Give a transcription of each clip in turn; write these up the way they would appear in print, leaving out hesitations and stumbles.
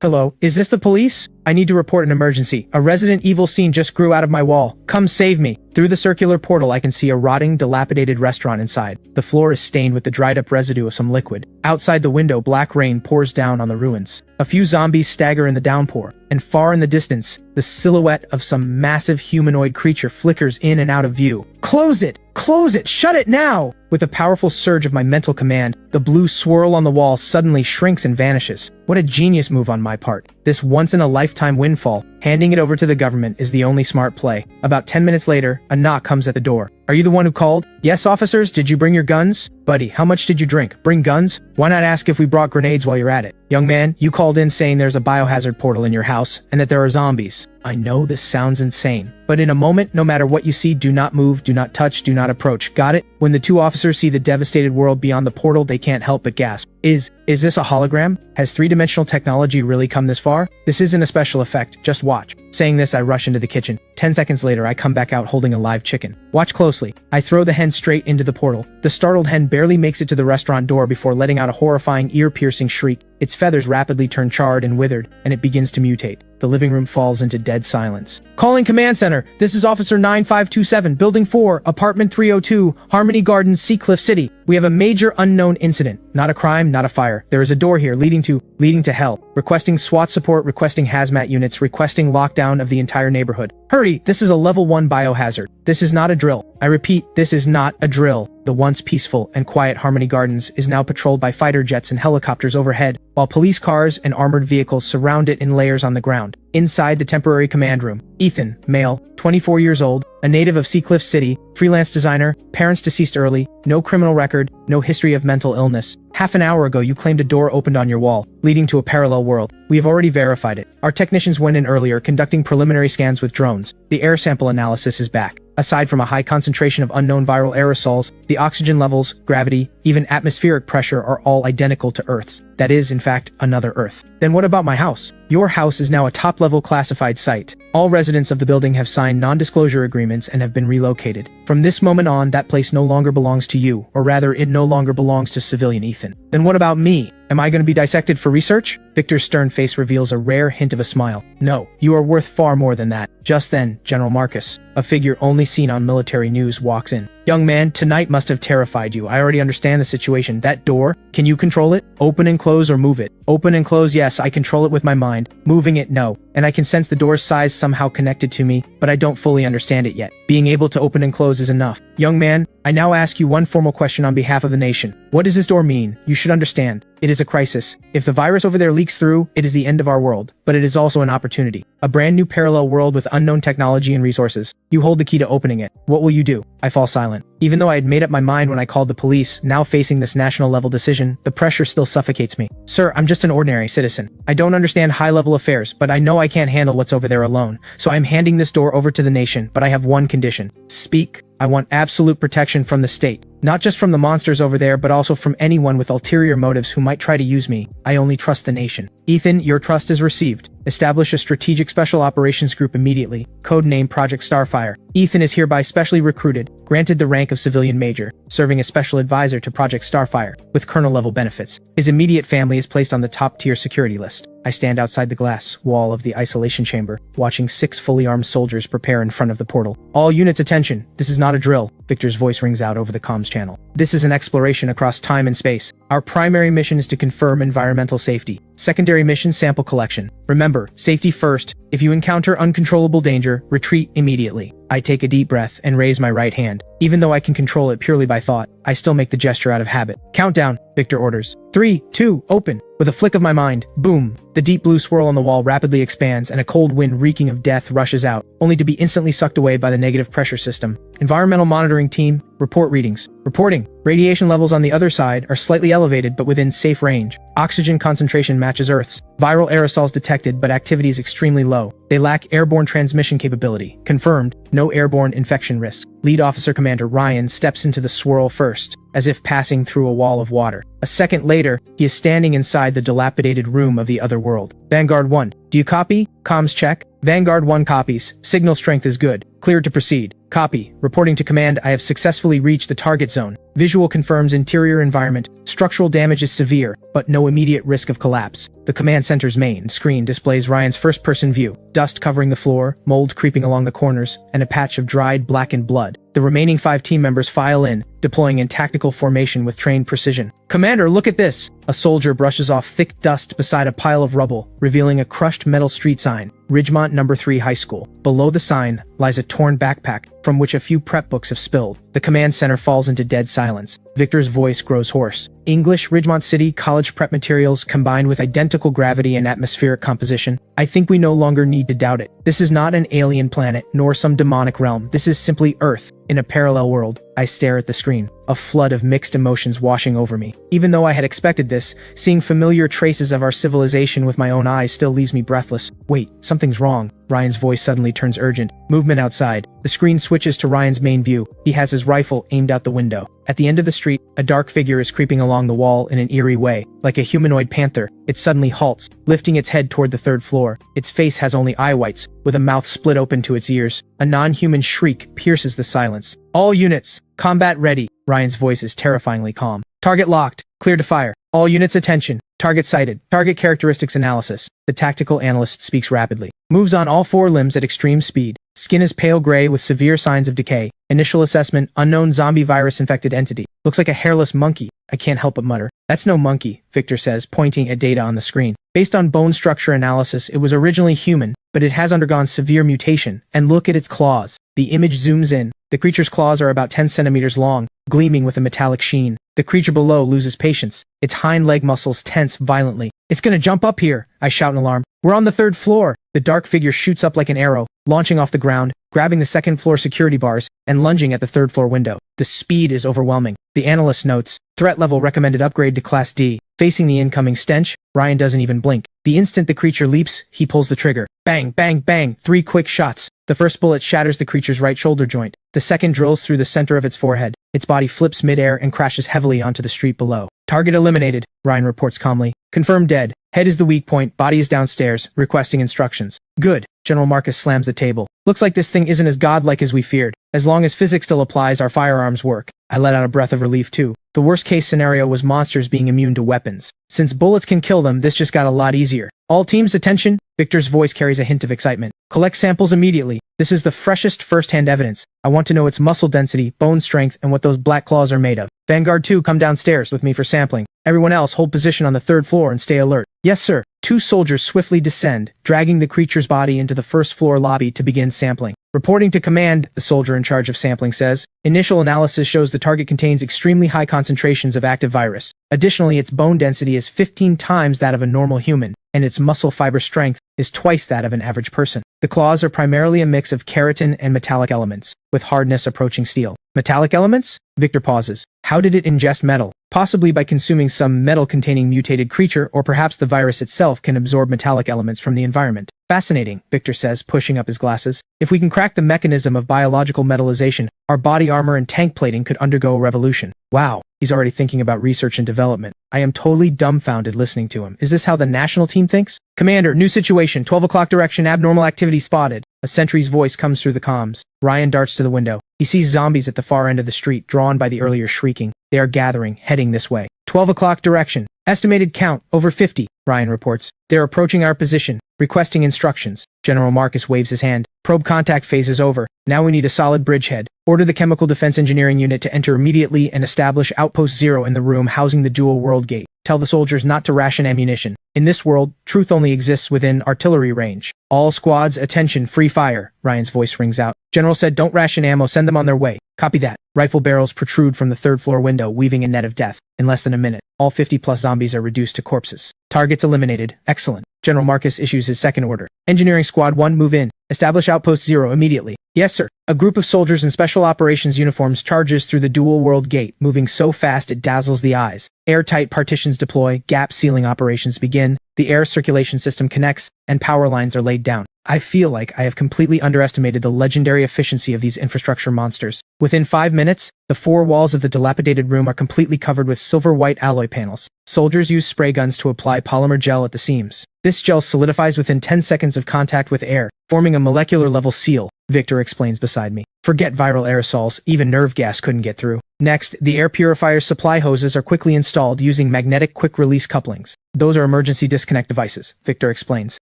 Hello, is this the police? I need to report an emergency. A Resident Evil scene just grew out of my wall. Come save me. Through the circular portal I can see a rotting, dilapidated restaurant inside. The floor is stained with the dried up residue of some liquid. Outside the window, black rain pours down on the ruins. A few zombies stagger in the downpour, and far in the distance, the silhouette of some massive humanoid creature flickers in and out of view. Close it! Close it! Shut it now! With a powerful surge of my mental command, the blue swirl on the wall suddenly shrinks and vanishes. What a genius move on my part. This once-in-a-lifetime windfall, handing it over to the government, is the only smart play. About 10 minutes later, a knock comes at the door. Are you the one who called? Yes, officers, did you bring your guns? Buddy, how much did you drink? Bring guns? Why not ask if we brought grenades while you're at it? Young man, you called in saying there's a biohazard portal in your house, and that there are zombies. I know this sounds insane, but in a moment, no matter what you see, do not move, do not touch, do not approach. Got it? When the two officers see the devastated world beyond the portal, they can't help but gasp. Is this a hologram? Has three-dimensional technology really come this far? This isn't a special effect, just watch. Saying this, I rush into the kitchen. 10 seconds later, I come back out holding a live chicken. Watch closely. I throw the hen straight into the portal. The startled hen barely makes it to the restaurant door before letting out a horrifying, ear-piercing shriek. Its feathers rapidly turn charred and withered, and it begins to mutate. The living room falls into dead silence. Calling command center. This is Officer 9527, Building 4, Apartment 302, Harmony Gardens, Seacliff City. We have a major unknown incident. Not a crime, not a fire. There is a door here leading to hell. Requesting SWAT support, requesting hazmat units, requesting lockdown of the entire neighborhood. Hurry, this is a level 1 biohazard. This is not a drill. I repeat, this is not a drill. The once peaceful and quiet Harmony Gardens is now patrolled by fighter jets and helicopters overhead, while police cars and armored vehicles surround it in layers on the ground. Inside the temporary command room, Ethan, male, 24 years old, a native of Seacliff City, freelance designer, parents deceased early, no criminal record, no history of mental illness. Half an hour ago you claimed a door opened on your wall, leading to a parallel world. We have already verified it. Our technicians went in earlier, conducting preliminary scans with drones. The air sample analysis is back. Aside from a high concentration of unknown viral aerosols, the oxygen levels, gravity, even atmospheric pressure are all identical to Earth's. That is, in fact, another Earth. Then what about my house? Your house is now a top-level classified site. All residents of the building have signed non-disclosure agreements and have been relocated. From this moment on, that place no longer belongs to you, or rather, it no longer belongs to civilian Ethan. Then what about me? Am I going to be dissected for research? Victor's stern face reveals a rare hint of a smile. No, you are worth far more than that. Just then, General Marcus, a figure only seen on military news, walks in. Young man, tonight must have terrified you. I already understand the situation. That door, can you control it? Open and close or move it? Open and close, yes, I control it with my mind. Moving it, no. And I can sense the door's size somehow connected to me, but I don't fully understand it yet. Being able to open and close is enough. Young man, I now ask you one formal question on behalf of the nation. What does this door mean? You should understand. It is a crisis. If the virus over there leaks through, it is the end of our world. But it is also an opportunity. A brand new parallel world with unknown technology and resources. You hold the key to opening it. What will you do? I fall silent. Even though I had made up my mind when I called the police, now facing this national level decision, the pressure still suffocates me. Sir, I'm just an ordinary citizen. I don't understand high-level affairs, but I know I can't handle what's over there alone. So I'm handing this door over to the nation, but I have one condition. Speak. I want absolute protection from the state. Not just from the monsters over there, but also from anyone with ulterior motives who might try to use me. I only trust the nation. Ethan, your trust is received. Establish a strategic special operations group immediately. Codename Project Starfire. Ethan is hereby specially recruited, granted the rank of civilian major, serving as special advisor to Project Starfire, with colonel-level benefits. His immediate family is placed on the top-tier security list. I stand outside the glass wall of the isolation chamber, watching 6 fully armed soldiers prepare in front of the portal. All units attention, this is not a drill. Victor's voice rings out over the comms channel. This is an exploration across time and space. Our primary mission is to confirm environmental safety. Secondary mission, sample collection. Remember, safety first. If you encounter uncontrollable danger, retreat immediately. I take a deep breath and raise my right hand. Even though I can control it purely by thought, I still make the gesture out of habit. Countdown, Victor orders. 3, 2, open. With a flick of my mind, boom. The deep blue swirl on the wall rapidly expands and a cold wind reeking of death rushes out, only to be instantly sucked away by the negative pressure system. Environmental monitoring team, report readings. Reporting. Radiation levels on the other side are slightly elevated but within safe range. Oxygen concentration matches Earth's. Viral aerosols detected, but activity is extremely low. They lack airborne transmission capability. Confirmed, no airborne infection risk. Lead Officer Commander Ryan steps into the swirl first, as if passing through a wall of water. A second later, he is standing inside the dilapidated room of the other world. Vanguard 1, do you copy? Comms check. Vanguard 1 copies. Signal strength is good. Cleared to proceed. Copy. Reporting to command, I have successfully reached the target zone. Visual confirms interior environment. Structural damage is severe, but no immediate risk of collapse. The command center's main screen displays Ryan's first-person view. Dust covering the floor, mold creeping along the corners, and a patch of dried, blackened blood. The remaining 5 team members file in, deploying in tactical formation with trained precision. Commander, look at this! A soldier brushes off thick dust beside a pile of rubble, revealing a crushed metal street sign. Ridgemont No. 3 High School. Below the sign lies a torn backpack, from which a few prep books have spilled. The command center falls into dead silence. Victor's voice grows hoarse. English, Ridgemont City, college prep materials combined with identical gravity and atmospheric composition. I think we no longer need to doubt it. This is not an alien planet, nor some demonic realm. This is simply Earth. In a parallel world, I stare at the screen, a flood of mixed emotions washing over me. Even though I had expected this, seeing familiar traces of our civilization with my own eyes still leaves me breathless. Wait, something's wrong. Ryan's voice suddenly turns urgent. Movement outside. The screen switches to Ryan's main view. He has his rifle aimed out the window. At the end of the street, a dark figure is creeping along the wall in an eerie way. Like a humanoid panther, it suddenly halts, lifting its head toward the 3rd floor. Its face has only eye whites, with a mouth split open to its ears. A non-human shriek pierces the silence. All units, combat ready. Ryan's voice is terrifyingly calm. Target locked. Clear to fire. All units attention. Target sighted. Target characteristics analysis. The tactical analyst speaks rapidly. Moves on all 4 limbs at extreme speed. Skin is pale gray with severe signs of decay. Initial assessment, unknown zombie virus infected entity. Looks like a hairless monkey. I can't help but mutter. That's no monkey, Victor says, pointing at data on the screen. Based on bone structure analysis, it was originally human, but it has undergone severe mutation. And look at its claws. The image zooms in. The creature's claws are about 10 centimeters long, gleaming with a metallic sheen. The creature below loses patience. Its hind leg muscles tense violently. It's gonna jump up here, I shout in alarm. We're on the 3rd floor. The dark figure shoots up like an arrow, launching off the ground, grabbing the 2nd floor security bars, and lunging at the 3rd floor window. The speed is overwhelming. The analyst notes, threat level recommended upgrade to Class D. Facing the incoming stench, Ryan doesn't even blink. The instant the creature leaps, he pulls the trigger. Bang, bang, bang, 3 quick shots. The first bullet shatters the creature's right shoulder joint. The second drills through the center of its forehead. Its body flips midair and crashes heavily onto the street below. Target eliminated, Ryan reports calmly. Confirmed dead. Head is the weak point, body is downstairs, requesting instructions. Good. General Marcus slams the table. Looks like this thing isn't as godlike as we feared. As long as physics still applies, our firearms work. I let out a breath of relief too. The worst case scenario was monsters being immune to weapons. Since bullets can kill them, this just got a lot easier. All teams attention. Victor's voice carries a hint of excitement. Collect samples immediately. This is the freshest first-hand evidence. I want to know its muscle density, bone strength, and what those black claws are made of. Vanguard 2, come downstairs with me for sampling. Everyone else, hold position on the 3rd floor and stay alert. Yes, sir. 2 soldiers swiftly descend, dragging the creature's body into the 1st floor lobby to begin sampling. Reporting to command, the soldier in charge of sampling says. Initial analysis shows the target contains extremely high concentrations of active virus. Additionally, its bone density is 15 times that of a normal human, and its muscle fiber strength is twice that of an average person. The claws are primarily a mix of keratin and metallic elements, with hardness approaching steel. Metallic elements? Victor pauses. How did it ingest metal? Possibly by consuming some metal-containing mutated creature, or perhaps the virus itself can absorb metallic elements from the environment. Fascinating, Victor says, pushing up his glasses. If we can crack the mechanism of biological metallization, our body armor and tank plating could undergo a revolution. Wow, he's already thinking about research and development. I am totally dumbfounded listening to him. Is this how the national team thinks? Commander, new situation, 12 o'clock direction, abnormal activity spotted. A sentry's voice comes through the comms. Ryan darts to the window. He sees zombies at the far end of the street, drawn by the earlier shrieking. They are gathering, heading this way. 12 o'clock direction. Estimated count, over 50, Ryan reports. They're approaching our position, requesting instructions. General Marcus waves his hand. Probe contact phase is over. Now we need a solid bridgehead. Order the Chemical Defense Engineering Unit to enter immediately and establish Outpost 0 in the room housing the dual world gate. Tell the soldiers not to ration ammunition. In this world, truth only exists within artillery range. All squads, attention, free fire, Ryan's voice rings out. General said don't ration ammo, send them on their way. Copy that. Rifle barrels protrude from the 3rd floor window, weaving a net of death. In less than a minute, all 50-plus zombies are reduced to corpses. Targets eliminated. Excellent. General Marcus issues his second order. Engineering Squad 1, move in. Establish Outpost 0 immediately. Yes, sir. A group of soldiers in special operations uniforms charges through the dual world gate, moving so fast it dazzles the eyes. Airtight partitions deploy, gap sealing operations begin, the air circulation system connects, and power lines are laid down. I feel like I have completely underestimated the legendary efficiency of these infrastructure monsters. Within 5 minutes, the 4 walls of the dilapidated room are completely covered with silver-white alloy panels. Soldiers use spray guns to apply polymer gel at the seams. This gel solidifies within 10 seconds of contact with air, forming a molecular-level seal. Victor explains beside me. Forget viral aerosols, even nerve gas couldn't get through. Next, the air purifier's supply hoses are quickly installed using magnetic quick-release couplings. Those are emergency disconnect devices, Victor explains.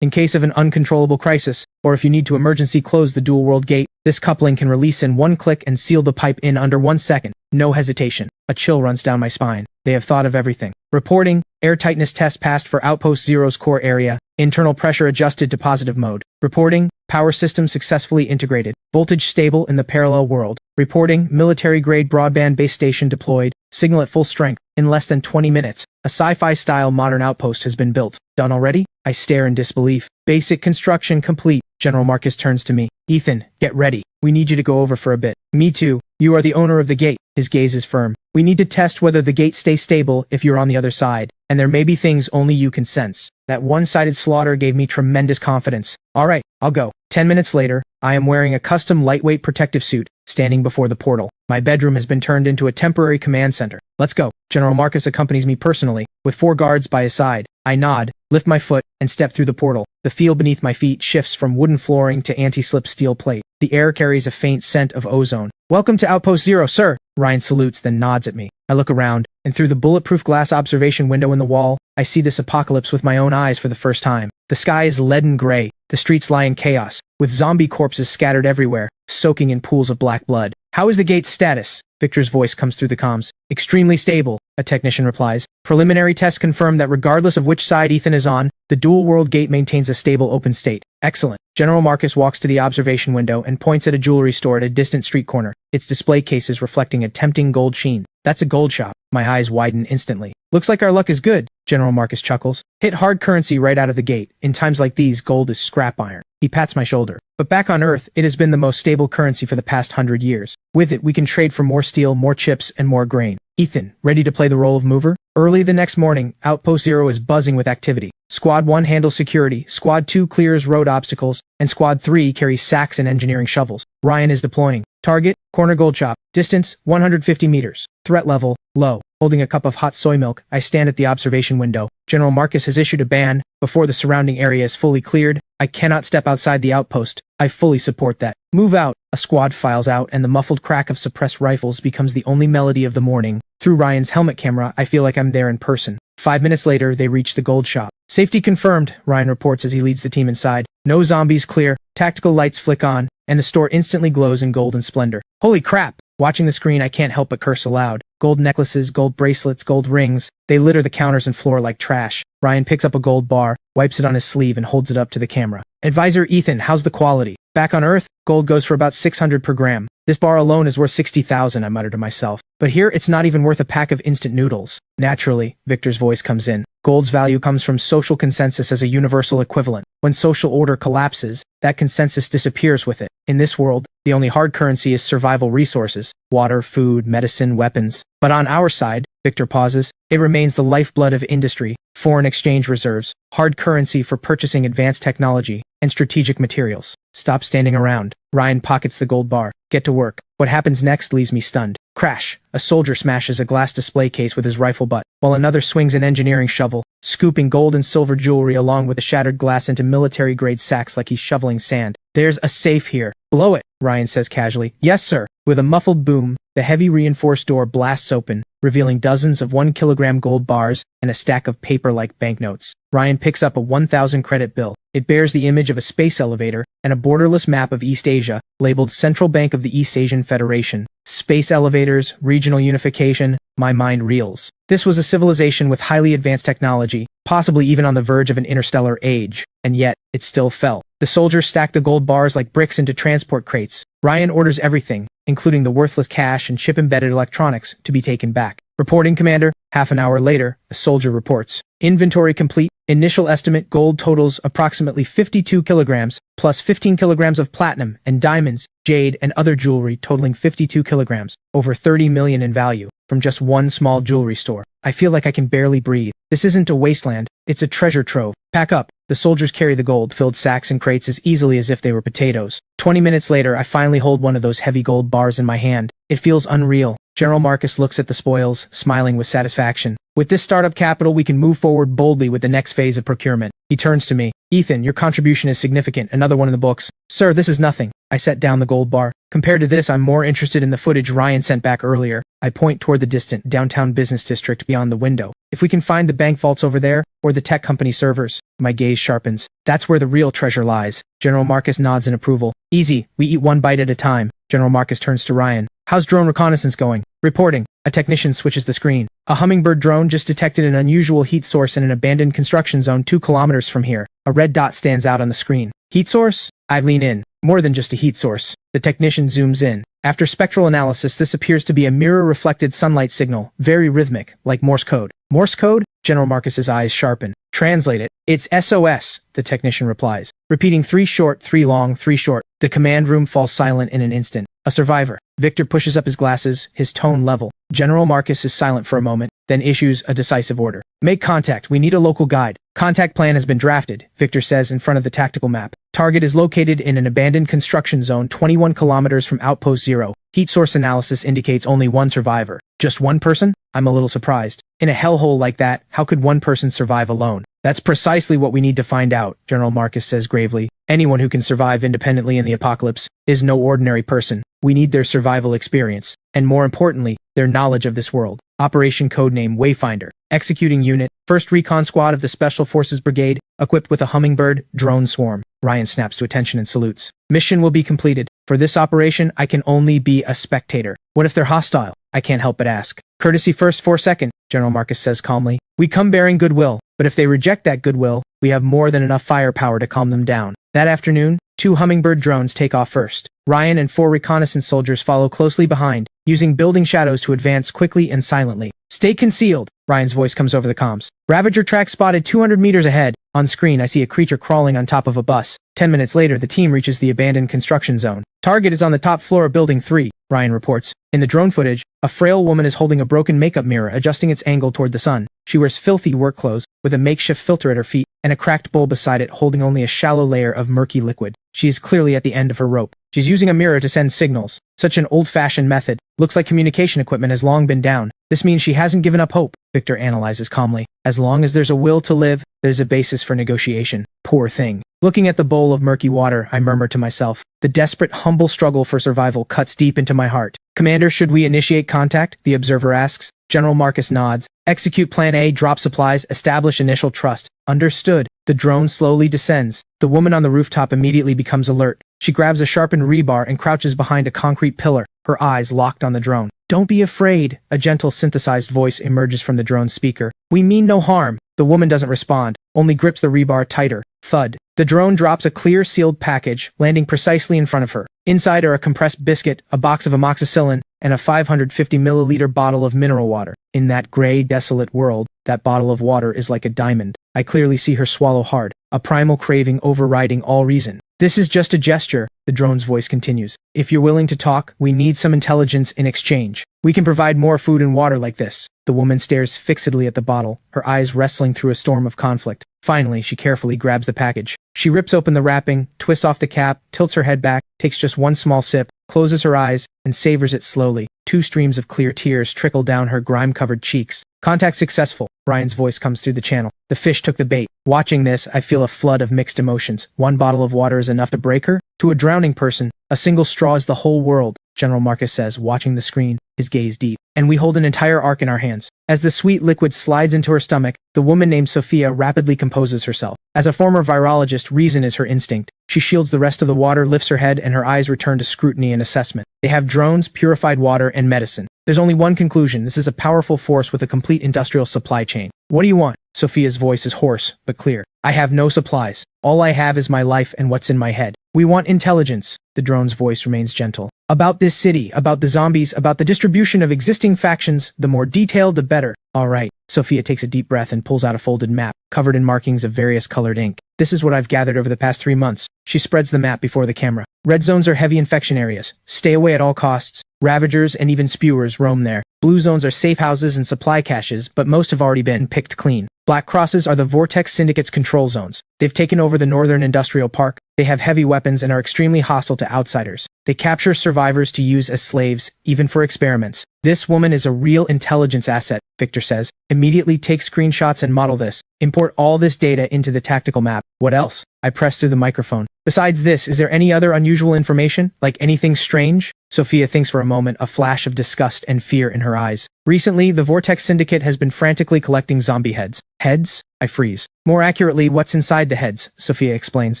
In case of an uncontrollable crisis, or if you need to emergency close the dual-world gate, this coupling can release in one click and seal the pipe in under 1 second. No hesitation. A chill runs down my spine. They have thought of everything. Reporting, air tightness test passed for Outpost Zero's core area, internal pressure adjusted to positive mode. Reporting, power system successfully integrated, voltage stable in the parallel world. Reporting, military-grade broadband base station deployed, signal at full strength, in less than 20 minutes. A sci-fi-style modern outpost has been built. Done already? I stare in disbelief. Basic construction complete. General Marcus turns to me. Ethan, get ready. We need you to go over for a bit. Me too. You are the owner of the gate. His gaze is firm. We need to test whether the gate stays stable if you're on the other side, and there may be things only you can sense. That one-sided slaughter gave me tremendous confidence. Alright, I'll go. 10 minutes later, I am wearing a custom lightweight protective suit, standing before the portal. My bedroom has been turned into a temporary command center. Let's go. General Marcus accompanies me personally, with 4 guards by his side. I nod, lift my foot, and step through the portal. The feel beneath my feet shifts from wooden flooring to anti-slip steel plate. The air carries a faint scent of ozone. Welcome to Outpost Zero, sir. Ryan salutes, then nods at me. I look around, and through the bulletproof glass observation window in the wall, I see this apocalypse with my own eyes for the first time. The sky is leaden gray, the streets lie in chaos, with zombie corpses scattered everywhere, soaking in pools of black blood. How is the gate's status? Victor's voice comes through the comms. Extremely stable, a technician replies. Preliminary tests confirm that regardless of which side Ethan is on, the dual-world gate maintains a stable open state. Excellent. General Marcus walks to the observation window and points at a jewelry store at a distant street corner, its display cases reflecting a tempting gold sheen. That's a gold shop. My eyes widen instantly. Looks like our luck is good, General Marcus chuckles. Hit hard currency right out of the gate. In times like these, gold is scrap iron. He pats my shoulder. But back on Earth, it has been the most stable currency for the past 100 years. With it, we can trade for more steel, more chips, and more grain. Ethan, ready to play the role of mover? Early the next morning, Outpost Zero is buzzing with activity. Squad 1 handles security, Squad 2 clears road obstacles, and Squad 3 carries sacks and engineering shovels. Ryan is deploying. Target, corner gold shop. Distance, 150 meters. Threat level, low. Holding a cup of hot soy milk, I stand at the observation window. General Marcus has issued a ban. Before the surrounding area is fully cleared, I cannot step outside the outpost. I fully support that. Move out. A squad files out, and the muffled crack of suppressed rifles becomes the only melody of the morning. Through Ryan's helmet camera, I feel like I'm there in person. 5 minutes later, they reach the gold shop. Safety confirmed, Ryan reports as he leads the team inside. No zombies clear, tactical lights flick on, and the store instantly glows in golden splendor. Holy crap! Watching the screen, I can't help but curse aloud. Gold necklaces, gold bracelets, gold rings. They litter the counters and floor like trash. Ryan picks up a gold bar, wipes it on his sleeve, and holds it up to the camera. Advisor Ethan, how's the quality? Back on Earth, gold goes for about 600 per gram. This bar alone is worth 60,000, I mutter to myself. But here, it's not even worth a pack of instant noodles. Naturally, Victor's voice comes in. Gold's value comes from social consensus as a universal equivalent. When social order collapses, that consensus disappears with it. In this world, the only hard currency is survival resources. Water, food, medicine, weapons. But on our side, Victor pauses, it remains the lifeblood of industry, foreign exchange reserves, hard currency for purchasing advanced technology, and strategic materials. Stop standing around. Ryan pockets the gold bar. Get to work. What happens next leaves me stunned. Crash! A soldier smashes a glass display case with his rifle butt, while another swings an engineering shovel, scooping gold and silver jewelry along with the shattered glass into military-grade sacks like he's shoveling sand. There's a safe here. Blow it, Ryan says casually. Yes, sir. With a muffled boom, the heavy reinforced door blasts open, revealing dozens of 1-kilogram gold bars and a stack of paper-like banknotes. Ryan picks up a 1,000 credit bill. It bears the image of a space elevator and a borderless map of East Asia, labeled Central Bank of the East Asian Federation. Space elevators, regional unification, my mind reels. This was a civilization with highly advanced technology, possibly even on the verge of an interstellar age, and yet, it still fell. The soldiers stack the gold bars like bricks into transport crates. Ryan orders everything, including the worthless cash and chip-embedded electronics, to be taken back. Reporting, Commander. Half an hour later, a soldier reports. Inventory complete. Initial estimate gold totals approximately 52 kilograms, plus 15 kilograms of platinum and diamonds, jade, and other jewelry totaling 52 kilograms, over 30 million in value, from just one small jewelry store. I feel like I can barely breathe. This isn't a wasteland, it's a treasure trove. Pack up. The soldiers carry the gold-filled sacks and crates as easily as if they were potatoes. 20 minutes later, I finally hold one of those heavy gold bars in my hand. It feels unreal. General Marcus looks at the spoils, smiling with satisfaction. With this startup capital, we can move forward boldly with the next phase of procurement. He turns to me. Ethan, your contribution is significant, another one in the books. Sir, this is nothing. I set down the gold bar. Compared to this, I'm more interested in the footage Ryan sent back earlier. I point toward the distant downtown business district beyond the window. If we can find the bank vaults over there, or the tech company servers, my gaze sharpens. That's where the real treasure lies. General Marcus nods in approval. Easy, we eat one bite at a time. General Marcus turns to Ryan. How's drone reconnaissance going? Reporting. A technician switches the screen. A hummingbird drone just detected an unusual heat source in an abandoned construction zone 2 kilometers from here. A red dot stands out on the screen. Heat source? I lean in. More than just a heat source. The technician zooms in. After spectral analysis, this appears to be a mirror-reflected sunlight signal, very rhythmic, like Morse code. Morse code? General Marcus's eyes sharpen. Translate it. It's SOS, the technician replies. Repeating 3 short, 3 long, 3 short. The command room falls silent in an instant. A survivor. Victor pushes up his glasses, his tone level. General Marcus is silent for a moment, then issues a decisive order. Make contact, we need a local guide. Contact plan has been drafted, Victor says in front of the tactical map. Target is located in an abandoned construction zone 21 kilometers from Outpost 0. Heat source analysis indicates only 1 survivor. Just 1 person? I'm a little surprised. In a hellhole like that, how could 1 person survive alone? That's precisely what we need to find out, General Marcus says gravely. Anyone who can survive independently in the apocalypse is no ordinary person. We need their survival experience, and more importantly, their knowledge of this world. Operation Codename Wayfinder. Executing unit, 1st Recon Squad of the Special Forces Brigade, equipped with a hummingbird drone swarm. Ryan snaps to attention and salutes. Mission will be completed. For this operation, I can only be a spectator. What if they're hostile? I can't help but ask. Courtesy first for second, General Marcus says calmly. We come bearing goodwill, but if they reject that goodwill, we have more than enough firepower to calm them down. That afternoon, 2 hummingbird drones take off first. Ryan and 4 reconnaissance soldiers follow closely behind, using building shadows to advance quickly and silently. Stay concealed, Ryan's voice comes over the comms. Ravager track spotted 200 meters ahead. On screen, I see a creature crawling on top of a bus. 10 minutes later, the team reaches the abandoned construction zone. Target is on the top floor of Building 3, Ryan reports. In the drone footage, a frail woman is holding a broken makeup mirror adjusting its angle toward the sun. She wears filthy work clothes, with a makeshift filter at her feet, and a cracked bowl beside it holding only a shallow layer of murky liquid. She is clearly at the end of her rope. She's using a mirror to send signals. Such an old-fashioned method. Looks like communication equipment has long been down. This means she hasn't given up hope, Victor analyzes calmly. As long as there's a will to live, there's a basis for negotiation. Poor thing. Looking at the bowl of murky water, I murmur to myself. The desperate, humble struggle for survival cuts deep into my heart. Commander, should we initiate contact? The observer asks. General Marcus nods. Execute Plan A, drop supplies, establish initial trust. Understood. The drone slowly descends. The woman on the rooftop immediately becomes alert. She grabs a sharpened rebar and crouches behind a concrete pillar, her eyes locked on the drone. Don't be afraid, a gentle synthesized voice emerges from the drone's speaker. We mean no harm. The woman doesn't respond, only grips the rebar tighter. Thud. The drone drops a clear sealed package, landing precisely in front of her. Inside are a compressed biscuit, a box of amoxicillin, and a 550 milliliter bottle of mineral water. In that gray, desolate world, that bottle of water is like a diamond. I clearly see her swallow hard, a primal craving overriding all reason. This is just a gesture, the drone's voice continues. If you're willing to talk, we need some intelligence in exchange. We can provide more food and water like this. The woman stares fixedly at the bottle, her eyes wrestling through a storm of conflict. Finally, she carefully grabs the package. She rips open the wrapping, twists off the cap, tilts her head back, takes just one small sip, closes her eyes, and savors it slowly. 2 streams of clear tears trickle down her grime-covered cheeks. Contact successful. Ryan's voice comes through the channel. The fish took the bait. Watching this, I feel a flood of mixed emotions. 1 bottle of water is enough to break her? To a drowning person, a single straw is the whole world, General Marcus says, watching the screen, his gaze deep. And we hold an entire ark in our hands. As the sweet liquid slides into her stomach, the woman named Sophia rapidly composes herself. As a former virologist, reason is her instinct. She shields the rest of the water, lifts her head, and her eyes return to scrutiny and assessment. They have drones, purified water, and medicine. There's only one conclusion. This is a powerful force with a complete industrial supply chain. What do you want? Sophia's voice is hoarse, but clear. I have no supplies. All I have is my life and what's in my head. We want intelligence. The drone's voice remains gentle. About this city, about the zombies, about the distribution of existing factions, the more detailed the better. All right. Sophia takes a deep breath and pulls out a folded map, covered in markings of various colored ink. This is what I've gathered over the past 3 months. She spreads the map before the camera. Red zones are heavy infection areas. Stay away at all costs. Ravagers and even spewers roam there. Blue zones are safe houses and supply caches, but most have already been picked clean. Black crosses are the Vortex Syndicate's control zones. They've taken over the northern industrial park. They have heavy weapons and are extremely hostile to outsiders. They capture survivors to use as slaves, even for experiments. This woman is a real intelligence asset, Victor says. Immediately take screenshots and model this. Import all this data into the tactical map. What else? I press through the microphone. Besides this, is there any other unusual information? Like anything strange? Sophia thinks for a moment, a flash of disgust and fear in her eyes. Recently, the Vortex Syndicate has been frantically collecting zombie heads. Heads? I freeze. More accurately, what's inside the heads, Sophia explains.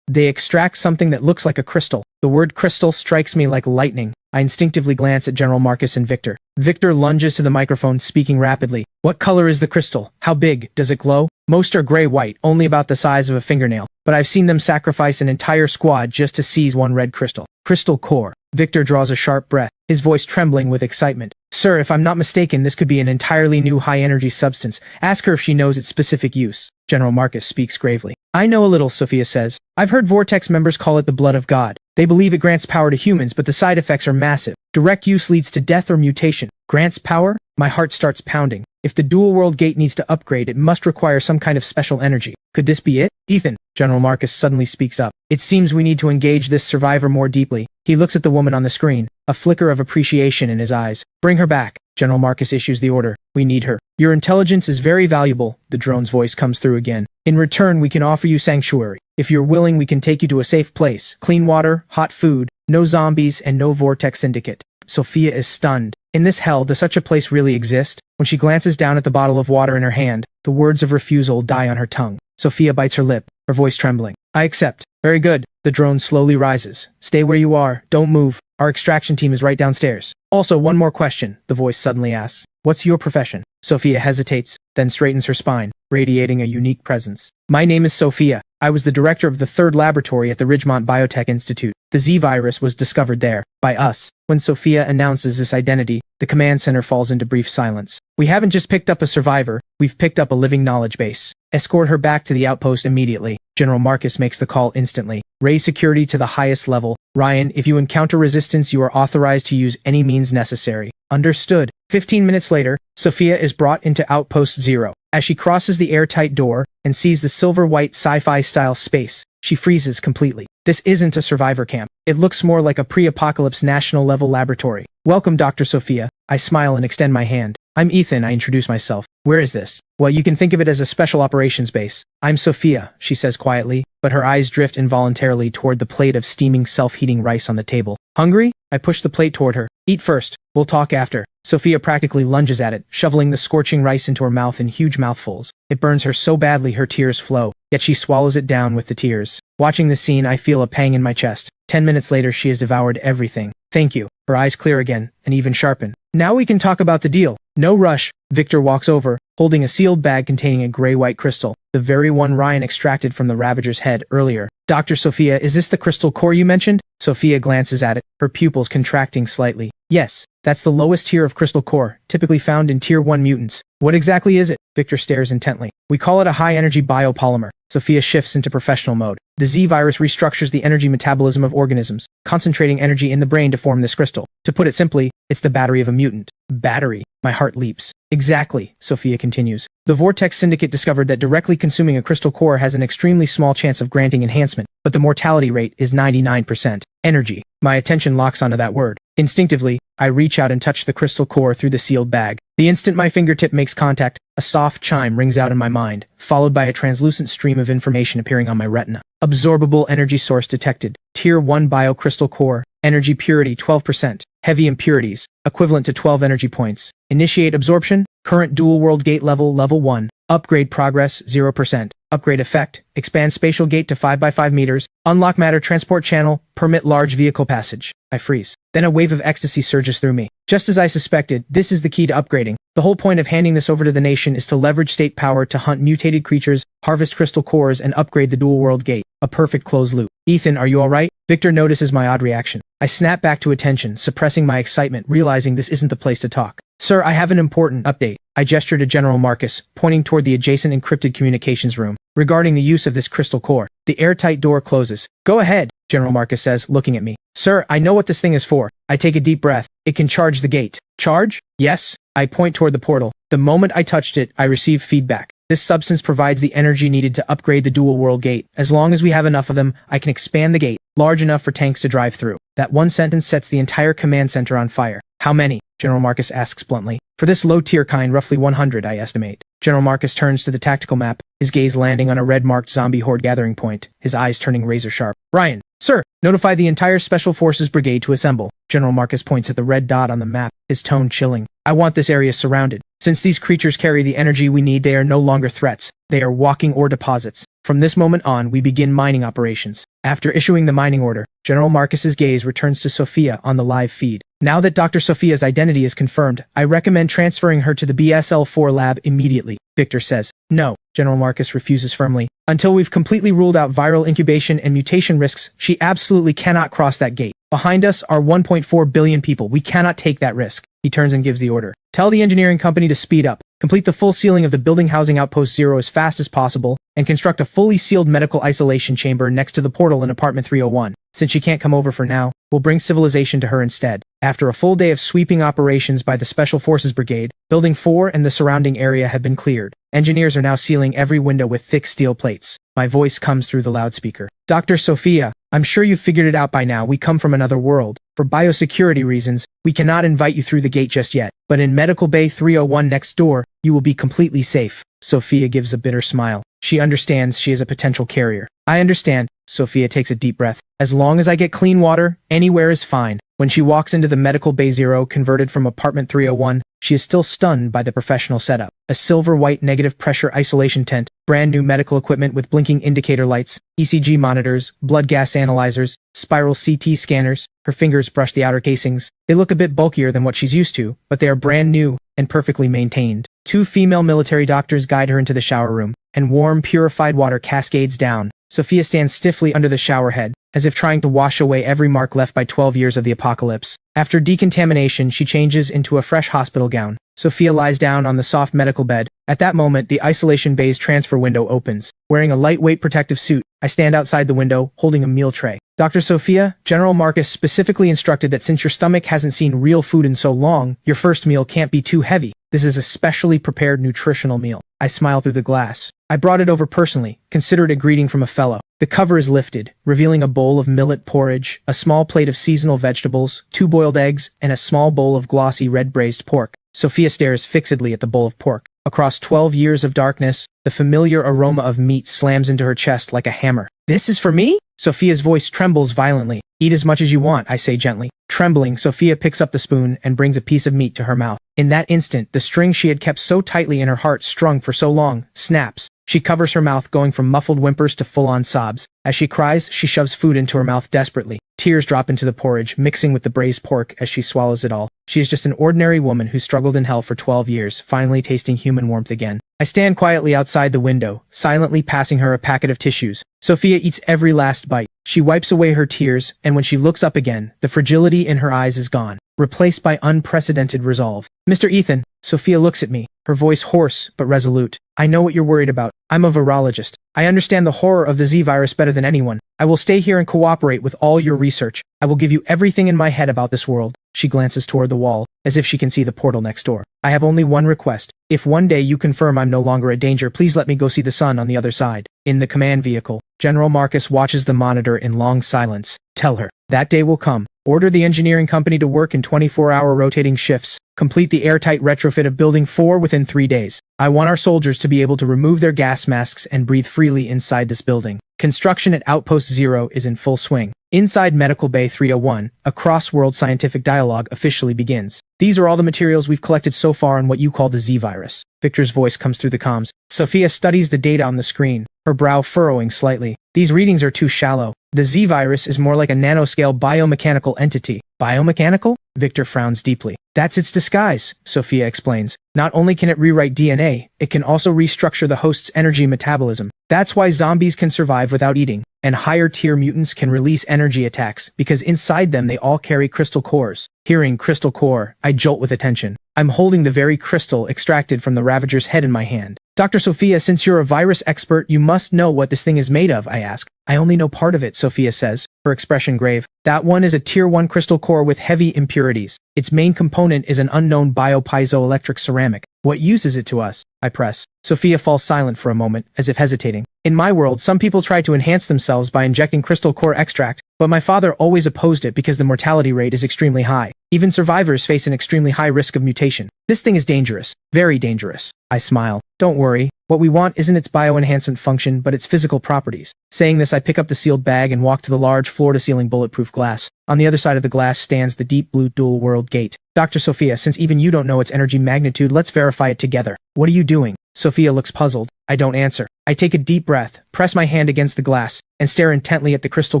They extract something that looks like a crystal. The word crystal strikes me like lightning. I instinctively glance at General Marcus and Victor. Victor lunges to the microphone, speaking rapidly. What color is the crystal? How big? Does it glow? Most are gray-white, only about the size of a fingernail. But I've seen them sacrifice an entire squad just to seize one red crystal. Crystal core. Victor draws a sharp breath, his voice trembling with excitement. Sir, if I'm not mistaken, this could be an entirely new high-energy substance. Ask her if she knows its specific use. General Marcus speaks gravely. I know a little, Sophia says. I've heard Vortex members call it the blood of God. They believe it grants power to humans, but the side effects are massive. Direct use leads to death or mutation. Grants power? My heart starts pounding. If the dual world gate needs to upgrade, it must require some kind of special energy. Could this be it? Ethan, General Marcus suddenly speaks up. It seems we need to engage this survivor more deeply. He looks at the woman on the screen, a flicker of appreciation in his eyes. Bring her back. General Marcus issues the order. We need her. Your intelligence is very valuable, the drone's voice comes through again. In return, we can offer you sanctuary. If you're willing, we can take you to a safe place. Clean water, hot food, no zombies, and no Vortex Syndicate. Sophia is stunned. In this hell, does such a place really exist? When she glances down at the bottle of water in her hand, the words of refusal die on her tongue. Sophia bites her lip, her voice trembling. I accept. Very good. The drone slowly rises. Stay where you are. Don't move. Our extraction team is right downstairs. Also, one more question, the voice suddenly asks. What's your profession? Sophia hesitates, then straightens her spine, radiating a unique presence. My name is Sophia. I was the director of the third laboratory at the Ridgemont Biotech Institute. The Z virus was discovered there, by us. When Sophia announces this identity, the command center falls into brief silence. We haven't just picked up a survivor, we've picked up a living knowledge base. Escort her back to the outpost immediately. General Marcus makes the call instantly. Raise security to the highest level. Ryan, if you encounter resistance, you are authorized to use any means necessary. Understood. 15 minutes later, Sophia is brought into Outpost 0. As she crosses the airtight door and sees the silver-white sci-fi style space, she freezes completely. This isn't a survivor camp. It looks more like a pre-apocalypse national-level laboratory. Welcome, Dr. Sophia. I smile and extend my hand. I'm Ethan, I introduce myself. Where is this? Well, you can think of it as a special operations base. I'm Sophia, she says quietly, but her eyes drift involuntarily toward the plate of steaming self-heating rice on the table. Hungry? I push the plate toward her. Eat first. We'll talk after. Sophia practically lunges at it, shoveling the scorching rice into her mouth in huge mouthfuls. It burns her so badly her tears flow, yet she swallows it down with the tears. Watching the scene, I feel a pang in my chest. 10 minutes later, she has devoured everything. Thank you. Her eyes clear again, and even sharpen. Now we can talk about the deal. No rush. Victor walks over, holding a sealed bag containing a gray-white crystal, the very one Ryan extracted from the Ravager's head earlier. Dr. Sophia, is this the crystal core you mentioned? Sophia glances at it, her pupils contracting slightly. Yes, that's the lowest tier of crystal core, typically found in Tier 1 mutants. What exactly is it? Victor stares intently. We call it a high-energy biopolymer. Sophia shifts into professional mode. The Z virus restructures the energy metabolism of organisms, concentrating energy in the brain to form this crystal. To put it simply, it's the battery of a mutant. Battery. My heart leaps. Exactly, Sophia continues. The Vortex Syndicate discovered that directly consuming a crystal core has an extremely small chance of granting enhancement, but the mortality rate is 99%. Energy. My attention locks onto that word. Instinctively, I reach out and touch the crystal core through the sealed bag. The instant my fingertip makes contact, a soft chime rings out in my mind, followed by a translucent stream of information appearing on my retina. Absorbable energy source detected. Tier 1 biocrystal core. Energy purity 12%. Heavy impurities, equivalent to 12 energy points. Initiate absorption. Current dual world gate level 1. Upgrade progress 0%. Upgrade effect. Expand spatial gate to 5 by 5 meters. Unlock matter transport channel. Permit large vehicle passage. I freeze. Then a wave of ecstasy surges through me. Just as I suspected, this is the key to upgrading. The whole point of handing this over to the nation is to leverage state power to hunt mutated creatures, harvest crystal cores, and upgrade the dual world gate. A perfect closed loop. Ethan, are you alright? Victor notices my odd reaction. I snap back to attention, suppressing my excitement, realizing this isn't the place to talk. Sir, I have an important update. I gesture to General Marcus, pointing toward the adjacent encrypted communications room. Regarding the use of this crystal core, the airtight door closes. Go ahead, General Marcus says, looking at me. Sir, I know what this thing is for. I take a deep breath. It can charge the gate. Charge? Yes. I point toward the portal. The moment I touched it, I received feedback. This substance provides the energy needed to upgrade the dual-world gate. As long as we have enough of them, I can expand the gate, large enough for tanks to drive through. That one sentence sets the entire command center on fire. How many? General Marcus asks bluntly. For this low-tier kind, roughly 100, I estimate. General Marcus turns to the tactical map, his gaze landing on a red-marked zombie horde gathering point, his eyes turning razor-sharp. Ryan, sir, notify the entire Special Forces Brigade to assemble. General Marcus points at the red dot on the map, his tone chilling. I want this area surrounded. Since these creatures carry the energy we need, they are no longer threats. They are walking ore deposits. From this moment on, we begin mining operations. After issuing the mining order, General Marcus's gaze returns to Sophia on the live feed. Now that Dr. Sophia's identity is confirmed, I recommend transferring her to the BSL-4 lab immediately, Victor says. No, General Marcus refuses firmly. Until we've completely ruled out viral incubation and mutation risks, she absolutely cannot cross that gate. Behind us are 1.4 billion people. We cannot take that risk. He turns and gives the order. Tell the engineering company to speed up, complete the full sealing of the building housing Outpost 0 as fast as possible, and construct a fully sealed medical isolation chamber next to the portal in apartment 301. Since she can't come over for now, we'll bring civilization to her instead. After a full day of sweeping operations by the Special Forces Brigade, Building 4 and the surrounding area have been cleared. Engineers are now sealing every window with thick steel plates. My voice comes through the loudspeaker. Dr. Sophia, I'm sure you've figured it out by now. We come from another world. For biosecurity reasons, we cannot invite you through the gate just yet. But in Medical Bay 301 next door, you will be completely safe. Sophia gives a bitter smile. She understands she is a potential carrier. I understand. Sophia takes a deep breath. As long as I get clean water, anywhere is fine. When she walks into the Medical Bay 0 converted from apartment 301, she is still stunned by the professional setup. A silver-white negative pressure isolation tent, brand new medical equipment with blinking indicator lights, ECG monitors, blood gas analyzers, spiral CT scanners. Her fingers brush the outer casings. They look a bit bulkier than what she's used to, but they are brand new and perfectly maintained. Two female military doctors guide her into the shower room, and warm, purified water cascades down. Sophia stands stiffly under the shower head, as if trying to wash away every mark left by 12 years of the apocalypse. After decontamination, she changes into a fresh hospital gown. Sophia lies down on the soft medical bed. At that moment, the isolation bay's transfer window opens. Wearing a lightweight protective suit, I stand outside the window, holding a meal tray. Dr. Sophia, General Marcus specifically instructed that since your stomach hasn't seen real food in so long, your first meal can't be too heavy. This is a specially prepared nutritional meal. I smile through the glass. I brought it over personally. Consider it a greeting from a fellow. The cover is lifted, revealing a bowl of millet porridge, a small plate of seasonal vegetables, 2 boiled eggs, and a small bowl of glossy red braised pork. Sophia stares fixedly at the bowl of pork. Across 12 years of darkness, the familiar aroma of meat slams into her chest like a hammer. This is for me? Sophia's voice trembles violently. Eat as much as you want, I say gently. Trembling, Sophia picks up the spoon and brings a piece of meat to her mouth. In that instant, the string she had kept so tightly in her heart, strung for so long, snaps. She covers her mouth, going from muffled whimpers to full-on sobs. As she cries, she shoves food into her mouth desperately. Tears drop into the porridge, mixing with the braised pork as she swallows it all. She is just an ordinary woman who struggled in hell for 12 years, finally tasting human warmth again. I stand quietly outside the window, silently passing her a packet of tissues. Sophia eats every last bite. She wipes away her tears, and when she looks up again, the fragility in her eyes is gone, replaced by unprecedented resolve. Mr. Ethan, Sophia looks at me, her voice hoarse but resolute. I know what you're worried about. I'm a virologist. I understand the horror of the Z virus better than anyone. I will stay here and cooperate with all your research. I will give you everything in my head about this world. She glances toward the wall, as if she can see the portal next door. I have only one request. If one day you confirm I'm no longer a danger, please let me go see the sun on the other side. In the command vehicle, General Marcus watches the monitor in long silence. Tell her, that day will come. Order the engineering company to work in 24-hour rotating shifts. Complete the airtight retrofit of Building 4 within 3 days. I want our soldiers to be able to remove their gas masks and breathe freely inside this building. Construction at Outpost 0 is in full swing. Inside Medical Bay 301, a cross-world scientific dialogue officially begins. These are all the materials we've collected so far on what you call the Z virus. Victor's voice comes through the comms. Sophia studies the data on the screen, her brow furrowing slightly. These readings are too shallow. The Z virus is more like a nanoscale biomechanical entity. Biomechanical? Victor frowns deeply. That's its disguise, Sophia explains. Not only can it rewrite DNA, it can also restructure the host's energy metabolism. That's why zombies can survive without eating, and higher-tier mutants can release energy attacks, because inside them they all carry crystal cores. Hearing crystal core, I jolt with attention. I'm holding the very crystal extracted from the Ravager's head in my hand. Dr. Sophia, since you're a virus expert, you must know what this thing is made of, I ask. I only know part of it, Sophia says, her expression grave. That one is a Tier 1 crystal core with heavy impurities. Its main component is an unknown biopiezoelectric ceramic. What use is it to us? I press. Sophia falls silent for a moment, as if hesitating. In my world, some people try to enhance themselves by injecting crystal core extract, but my father always opposed it because the mortality rate is extremely high. Even survivors face an extremely high risk of mutation. This thing is dangerous. Very dangerous. I smile. Don't worry. What we want isn't its bioenhancement function, but its physical properties. Saying this, I pick up the sealed bag and walk to the large floor-to-ceiling bulletproof glass. On the other side of the glass stands the deep blue dual-world gate. Dr. Sophia, since even you don't know its energy magnitude, let's verify it together. What are you doing? Sophia looks puzzled. I don't answer. I take a deep breath, press my hand against the glass, and stare intently at the crystal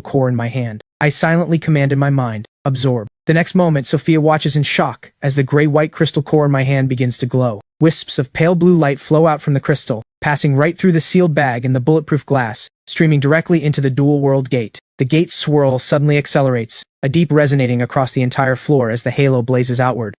core in my hand. I silently command in my mind, absorb. The next moment, Sophia watches in shock as the gray-white crystal core in my hand begins to glow. Wisps of pale blue light flow out from the crystal, passing right through the sealed bag and the bulletproof glass, streaming directly into the dual-world gate. The gate's swirl suddenly accelerates, a deep resonating across the entire floor as the halo blazes outward.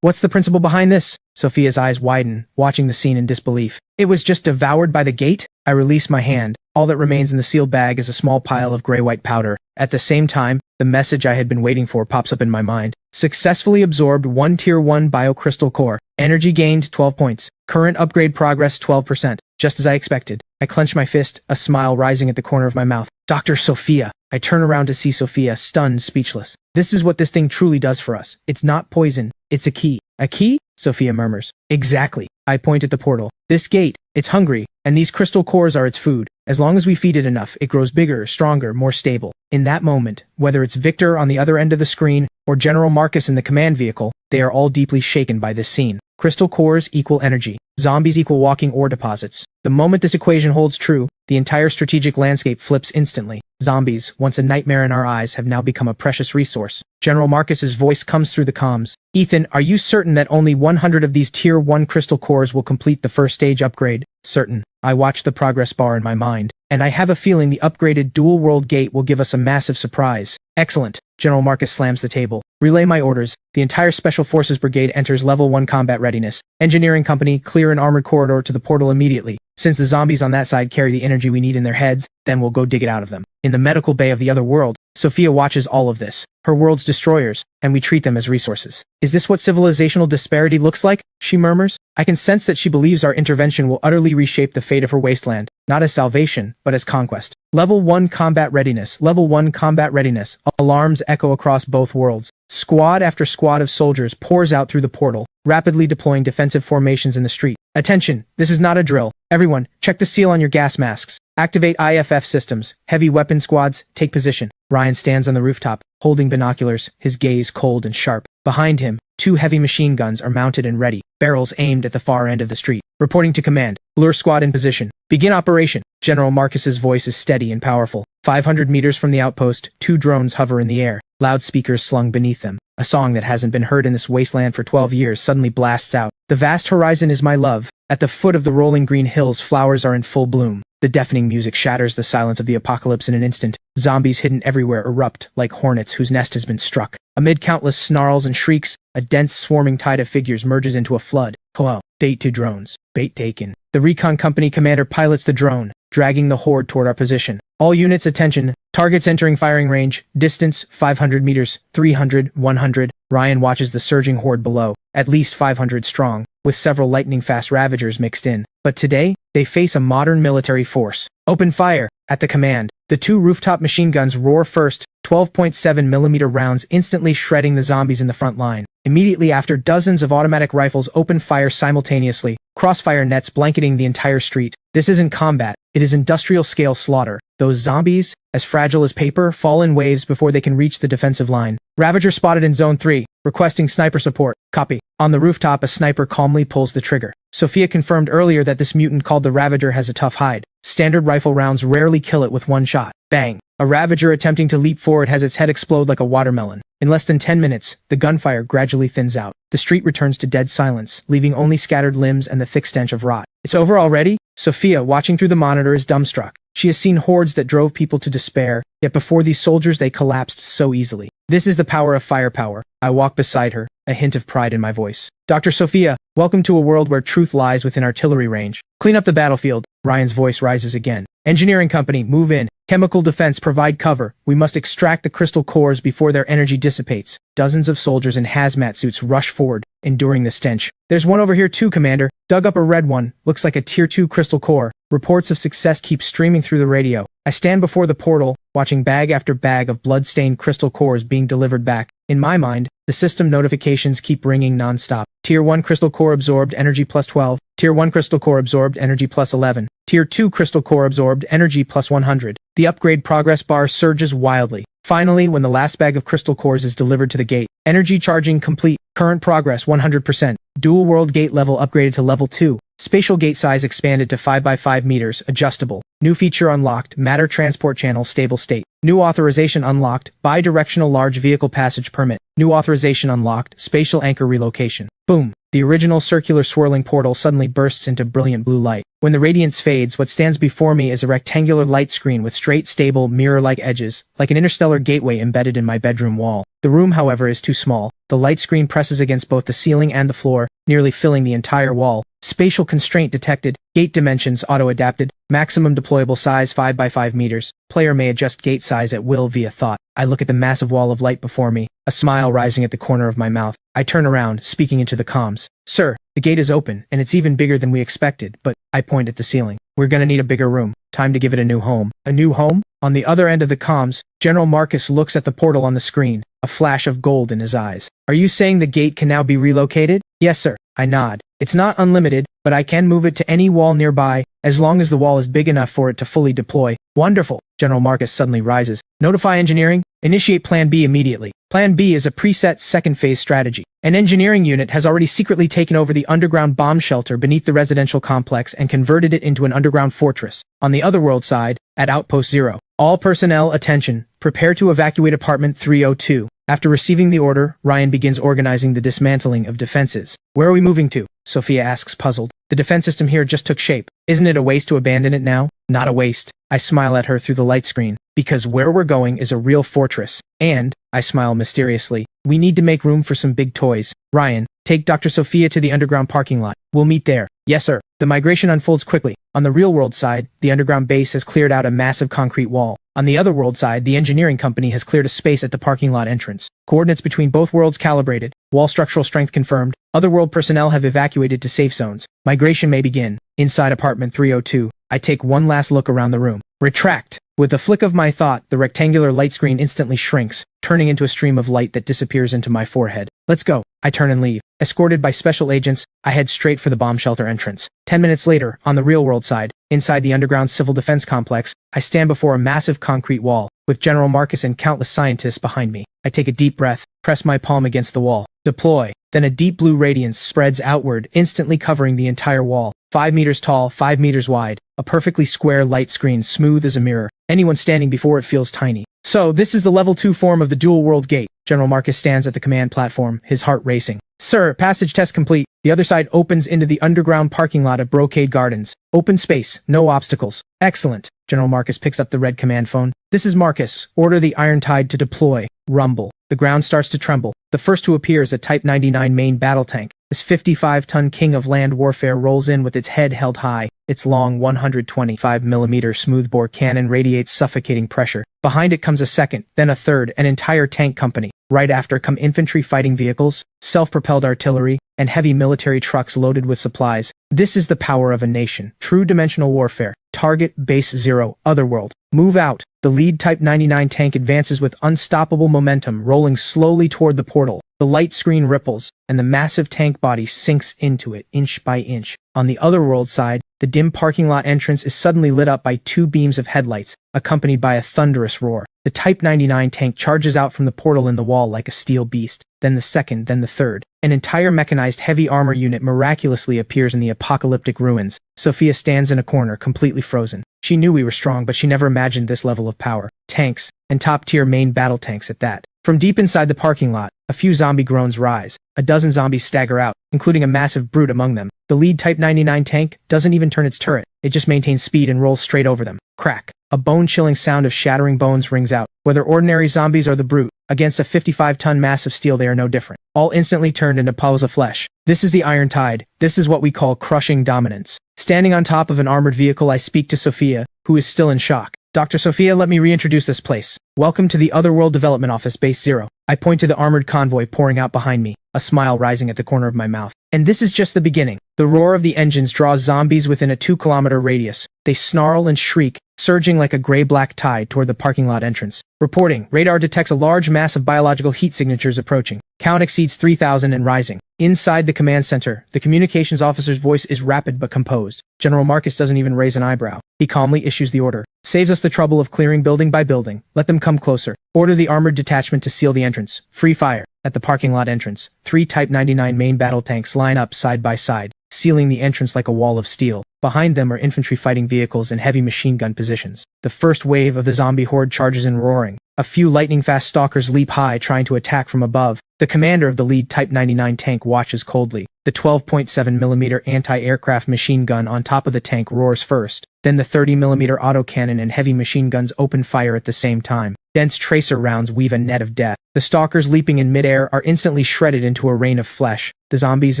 What's the principle behind this? Sophia's eyes widen, watching the scene in disbelief. It was just devoured by the gate? I release my hand. All that remains in the sealed bag is a small pile of gray-white powder. At the same time, the message I had been waiting for pops up in my mind. Successfully absorbed 1 Tier 1 biocrystal core. Energy gained 12 points. Current upgrade progress 12%. Just as I expected. I clench my fist, a smile rising at the corner of my mouth. Dr. Sophia. I turn around to see Sophia, stunned, speechless. This is what this thing truly does for us. It's not poison. It's a key. A key? Sophia murmurs. Exactly. I point at the portal. This gate, it's hungry, and these crystal cores are its food. As long as we feed it enough, it grows bigger, stronger, more stable. In that moment, whether it's Victor on the other end of the screen, or General Marcus in the command vehicle, they are all deeply shaken by this scene. Crystal cores equal energy. Zombies equal walking ore deposits. The moment this equation holds true, the entire strategic landscape flips instantly. Zombies, once a nightmare in our eyes, have now become a precious resource. General Marcus's voice comes through the comms. Ethan, are you certain that only 100 of these Tier 1 crystal cores will complete the first stage upgrade? Certain. I watch the progress bar in my mind, and I have a feeling the upgraded dual-world gate will give us a massive surprise. Excellent. General Marcus slams the table. Relay my orders. The entire Special Forces Brigade enters Level 1 combat readiness. Engineering Company, clear an armored corridor to the portal immediately. Since the zombies on that side carry the energy we need in their heads, then we'll go dig it out of them. In the medical bay of the other world, Sophia watches all of this. Her world's destroyers, and we treat them as resources. Is this what civilizational disparity looks like? She murmurs. I can sense that she believes our intervention will utterly reshape the fate of her wasteland, not as salvation, but as conquest. Level 1 combat readiness. Level 1 combat readiness. Alarms echo across both worlds. Squad after squad of soldiers pours out through the portal, rapidly deploying defensive formations in the street. Attention, this is not a drill. Everyone, check the seal on your gas masks. Activate IFF systems. Heavy weapon squads, take position. Ryan stands on the rooftop, holding binoculars, his gaze cold and sharp. Behind him, 2 heavy machine guns are mounted and ready, barrels aimed at the far end of the street. Reporting to command. Blur squad in position. Begin operation. General Marcus's voice is steady and powerful. 500 meters from the outpost, 2 drones hover in the air, loudspeakers slung beneath them. A song that hasn't been heard in this wasteland for 12 years suddenly blasts out. The vast horizon is my love. At the foot of the rolling green hills, flowers are in full bloom. The deafening music shatters the silence of the apocalypse in an instant. Zombies hidden everywhere erupt like hornets whose nest has been struck. Amid countless snarls and shrieks, a dense swarming tide of figures merges into a flood. Hello. Date 2 drones. Bait taken. The recon company commander pilots the drone, dragging the horde toward our position. All units attention. Targets entering firing range. Distance 500 meters, 300, 100. Ryan watches the surging horde below, at least 500 strong, with several lightning-fast Ravagers mixed in. But today, they face a modern military force. Open fire! At the command, the 2 rooftop machine guns roar first, 12.7mm rounds instantly shredding the zombies in the front line. Immediately after, dozens of automatic rifles open fire simultaneously, crossfire nets blanketing the entire street. This isn't combat, it is industrial-scale slaughter. Those zombies, as fragile as paper, fall in waves before they can reach the defensive line. Ravager spotted in Zone 3, requesting sniper support. Copy. On the rooftop, a sniper calmly pulls the trigger. Sophia confirmed earlier that this mutant called the Ravager has a tough hide. Standard rifle rounds rarely kill it with one shot. Bang! A Ravager attempting to leap forward has its head explode like a watermelon. In less than 10 minutes, the gunfire gradually thins out. The street returns to dead silence, leaving only scattered limbs and the thick stench of rot. It's over already? Sophia, watching through the monitor, is dumbstruck. She has seen hordes that drove people to despair, yet before these soldiers they collapsed so easily. This is the power of firepower. I walk beside her, a hint of pride in my voice. Dr. Sophia, welcome to a world where truth lies within artillery range. Clean up the battlefield. Ryan's voice rises again. Engineering company, move in. Chemical defense, provide cover. We must extract the crystal cores before their energy dissipates. Dozens of soldiers in hazmat suits rush forward, enduring the stench. There's one over here too, Commander. Dug up a red one. Looks like a Tier 2 crystal core. Reports of success keep streaming through the radio. I stand before the portal, watching bag after bag of blood-stained crystal cores being delivered back. In my mind, the system notifications keep ringing non-stop. Tier 1 crystal core absorbed, energy plus 12. Tier 1 crystal core absorbed, energy plus 11. Tier 2 crystal core absorbed, energy plus 100. The upgrade progress bar surges wildly. Finally, when the last bag of crystal cores is delivered to the gate, energy charging complete. Current progress 100%. Dual world gate level upgraded to level 2. Spatial gate size expanded to 5 by 5 meters, adjustable. New feature unlocked, matter transport channel stable state. New authorization unlocked, bi-directional large vehicle passage permit. New authorization unlocked, spatial anchor relocation. Boom. The original circular swirling portal suddenly bursts into brilliant blue light. When the radiance fades, what stands before me is a rectangular light screen with straight, stable, mirror-like edges, like an interstellar gateway embedded in my bedroom wall. The room, however, is too small. The light screen presses against both the ceiling and the floor, nearly filling the entire wall. Spatial constraint detected. Gate dimensions auto-adapted. Maximum deployable size 5 by 5 meters. Player may adjust gate size at will via thought. I look at the massive wall of light before me, a smile rising at the corner of my mouth. I turn around, speaking into the comms. Sir, the gate is open, and it's even bigger than we expected, but I point at the ceiling. We're gonna need a bigger room. Time to give it a new home. A new home? On the other end of the comms, General Marcus looks at the portal on the screen, a flash of gold in his eyes. Are you saying the gate can now be relocated? Yes, sir. I nod. It's not unlimited, but I can move it to any wall nearby, as long as the wall is big enough for it to fully deploy. Wonderful. General Marcus suddenly rises. Notify engineering. Initiate Plan B immediately. Plan B is a preset second-phase strategy. An engineering unit has already secretly taken over the underground bomb shelter beneath the residential complex and converted it into an underground fortress. On the otherworld side, at Outpost 0, all personnel attention. Prepare to evacuate Apartment 302. After receiving the order, Ryan begins organizing the dismantling of defenses. Where are we moving to? Sophia asks, puzzled. The defense system here just took shape. Isn't it a waste to abandon it now? Not a waste. I smile at her through the light screen. Because where we're going is a real fortress. And, I smile mysteriously, we need to make room for some big toys. Ryan, take Dr. Sophia to the underground parking lot. We'll meet there. Yes, sir. The migration unfolds quickly. On the real-world side, the underground base has cleared out a massive concrete wall. On the other-world side, the engineering company has cleared a space at the parking lot entrance. Coordinates between both worlds calibrated. Wall structural strength confirmed. Otherworld personnel have evacuated to safe zones. Migration may begin. Inside Apartment 302, I take one last look around the room. Retract. With a flick of my thought, the rectangular light screen instantly shrinks, turning into a stream of light that disappears into my forehead. Let's go. I turn and leave. Escorted by special agents, I head straight for the bomb shelter entrance. 10 minutes later, on the real-world side, inside the underground civil defense complex, I stand before a massive concrete wall, with General Marcus and countless scientists behind me. I take a deep breath, press my palm against the wall. Deploy. Then a deep blue radiance spreads outward, instantly covering the entire wall. 5 meters tall, 5 meters wide. A perfectly square light screen, smooth as a mirror. Anyone standing before it feels tiny. So, this is the level 2 form of the dual world gate. General Marcus stands at the command platform, his heart racing. Sir, passage test complete. The other side opens into the underground parking lot of Brocade Gardens. Open space, no obstacles. Excellent. General Marcus picks up the red command phone. This is Marcus. Order the Iron Tide to deploy. Rumble. The ground starts to tremble. The first to appear is a Type 99 main battle tank. This 55-ton king of land warfare rolls in with its head held high. Its long 125mm smoothbore cannon radiates suffocating pressure. Behind it comes a second, then a third, an entire tank company. Right after come infantry fighting vehicles, self-propelled artillery, and heavy military trucks loaded with supplies. This is the power of a nation. True dimensional warfare. Target Base 0, Otherworld. Move out. The lead Type 99 tank advances with unstoppable momentum, rolling slowly toward the portal. The light screen ripples, and the massive tank body sinks into it, inch by inch. On the Otherworld side, the dim parking lot entrance is suddenly lit up by 2 beams of headlights, accompanied by a thunderous roar. The Type 99 tank charges out from the portal in the wall like a steel beast. Then the second, then the third. An entire mechanized heavy armor unit miraculously appears in the apocalyptic ruins. Sophia stands in a corner, completely frozen. She knew we were strong, but she never imagined this level of power. Tanks, and top-tier main battle tanks at that. From deep inside the parking lot, a few zombie groans rise. A dozen zombies stagger out, including a massive brute among them. The lead Type 99 tank doesn't even turn its turret. It just maintains speed and rolls straight over them. Crack. A bone-chilling sound of shattering bones rings out. Whether ordinary zombies or the brute, against a 55-ton mass of steel they are no different. All instantly turned into piles of flesh. This is the Iron Tide. This is what we call crushing dominance. Standing on top of an armored vehicle, I speak to Sophia, who is still in shock. Dr. Sophia, let me reintroduce this place. Welcome to the Otherworld Development Office, Base 0. I point to the armored convoy pouring out behind me, a smile rising at the corner of my mouth. And this is just the beginning. The roar of the engines draws zombies within a 2-kilometer radius. They snarl and shriek, surging like a gray-black tide toward the parking lot entrance. Reporting, radar detects a large mass of biological heat signatures approaching. Count exceeds 3,000 and rising. Inside the command center, the communications officer's voice is rapid but composed. General Marcus doesn't even raise an eyebrow. He calmly issues the order. Saves us the trouble of clearing building by building. Let them come closer. Order the armored detachment to seal the entrance. Free fire. At the parking lot entrance, 3 Type 99 main battle tanks line up side by side, sealing the entrance like a wall of steel. Behind them are infantry fighting vehicles and heavy machine gun positions. The first wave of the zombie horde charges in roaring. A few lightning-fast stalkers leap high trying to attack from above. The commander of the lead Type 99 tank watches coldly. The 12.7mm anti-aircraft machine gun on top of the tank roars first. Then the 30mm autocannon and heavy machine guns open fire at the same time. Dense tracer rounds weave a net of death. The stalkers leaping in midair are instantly shredded into a rain of flesh. The zombies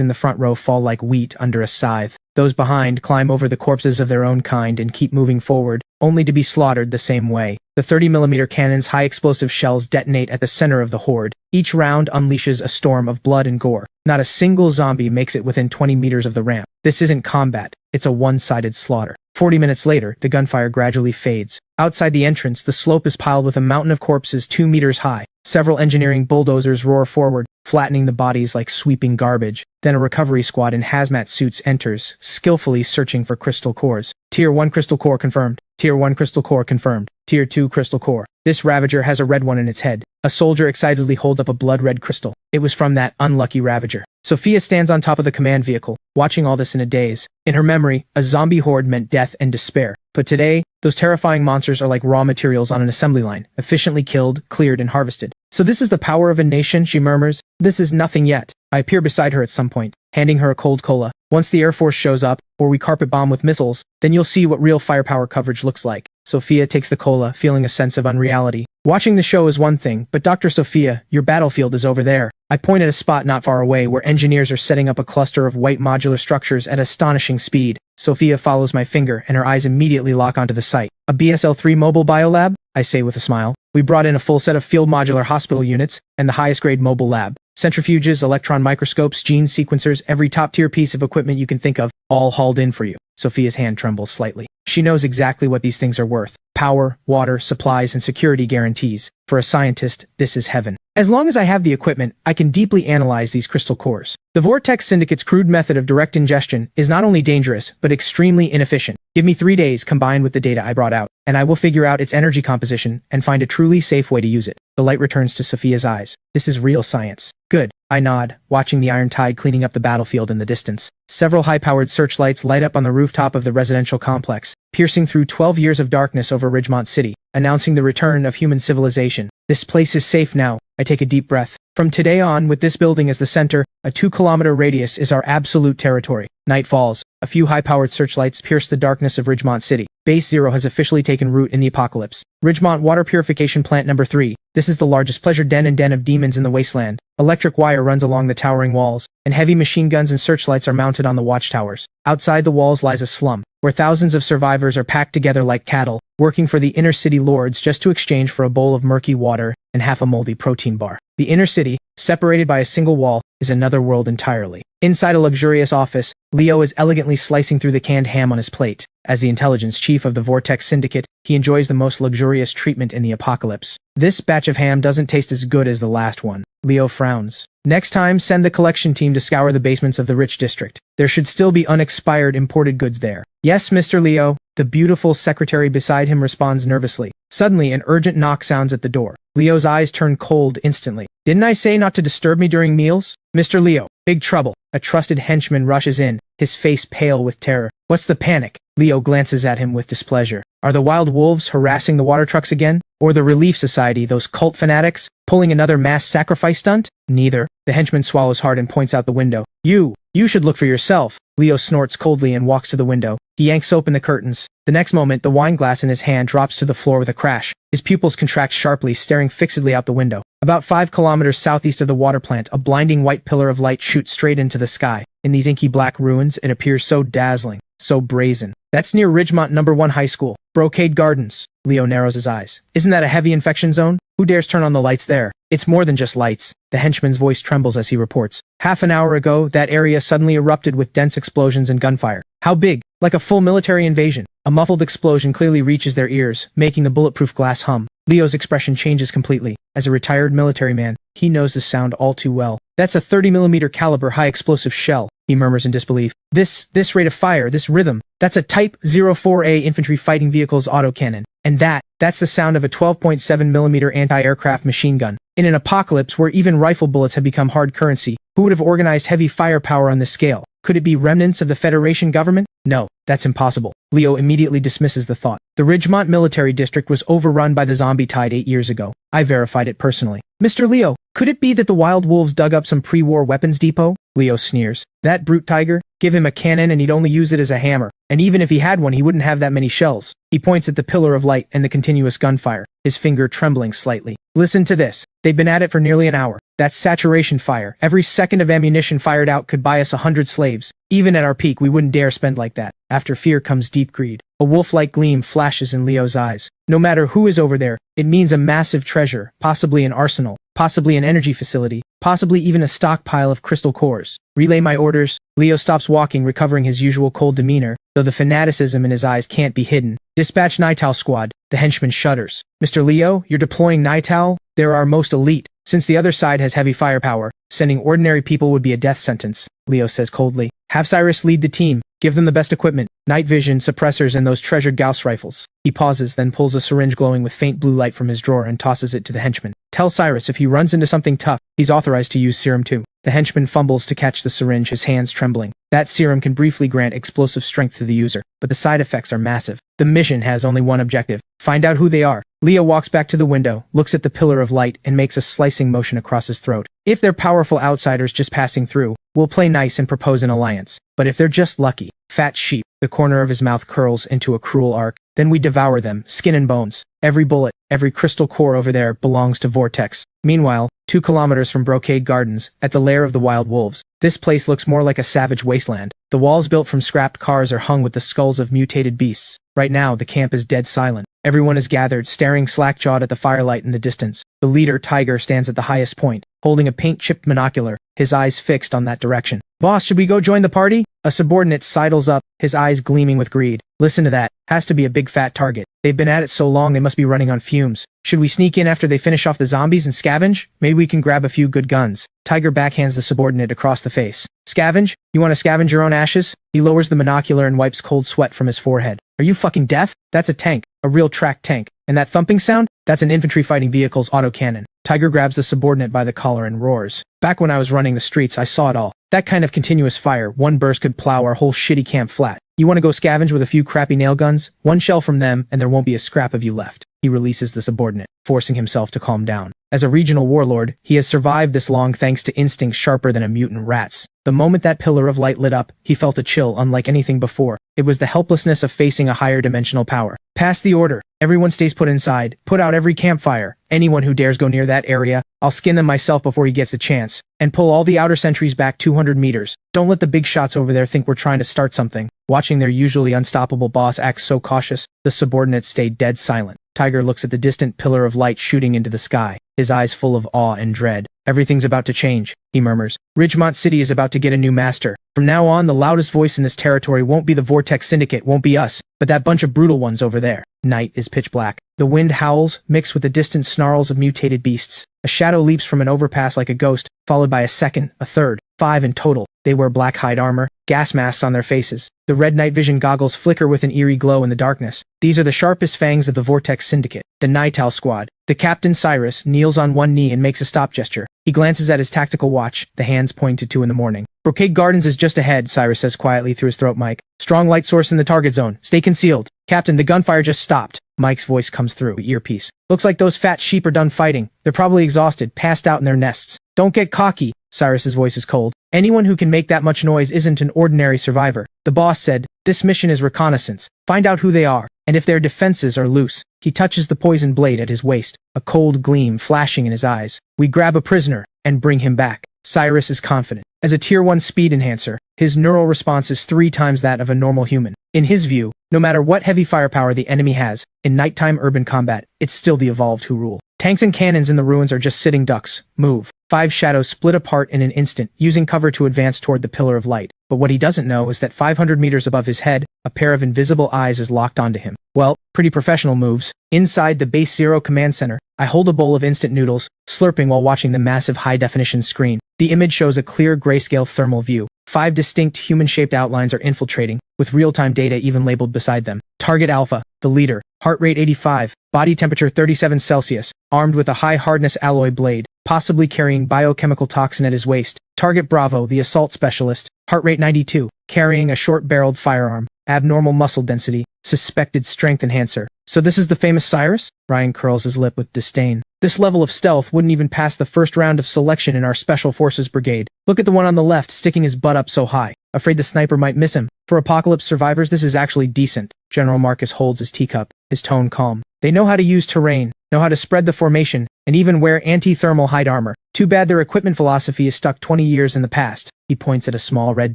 in the front row fall like wheat under a scythe. Those behind climb over the corpses of their own kind and keep moving forward, only to be slaughtered the same way. The 30mm cannon's high-explosive shells detonate at the center of the horde. Each round unleashes a storm of blood and gore. Not a single zombie makes it within 20 meters of the ramp. This isn't combat. It's a one-sided slaughter. 40 minutes later, the gunfire gradually fades. Outside the entrance, the slope is piled with a mountain of corpses 2 meters high. Several engineering bulldozers roar forward, flattening the bodies like sweeping garbage. Then a recovery squad in hazmat suits enters, skillfully searching for crystal cores. Tier 1 crystal core confirmed. Tier 1 crystal core confirmed. Tier 2 crystal core. This Ravager has a red one in its head. A soldier excitedly holds up a blood-red crystal. It was from that unlucky Ravager. Sophia stands on top of the command vehicle, watching all this in a daze. In her memory, a zombie horde meant death and despair. But today, those terrifying monsters are like raw materials on an assembly line, efficiently killed, cleared, and harvested. So this is the power of a nation, she murmurs. This is nothing yet. I appear beside her at some point, handing her a cold cola. Once the Air Force shows up, or we carpet bomb with missiles, then you'll see what real firepower coverage looks like. Sophia takes the cola, feeling a sense of unreality. Watching the show is one thing, but Dr. Sophia, your battlefield is over there. I point at a spot not far away where engineers are setting up a cluster of white modular structures at astonishing speed. Sophia follows my finger, and her eyes immediately lock onto the site. A BSL-3 mobile biolab? I say with a smile. We brought in a full set of field modular hospital units, and the highest grade mobile lab. Centrifuges, electron microscopes, gene sequencers, every top-tier piece of equipment you can think of, all hauled in for you. Sophia's hand trembles slightly. She knows exactly what these things are worth. Power, water, supplies, and security guarantees. For a scientist, this is heaven. As long as I have the equipment, I can deeply analyze these crystal cores. The Vortex Syndicate's crude method of direct ingestion is not only dangerous, but extremely inefficient. Give me 3 days combined with the data I brought out, and I will figure out its energy composition and find a truly safe way to use it. The light returns to Sophia's eyes. This is real science. Good. I nod, watching the Iron Tide cleaning up the battlefield in the distance. Several high-powered searchlights light up on the rooftop of the residential complex, piercing through 12 years of darkness over Ridgemont City, announcing the return of human civilization. This place is safe now. I take a deep breath. From today on, with this building as the center, a 2-kilometer radius is our absolute territory. Night falls. A few high-powered searchlights pierce the darkness of Ridgemont City. Base 0 has officially taken root in the apocalypse. Ridgemont Water Purification Plant Number 3. This is the largest pleasure den and den of demons in the wasteland. Electric wire runs along the towering walls, and heavy machine guns and searchlights are mounted on the watchtowers. Outside the walls lies a slum, where thousands of survivors are packed together like cattle, working for the inner-city lords just to exchange for a bowl of murky water and half a moldy protein bar. The inner city, separated by a single wall, is another world entirely. Inside a luxurious office, Leo is elegantly slicing through the canned ham on his plate. As the intelligence chief of the Vortex Syndicate, he enjoys the most luxurious treatment in the apocalypse. This batch of ham doesn't taste as good as the last one. Leo frowns. Next time, send the collection team to scour the basements of the rich district. There should still be unexpired imported goods there. Yes, Mr. Leo. The beautiful secretary beside him responds nervously. Suddenly, an urgent knock sounds at the door. Leo's eyes turn cold instantly. Didn't I say not to disturb me during meals? Mr. Leo, big trouble. A trusted henchman rushes in, his face pale with terror. What's the panic? Leo glances at him with displeasure. Are the wild wolves harassing the water trucks again? Or the Relief Society, those cult fanatics, pulling another mass sacrifice stunt? Neither. The henchman swallows hard and points out the window. You should look for yourself. Leo snorts coldly and walks to the window. He yanks open the curtains. The next moment, the wine glass in his hand drops to the floor with a crash. His pupils contract sharply, staring fixedly out the window. About 5 kilometers southeast of the water plant, a blinding white pillar of light shoots straight into the sky. In these inky black ruins, it appears so dazzling, so brazen. That's near Ridgemont #1 High School. Brocade Gardens. Leo narrows his eyes. Isn't that a heavy infection zone? Who dares turn on the lights there? It's more than just lights. The henchman's voice trembles as he reports. Half an hour ago, that area suddenly erupted with dense explosions and gunfire. How big? Like a full military invasion. A muffled explosion clearly reaches their ears, making the bulletproof glass hum. Leo's expression changes completely. As a retired military man, he knows this sound all too well. That's a 30mm caliber high-explosive shell, he murmurs in disbelief. This rate of fire, this rhythm, that's a Type 04A infantry fighting vehicle's autocannon. And that's the sound of a 12.7mm anti-aircraft machine gun. In an apocalypse where even rifle bullets have become hard currency, who would have organized heavy firepower on this scale? Could it be remnants of the Federation government? No, that's impossible. Leo immediately dismisses the thought. The Ridgemont military district was overrun by the zombie tide 8 years ago. I verified it personally. Mr. Leo, could it be that the wild wolves dug up some pre-war weapons depot? Leo sneers. That brute tiger? Give him a cannon and he'd only use it as a hammer. And even if he had one, he wouldn't have that many shells. He points at the pillar of light and the continuous gunfire, his finger trembling slightly. Listen to this. They've been at it for nearly an hour. That's saturation fire. Every second of ammunition fired out could buy us 100 slaves. Even at our peak, we wouldn't dare spend like that. After fear comes deep greed. A wolf-like gleam flashes in Leo's eyes. No matter who is over there, it means a massive treasure, possibly an arsenal, possibly an energy facility, possibly even a stockpile of crystal cores. Relay my orders. Leo stops walking, recovering his usual cold demeanor, though the fanaticism in his eyes can't be hidden. Dispatch Nighthowl squad. The henchman shudders. Mr. Leo, you're deploying Nighthowl? They're our most elite. Since the other side has heavy firepower, sending ordinary people would be a death sentence, Leo says coldly. Have Cyrus lead the team. Give them the best equipment, night vision, suppressors, and those treasured Gauss rifles. He pauses, then pulls a syringe glowing with faint blue light from his drawer and tosses it to the henchman. Tell Cyrus if he runs into something tough, he's authorized to use serum too. The henchman fumbles to catch the syringe, his hands trembling. That serum can briefly grant explosive strength to the user, but the side effects are massive. The mission has only one objective. Find out who they are. Leo walks back to the window, looks at the pillar of light, and makes a slicing motion across his throat. If they're powerful outsiders just passing through, we'll play nice and propose an alliance. But if they're just lucky, fat sheep, the corner of his mouth curls into a cruel arc, then we devour them, skin and bones. Every bullet, every crystal core over there belongs to Vortex. Meanwhile, 2 kilometers from Brocade Gardens, at the lair of the wild wolves, this place looks more like a savage wasteland. The walls built from scrapped cars are hung with the skulls of mutated beasts. Right now, the camp is dead silent. Everyone is gathered, staring slack-jawed at the firelight in the distance. The leader, Tiger, stands at the highest point, holding a paint-chipped monocular, his eyes fixed on that direction. Boss, should we go join the party? A subordinate sidles up, his eyes gleaming with greed. Listen to that. Has to be a big fat target. They've been at it so long they must be running on fumes. Should we sneak in after they finish off the zombies and scavenge? Maybe we can grab a few good guns. Tiger backhands the subordinate across the face. Scavenge? You want to scavenge your own ashes? He lowers the monocular and wipes cold sweat from his forehead. Are you fucking deaf? That's a tank. A real track tank. And that thumping sound? That's an infantry fighting vehicle's autocannon. Tiger grabs the subordinate by the collar and roars. Back when I was running the streets, I saw it all. That kind of continuous fire, one burst could plow our whole shitty camp flat. You want to go scavenge with a few crappy nail guns? One shell from them, and there won't be a scrap of you left. He releases the subordinate, forcing himself to calm down. As a regional warlord, he has survived this long thanks to instincts sharper than a mutant rat's. The moment that pillar of light lit up, he felt a chill unlike anything before. It was the helplessness of facing a higher dimensional power. Pass the order. Everyone stays put inside. Put out every campfire. Anyone who dares go near that area, I'll skin them myself before he gets a chance. And pull all the outer sentries back 200 meters. Don't let the big shots over there think we're trying to start something. Watching their usually unstoppable boss act so cautious, the subordinates stayed dead silent. Tiger looks at the distant pillar of light shooting into the sky, his eyes full of awe and dread. Everything's about to change, he murmurs. Ridgemont City is about to get a new master. From now on, the loudest voice in this territory won't be the Vortex Syndicate, won't be us, but that bunch of brutal ones over there. Night is pitch black. The wind howls, mixed with the distant snarls of mutated beasts. A shadow leaps from an overpass like a ghost, followed by a second, a third, 5 in total. They wear black hide armor, gas masks on their faces. The red night vision goggles flicker with an eerie glow in the darkness. These are the sharpest fangs of the Vortex Syndicate, the Nighthowl squad. The captain, Cyrus, kneels on one knee and makes a stop gesture. He glances at his tactical watch, the hands pointed to 2 in the morning. Brocade Gardens is just ahead, Cyrus says quietly through his throat mic. Strong light source in the target zone. Stay concealed. Captain, the gunfire just stopped. Mike's voice comes through, earpiece. Looks like those fat sheep are done fighting. They're probably exhausted, passed out in their nests. Don't get cocky. Cyrus's voice is cold. Anyone who can make that much noise isn't an ordinary survivor. The boss said, this mission is reconnaissance. Find out who they are, and if their defenses are loose. He touches the poison blade at his waist, a cold gleam flashing in his eyes. We grab a prisoner, and bring him back. Cyrus is confident. As a Tier 1 speed enhancer, his neural response is 3 times that of a normal human. In his view, no matter what heavy firepower the enemy has, in nighttime urban combat, it's still the evolved who rule. Tanks and cannons in the ruins are just sitting ducks. Move. 5 shadows split apart in an instant, using cover to advance toward the pillar of light. But what he doesn't know is that 500 meters above his head, a pair of invisible eyes is locked onto him. Well, pretty professional moves. Inside the Base Zero command center, I hold a bowl of instant noodles, slurping while watching the massive high-definition screen. The image shows a clear grayscale thermal view. 5 distinct human-shaped outlines are infiltrating, with real-time data even labeled beside them. Target Alpha, the leader, heart rate 85, body temperature 37 Celsius, armed with a high-hardness alloy blade, possibly carrying biochemical toxin at his waist. Target Bravo, the assault specialist, heart rate 92, carrying a short-barreled firearm, abnormal muscle density, suspected strength enhancer. So this is the famous Cyrus? Ryan curls his lip with disdain. This level of stealth wouldn't even pass the first round of selection in our Special Forces Brigade. Look at the one on the left sticking his butt up so high. Afraid the sniper might miss him. For apocalypse survivors, this is actually decent. General Marcus holds his teacup, his tone calm. They know how to use terrain, know how to spread the formation, and even wear anti-thermal hide armor. Too bad their equipment philosophy is stuck 20 years in the past. He points at a small red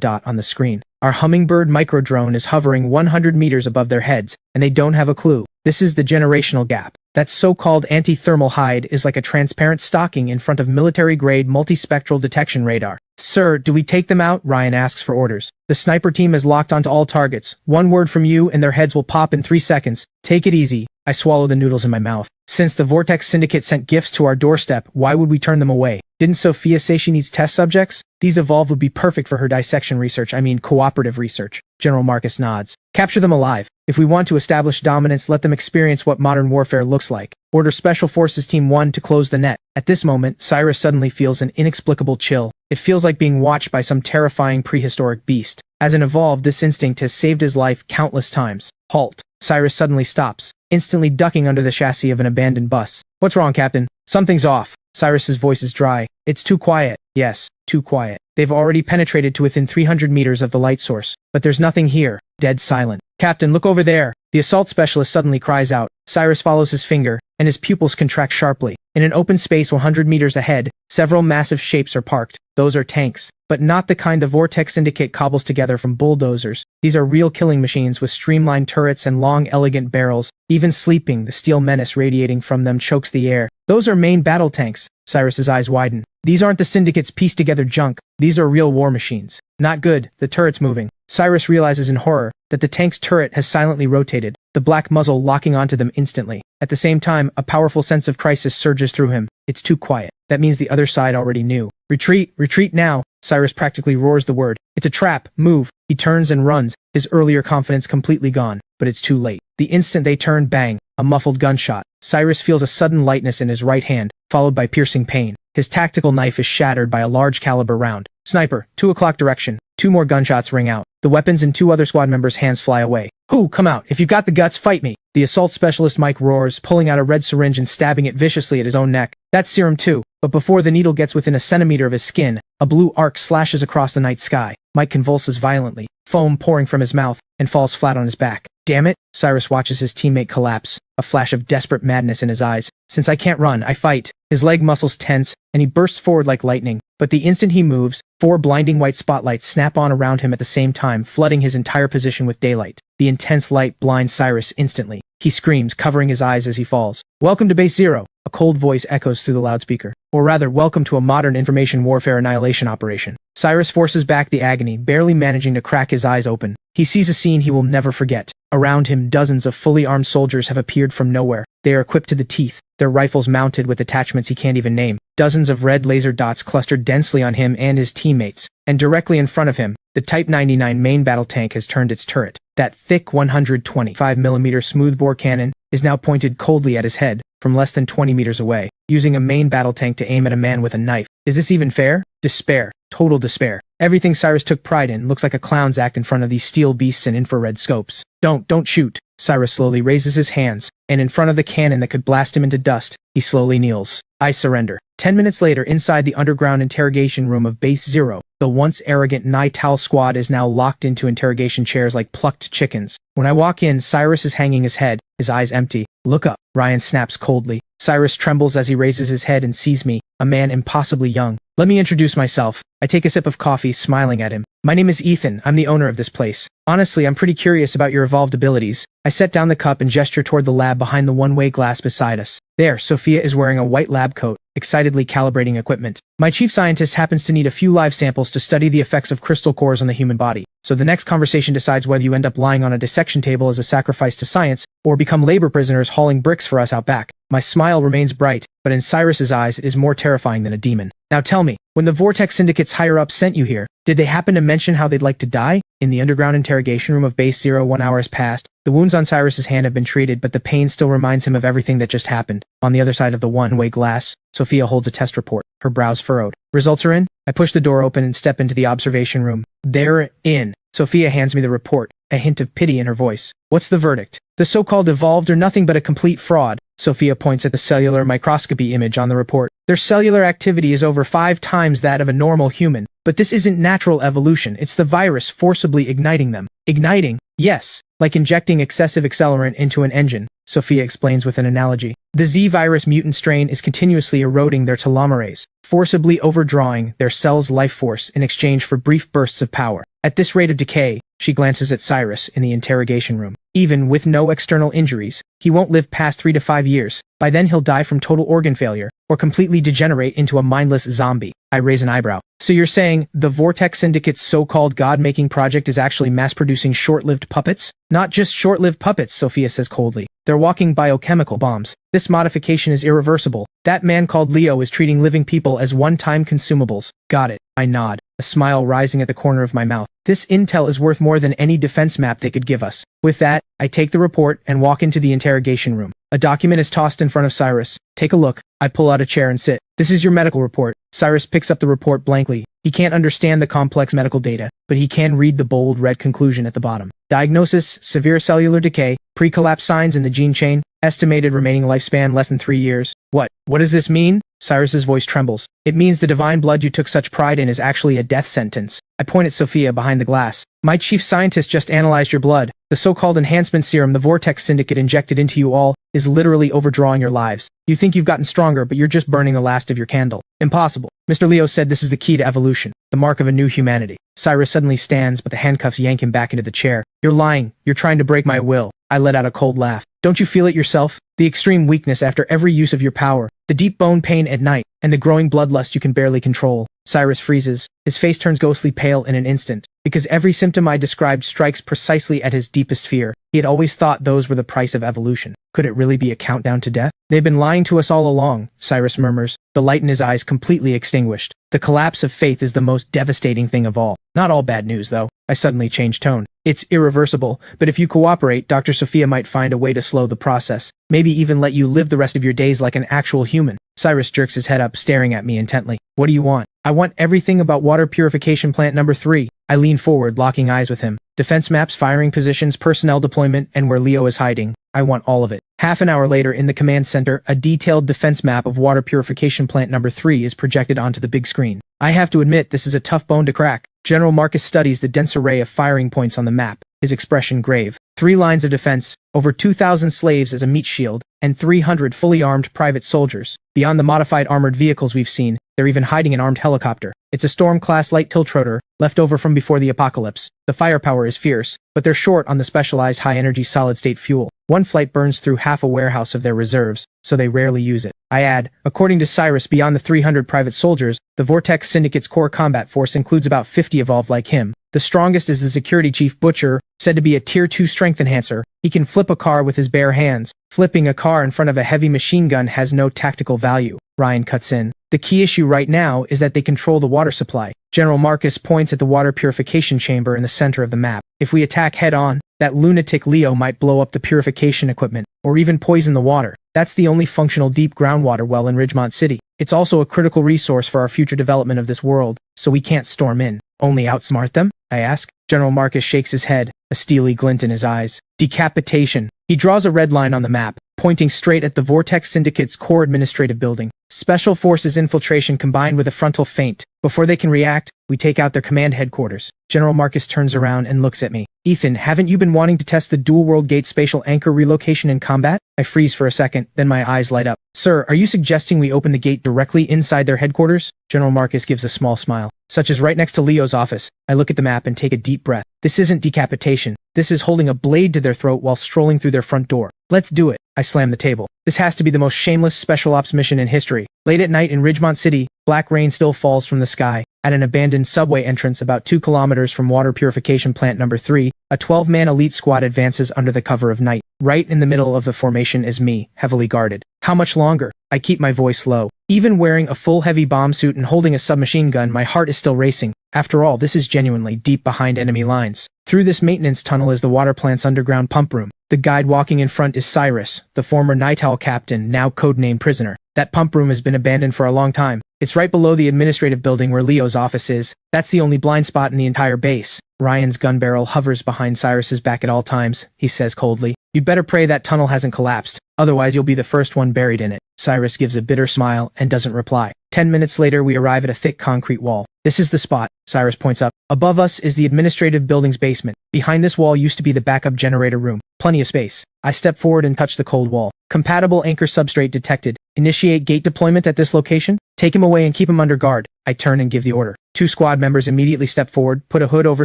dot on the screen. Our Hummingbird microdrone is hovering 100 meters above their heads, and they don't have a clue. This is the generational gap. That so-called anti-thermal hide is like a transparent stocking in front of military-grade multispectral detection radar. Sir, do we take them out? Ryan asks for orders. The sniper team is locked onto all targets. One word from you and their heads will pop in 3 seconds. Take it easy. I swallow the noodles in my mouth. Since the Vortex Syndicate sent gifts to our doorstep, why would we turn them away? Didn't Sophia say she needs test subjects? These evolved would be perfect for her dissection research, cooperative research. General Marcus nods. Capture them alive. If we want to establish dominance, let them experience what modern warfare looks like. Order Special Forces Team 1 to close the net. At this moment, Cyrus suddenly feels an inexplicable chill. It feels like being watched by some terrifying prehistoric beast. As an evolved, this instinct has saved his life countless times. Halt. Cyrus suddenly stops, instantly ducking under the chassis of an abandoned bus. What's wrong, Captain? Something's off. Cyrus's voice is dry. It's too quiet. Yes, too quiet. They've already penetrated to within 300 meters of the light source, but there's nothing here. Dead silent. Captain, look over there. The assault specialist suddenly cries out. Cyrus follows his finger, and his pupils contract sharply. In an open space 100 meters ahead, several massive shapes are parked. Those are tanks, but not the kind the Vortex Syndicate cobbles together from bulldozers. These are real killing machines with streamlined turrets and long, elegant barrels. Even sleeping, the steel menace radiating from them chokes the air. Those are main battle tanks. Cyrus's eyes widen. These aren't the Syndicate's pieced-together junk. These are real war machines. Not good. The turret's moving. Cyrus realizes in horror that the tank's turret has silently rotated, the black muzzle locking onto them instantly. At the same time, a powerful sense of crisis surges through him. It's too quiet. That means the other side already knew. Retreat! Retreat now! Cyrus practically roars the word. It's a trap! Move! He turns and runs, his earlier confidence completely gone. But it's too late. The instant they turn, bang! A muffled gunshot. Cyrus feels a sudden lightness in his right hand, followed by piercing pain. His tactical knife is shattered by a large caliber round. Sniper, 2 o'clock direction. 2 more gunshots ring out. The weapons in 2 other squad members' hands fly away. Who? Come out. If you've got the guts, fight me. The assault specialist Mike roars, pulling out a red syringe and stabbing it viciously at his own neck. That's serum too. But before the needle gets within a centimeter of his skin, a blue arc slashes across the night sky. Mike convulses violently, foam pouring from his mouth, and falls flat on his back. Damn it! Cyrus watches his teammate collapse, a flash of desperate madness in his eyes. Since I can't run, I fight. His leg muscles tense, and he bursts forward like lightning. But the instant he moves, 4 blinding white spotlights snap on around him at the same time, flooding his entire position with daylight. The intense light blinds Cyrus instantly. He screams, covering his eyes as he falls. Welcome to Base Zero! A cold voice echoes through the loudspeaker. Or rather, welcome to a modern information warfare annihilation operation. Cyrus forces back the agony, barely managing to crack his eyes open. He sees a scene he will never forget. Around him, dozens of fully armed soldiers have appeared from nowhere. They are equipped to the teeth, their rifles mounted with attachments he can't even name. Dozens of red laser dots clustered densely on him and his teammates. And directly in front of him, the Type 99 main battle tank has turned its turret. That thick 125mm smoothbore cannon is now pointed coldly at his head, from less than 20 meters away, using a main battle tank to aim at a man with a knife. Is this even fair? Despair. Total despair. Everything Cyrus took pride in looks like a clown's act in front of these steel beasts and infrared scopes. Don't shoot. Cyrus slowly raises his hands, and in front of the cannon that could blast him into dust, he slowly kneels. I surrender. 10 minutes later, inside the underground interrogation room of Base Zero, the once arrogant Night Owl squad is now locked into interrogation chairs like plucked chickens. When I walk in, Cyrus is hanging his head, his eyes empty. Look up, Ryan snaps coldly. Cyrus trembles as he raises his head and sees me, a man impossibly young. Let me introduce myself. I take a sip of coffee, smiling at him. My name is Ethan, I'm the owner of this place. Honestly, I'm pretty curious about your evolved abilities. I set down the cup and gesture toward the lab behind the one-way glass beside us. There, Sophia is wearing a white lab coat, excitedly calibrating equipment. My chief scientist happens to need a few live samples to study the effects of crystal cores on the human body. So the next conversation decides whether you end up lying on a dissection table as a sacrifice to science, or become labor prisoners hauling bricks for us out back. My smile remains bright, but in Cyrus's eyes it is more terrifying than a demon. Now tell me, when the Vortex Syndicate's higher-ups sent you here, did they happen to mention how they'd like to die? In the underground interrogation room of Base 01 hours past, the wounds on Cyrus's hand have been treated, but the pain still reminds him of everything that just happened. On the other side of the one-way glass, Sophia holds a test report, her brows furrowed. Results are in? I push the door open and step into the observation room. They're in. Sophia hands me the report, a hint of pity in her voice. What's the verdict? The so-called evolved are nothing but a complete fraud. Sophia points at the cellular microscopy image on the report. Their cellular activity is over 5 times that of a normal human. But this isn't natural evolution, it's the virus forcibly igniting them. Igniting? Yes. Like injecting excessive accelerant into an engine, Sophia explains with an analogy. The Z-virus mutant strain is continuously eroding their telomerase, forcibly overdrawing their cell's life force in exchange for brief bursts of power. At this rate of decay, she glances at Cyrus in the interrogation room. Even with no external injuries, he won't live past 3 to 5 years. By then he'll die from total organ failure, or completely degenerate into a mindless zombie. I raise an eyebrow. So you're saying the Vortex Syndicate's so-called god-making project is actually mass-producing short-lived puppets? Not just short-lived puppets, Sophia says coldly. They're walking biochemical bombs. This modification is irreversible. That man called Leo is treating living people as one-time consumables. Got it. I nod, a smile rising at the corner of my mouth. This intel is worth more than any defense map they could give us. With that, I take the report and walk into the interrogation room. A document is tossed in front of Cyrus. Take a look. I pull out a chair and sit. This is your medical report. Cyrus picks up the report blankly. He can't understand the complex medical data, but he can read the bold red conclusion at the bottom. Diagnosis: severe cellular decay, pre-collapse signs in the gene chain, estimated remaining lifespan less than 3 years. What does this mean? Cyrus's voice trembles. It means the divine blood you took such pride in is actually a death sentence. I point at Sophia behind the glass. My chief scientist just analyzed your blood. The so-called enhancement serum the Vortex Syndicate injected into you all is literally overdrawing your lives. You think you've gotten stronger, but you're just burning the last of your candle. Impossible. Mr. Leo said this is the key to evolution, the mark of a new humanity. Cyrus suddenly stands, but the handcuffs yank him back into the chair. You're lying. You're trying to break my will. I let out a cold laugh. Don't you feel it yourself? The extreme weakness after every use of your power, the deep bone pain at night, and the growing bloodlust you can barely control. Cyrus freezes. His face turns ghostly pale in an instant, because every symptom I described strikes precisely at his deepest fear. He had always thought those were the price of evolution. Could it really be a countdown to death? They've been lying to us all along, Cyrus murmurs, the light in his eyes completely extinguished. The collapse of faith is the most devastating thing of all. Not all bad news, though. I suddenly change tone. It's irreversible, but if you cooperate, Dr. Sophia might find a way to slow the process. Maybe even let you live the rest of your days like an actual human. Cyrus jerks his head up, staring at me intently. What do you want? I want everything about water purification plant number 3. I lean forward, locking eyes with him. Defense maps, firing positions, personnel deployment, and where Leo is hiding. I want all of it. Half an hour later, in the command center, a detailed defense map of water purification plant number 3 is projected onto the big screen. I have to admit, this is a tough bone to crack. General Marcus studies the dense array of firing points on the map, his expression grave. 3 lines of defense, over 2,000 slaves as a meat shield, and 300 fully armed private soldiers. Beyond the modified armored vehicles we've seen, they're even hiding an armed helicopter. It's a Storm-class light tiltrotor, left over from before the apocalypse. The firepower is fierce, but they're short on the specialized high-energy solid-state fuel. One flight burns through half a warehouse of their reserves, so they rarely use it. I add, according to Cyrus, beyond the 300 private soldiers, the Vortex Syndicate's core combat force includes about 50 evolved like him. The strongest is the security chief Butcher, said to be a tier 2 strength enhancer. He can flip a car with his bare hands. Flipping a car in front of a heavy machine gun has no tactical value. Ryan cuts in. The key issue right now is that they control the water supply. General Marcus points at the water purification chamber in the center of the map. If we attack head-on, that lunatic Leo might blow up the purification equipment, or even poison the water. That's the only functional deep groundwater well in Ridgemont City. It's also a critical resource for our future development of this world, so we can't storm in. Only outsmart them? I ask. General Marcus shakes his head, a steely glint in his eyes. Decapitation. He draws a red line on the map, pointing straight at the Vortex Syndicate's core administrative building. Special Forces infiltration combined with a frontal feint. Before they can react, we take out their command headquarters. General Marcus turns around and looks at me. Ethan, haven't you been wanting to test the dual world gate spatial anchor relocation in combat? I freeze for a second, then my eyes light up. Sir, are you suggesting we open the gate directly inside their headquarters? General Marcus gives a small smile. Such as right next to Leo's office. I look at the map and take a deep breath. This isn't decapitation. This is holding a blade to their throat while strolling through their front door. Let's do it. I slam the table. This has to be the most shameless special ops mission in history. Late at night in Ridgemont City, black rain still falls from the sky. At an abandoned subway entrance about 2 kilometers from water purification plant number 3, a 12-man elite squad advances under the cover of night. Right in the middle of the formation is me, heavily guarded. How much longer? I keep my voice low. Even wearing a full heavy bomb suit and holding a submachine gun, my heart is still racing. After all, this is genuinely deep behind enemy lines. Through this maintenance tunnel is the water plant's underground pump room. The guide walking in front is Cyrus, the former Night Owl captain, now codenamed Prisoner. That pump room has been abandoned for a long time. It's right below the administrative building where Leo's office is. That's the only blind spot in the entire base. Ryan's gun barrel hovers behind Cyrus's back at all times, he says coldly. You'd better pray that tunnel hasn't collapsed. Otherwise you'll be the first one buried in it. Cyrus gives a bitter smile and doesn't reply. 10 minutes later we arrive at a thick concrete wall. This is the spot, Cyrus points up. Above us is the administrative building's basement. Behind this wall used to be the backup generator room. Plenty of space. I step forward and touch the cold wall. Compatible anchor substrate detected. Initiate gate deployment at this location. Take him away and keep him under guard. I turn and give the order. 2 squad members immediately step forward, put a hood over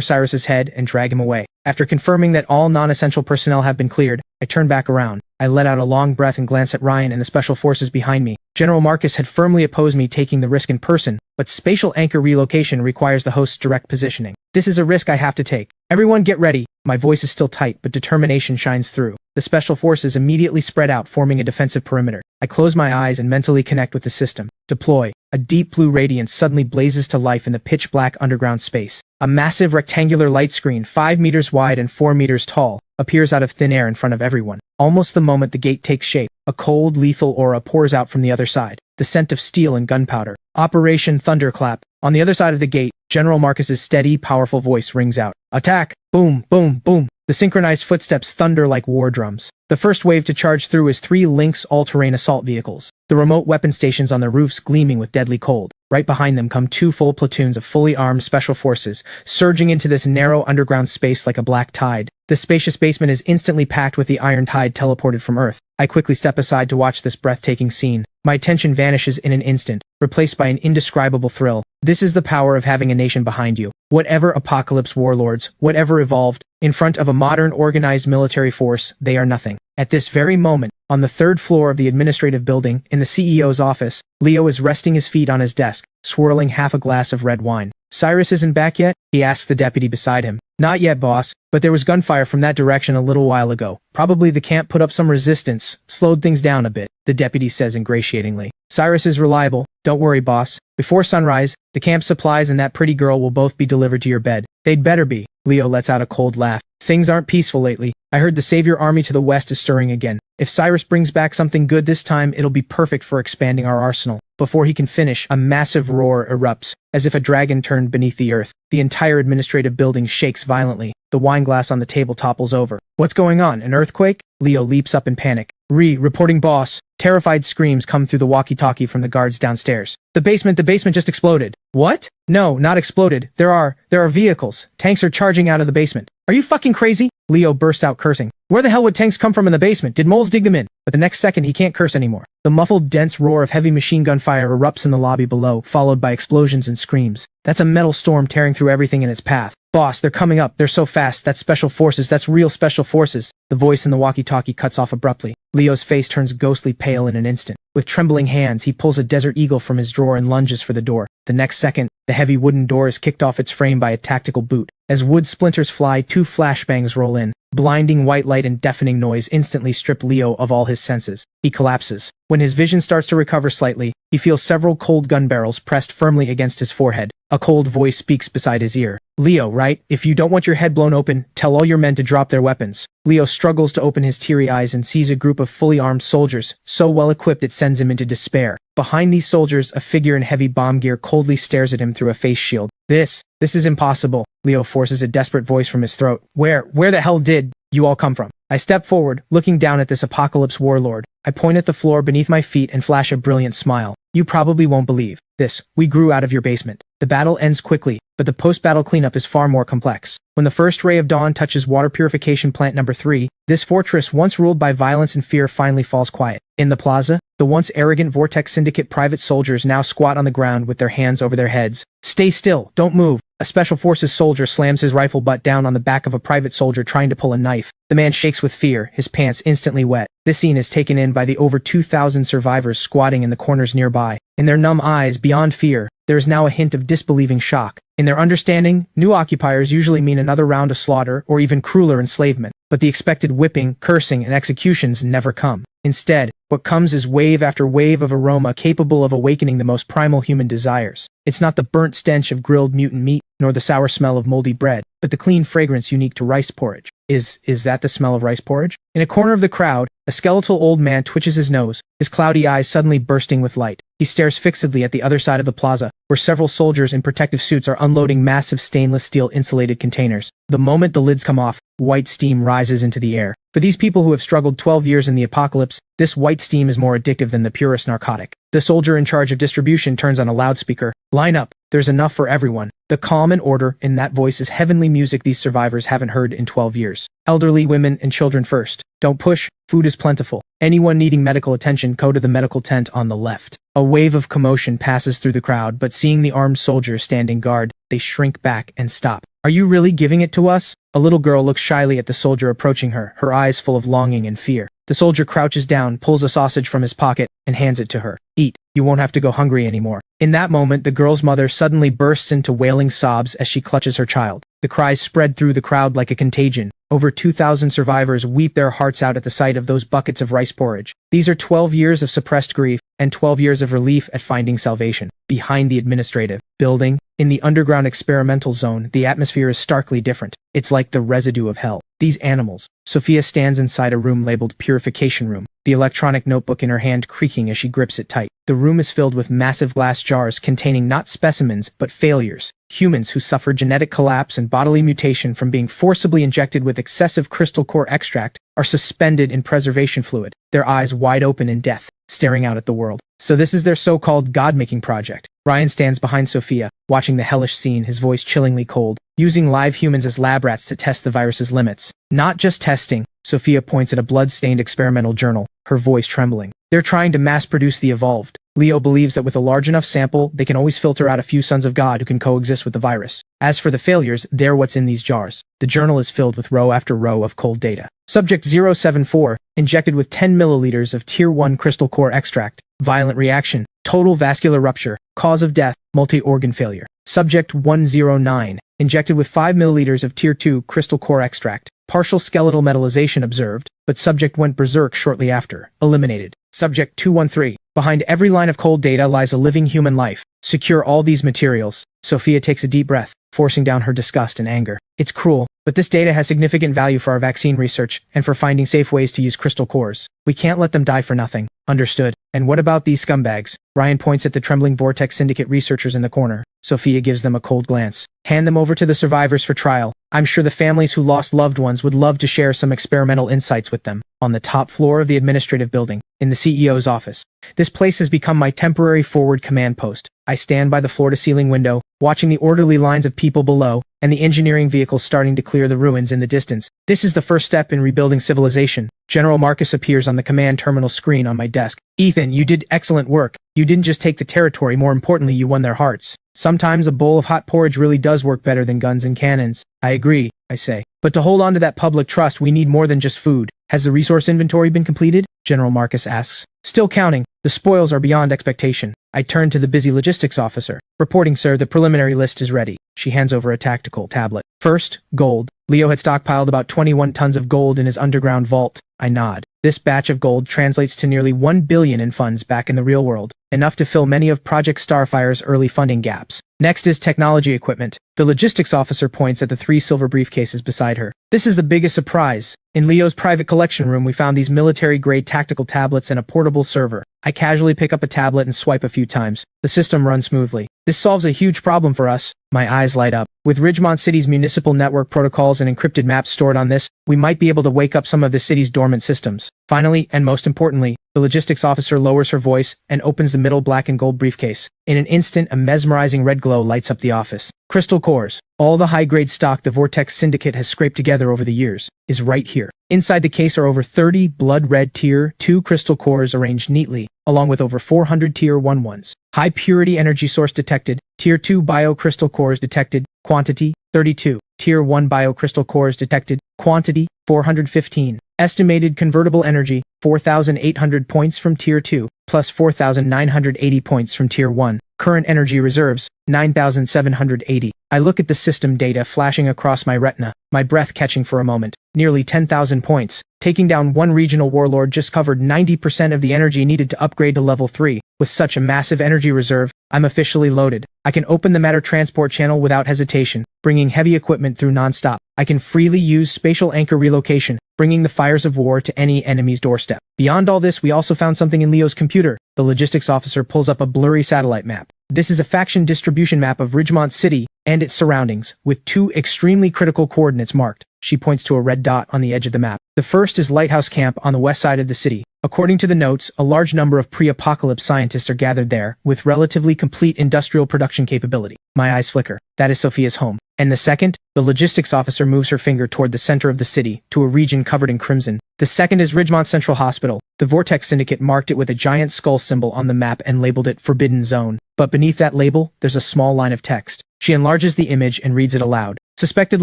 Cyrus's head, and drag him away. After confirming that all non-essential personnel have been cleared, I turn back around. I let out a long breath and glance at Ryan and the special forces behind me. General Marcus had firmly opposed me taking the risk in person, but spatial anchor relocation requires the host's direct positioning. This is a risk I have to take. Everyone get ready. My voice is still tight, but determination shines through. The special forces immediately spread out, forming a defensive perimeter. I close my eyes and mentally connect with the system. Deploy. A deep blue radiance suddenly blazes to life in the pitch-black underground space. A massive rectangular light screen, 5 meters wide and 4 meters tall, appears out of thin air in front of everyone. Almost the moment the gate takes shape, a cold, lethal aura pours out from the other side. The scent of steel and gunpowder. Operation Thunderclap. On the other side of the gate, General Marcus's steady, powerful voice rings out. Attack! Boom, boom, boom. The synchronized footsteps thunder like war drums. The first wave to charge through is 3 Lynx all-terrain assault vehicles. The remote weapon stations on their roofs gleaming with deadly cold. Right behind them come 2 full platoons of fully armed special forces, surging into this narrow underground space like a black tide. The spacious basement is instantly packed with the iron tide teleported from Earth. I quickly step aside to watch this breathtaking scene. My attention vanishes in an instant, replaced by an indescribable thrill. This is the power of having a nation behind you. Whatever apocalypse warlords, whatever evolved, in front of a modern organized military force, they are nothing. At this very moment, on the 3rd floor of the administrative building, in the CEO's office, Leo is resting his feet on his desk, swirling half a glass of red wine. Cyrus isn't back yet? He asks the deputy beside him. Not yet, boss, but there was gunfire from that direction a little while ago. Probably the camp put up some resistance, slowed things down a bit, the deputy says ingratiatingly. Cyrus is reliable. Don't worry, boss. Before sunrise, the camp supplies and that pretty girl will both be delivered to your bed. They'd better be. Leo lets out a cold laugh. Things aren't peaceful lately. I heard the Savior army to the west is stirring again. If Cyrus brings back something good this time, it'll be perfect for expanding our arsenal. Before he can finish, a massive roar erupts, as if a dragon turned beneath the earth. The entire administrative building shakes violently. The wine glass on the table topples over. What's going on? An earthquake? Leo leaps up in panic. Reporting boss. Terrified screams come through the walkie-talkie from the guards downstairs. The basement just exploded. What? No, not exploded. There are vehicles. Tanks are charging out of the basement. Are you fucking crazy? Leo bursts out cursing. Where the hell would tanks come from in the basement? Did moles dig them in? But the next second he can't curse anymore. The muffled, dense roar of heavy machine gun fire erupts in the lobby below, followed by explosions and screams. That's a metal storm tearing through everything in its path. Boss, they're coming up. They're so fast. That's special forces. That's real special forces. The voice in the walkie-talkie cuts off abruptly. Leo's face turns ghostly pale in an instant. With trembling hands, he pulls a Desert Eagle from his drawer and lunges for the door. The next second, the heavy wooden door is kicked off its frame by a tactical boot. As wood splinters fly, 2 flashbangs roll in. Blinding white light and deafening noise instantly strip Leo of all his senses. He collapses. When his vision starts to recover slightly, he feels several cold gun barrels pressed firmly against his forehead. A cold voice speaks beside his ear. Leo, right? If you don't want your head blown open, tell all your men to drop their weapons. Leo struggles to open his teary eyes and sees a group of fully armed soldiers, so well equipped it sends him into despair. Behind these soldiers, a figure in heavy bomb gear coldly stares at him through a face shield. This is impossible. Leo forces a desperate voice from his throat. Where the hell did you all come from? I step forward, looking down at this apocalypse warlord. I point at the floor beneath my feet and flash a brilliant smile. You probably won't believe this. We grew out of your basement. The battle ends quickly, but the post-battle cleanup is far more complex. When the first ray of dawn touches water purification plant number 3, this fortress once ruled by violence and fear finally falls quiet. In the plaza, the once arrogant Vortex Syndicate private soldiers now squat on the ground with their hands over their heads. Stay still, don't move. A Special Forces soldier slams his rifle butt down on the back of a private soldier trying to pull a knife. The man shakes with fear, his pants instantly wet. This scene is taken in by the over 2,000 survivors squatting in the corners nearby. In their numb eyes, beyond fear, there is now a hint of disbelieving shock. In their understanding, new occupiers usually mean another round of slaughter or even crueler enslavement, but the expected whipping, cursing, and executions never come. Instead, what comes is wave after wave of aroma capable of awakening the most primal human desires. It's not the burnt stench of grilled mutant meat, nor the sour smell of moldy bread, but the clean fragrance unique to rice porridge. Is that the smell of rice porridge? In a corner of the crowd, a skeletal old man twitches his nose, his cloudy eyes suddenly bursting with light. He stares fixedly at the other side of the plaza, where several soldiers in protective suits are unloading massive stainless steel insulated containers. The moment the lids come off, white steam rises into the air. For these people who have struggled 12 years in the apocalypse, this white steam is more addictive than the purest narcotic. The soldier in charge of distribution turns on a loudspeaker. Line up, there's enough for everyone. The calm and order in that voice is heavenly music these survivors haven't heard in 12 years. Elderly, women, and children first. Don't push, food is plentiful. Anyone needing medical attention, go to the medical tent on the left. A wave of commotion passes through the crowd, but seeing the armed soldiers standing guard, they shrink back and stop. Are you really giving it to us? A little girl looks shyly at the soldier approaching her, her eyes full of longing and fear. The soldier crouches down, pulls a sausage from his pocket, and hands it to her. Eat. You won't have to go hungry anymore. In that moment, the girl's mother suddenly bursts into wailing sobs as she clutches her child. The cries spread through the crowd like a contagion. Over 2,000 survivors weep their hearts out at the sight of those buckets of rice porridge. These are 12 years of suppressed grief, and 12 years of relief at finding salvation. Behind the administrative building, in the underground experimental zone, the atmosphere is starkly different. It's like the residue of hell. These animals. Sophia stands inside a room labeled Purification Room, the electronic notebook in her hand creaking as she grips it tight. The room is filled with massive glass jars containing not specimens, but failures. Humans who suffer genetic collapse and bodily mutation from being forcibly injected with excessive crystal core extract are suspended in preservation fluid, their eyes wide open in death, staring out at the world. So this is their so-called God-making project. Ryan stands behind Sophia, watching the hellish scene, his voice chillingly cold, using live humans as lab rats to test the virus's limits. Not just testing, Sophia points at a blood-stained experimental journal, her voice trembling. They're trying to mass-produce the evolved. Leo believes that with a large enough sample, they can always filter out a few sons of God who can coexist with the virus. As for the failures, they're what's in these jars. The journal is filled with row after row of cold data. Subject 074, injected with 10 milliliters of Tier 1 crystal core extract. Violent reaction. Total vascular rupture. Cause of death, multi-organ failure. Subject 109, injected with 5 milliliters of Tier 2 crystal core extract. Partial skeletal metallization observed, but subject went berserk shortly after. Eliminated. Subject 213. Behind every line of cold data lies a living human life. Secure all these materials. Sophia takes a deep breath, forcing down her disgust and anger. It's cruel, but this data has significant value for our vaccine research and for finding safe ways to use crystal cores. We can't let them die for nothing. Understood. And what about these scumbags? Ryan points at the trembling Vortex Syndicate researchers in the corner. Sophia gives them a cold glance. Hand them over to the survivors for trial. I'm sure the families who lost loved ones would love to share some experimental insights with them. On the top floor of the administrative building, in the CEO's office. This place has become my temporary forward command post. I stand by the floor-to-ceiling window, watching the orderly lines of people below, and the engineering vehicles starting to clear the ruins in the distance. This is the first step in rebuilding civilization. General Marcus appears on the command terminal screen on my desk. Ethan, you did excellent work. You didn't just take the territory, more importantly, you won their hearts. Sometimes a bowl of hot porridge really does work better than guns and cannons. I agree, I say. But to hold on to that public trust, we need more than just food. Has the resource inventory been completed? General Marcus asks. Still counting. The spoils are beyond expectation. I turn to the busy logistics officer. Reporting, sir, the preliminary list is ready. She hands over a tactical tablet. First, gold. Leo had stockpiled about 21 tons of gold in his underground vault. I nod. This batch of gold translates to nearly 1 billion in funds back in the real world, enough to fill many of Project Starfire's early funding gaps. Next is technology equipment. The logistics officer points at the 3 silver briefcases beside her. This is the biggest surprise. In Leo's private collection room, we found these military-grade tactical tablets and a portable server. I casually pick up a tablet and swipe a few times. The system runs smoothly. This solves a huge problem for us. My eyes light up. With Ridgemont City's municipal network protocols and encrypted maps stored on this, we might be able to wake up some of the city's dormant systems. Finally, and most importantly, the logistics officer lowers her voice and opens the middle black and gold briefcase. In an instant, a mesmerizing red glow lights up the office. Crystal cores, all the high-grade stock the Vortex Syndicate has scraped together over the years, is right here. Inside the case are over 30 blood-red Tier 2 crystal cores arranged neatly, along with over 400 Tier 1 ones. High-purity energy source detected, Tier 2 biocrystal cores detected, quantity, 32. Tier 1 biocrystal cores detected, quantity, 415. Estimated convertible energy, 4,800 points from Tier 2, plus 4,980 points from Tier 1. Current energy reserves, 9,780. I look at the system data flashing across my retina, my breath catching for a moment. Nearly 10,000 points. Taking down one regional warlord just covered 90% of the energy needed to upgrade to level 3. With such a massive energy reserve, I'm officially loaded. I can open the matter transport channel without hesitation, bringing heavy equipment through non-stop. I can freely use spatial anchor relocation, bringing the fires of war to any enemy's doorstep. Beyond all this, we also found something in Leo's computer. The logistics officer pulls up a blurry satellite map. This is a faction distribution map of Ridgemont City and its surroundings, with 2 extremely critical coordinates marked. She points to a red dot on the edge of the map. The first is Lighthouse Camp on the west side of the city. According to the notes, a large number of pre-apocalypse scientists are gathered there, with relatively complete industrial production capability. My eyes flicker. That is Sophia's home. And the second? The logistics officer moves her finger toward the center of the city, to a region covered in crimson. The second is Ridgemont Central Hospital. The Vortex Syndicate marked it with a giant skull symbol on the map and labeled it Forbidden Zone. But beneath that label, there's a small line of text. She enlarges the image and reads it aloud. Suspected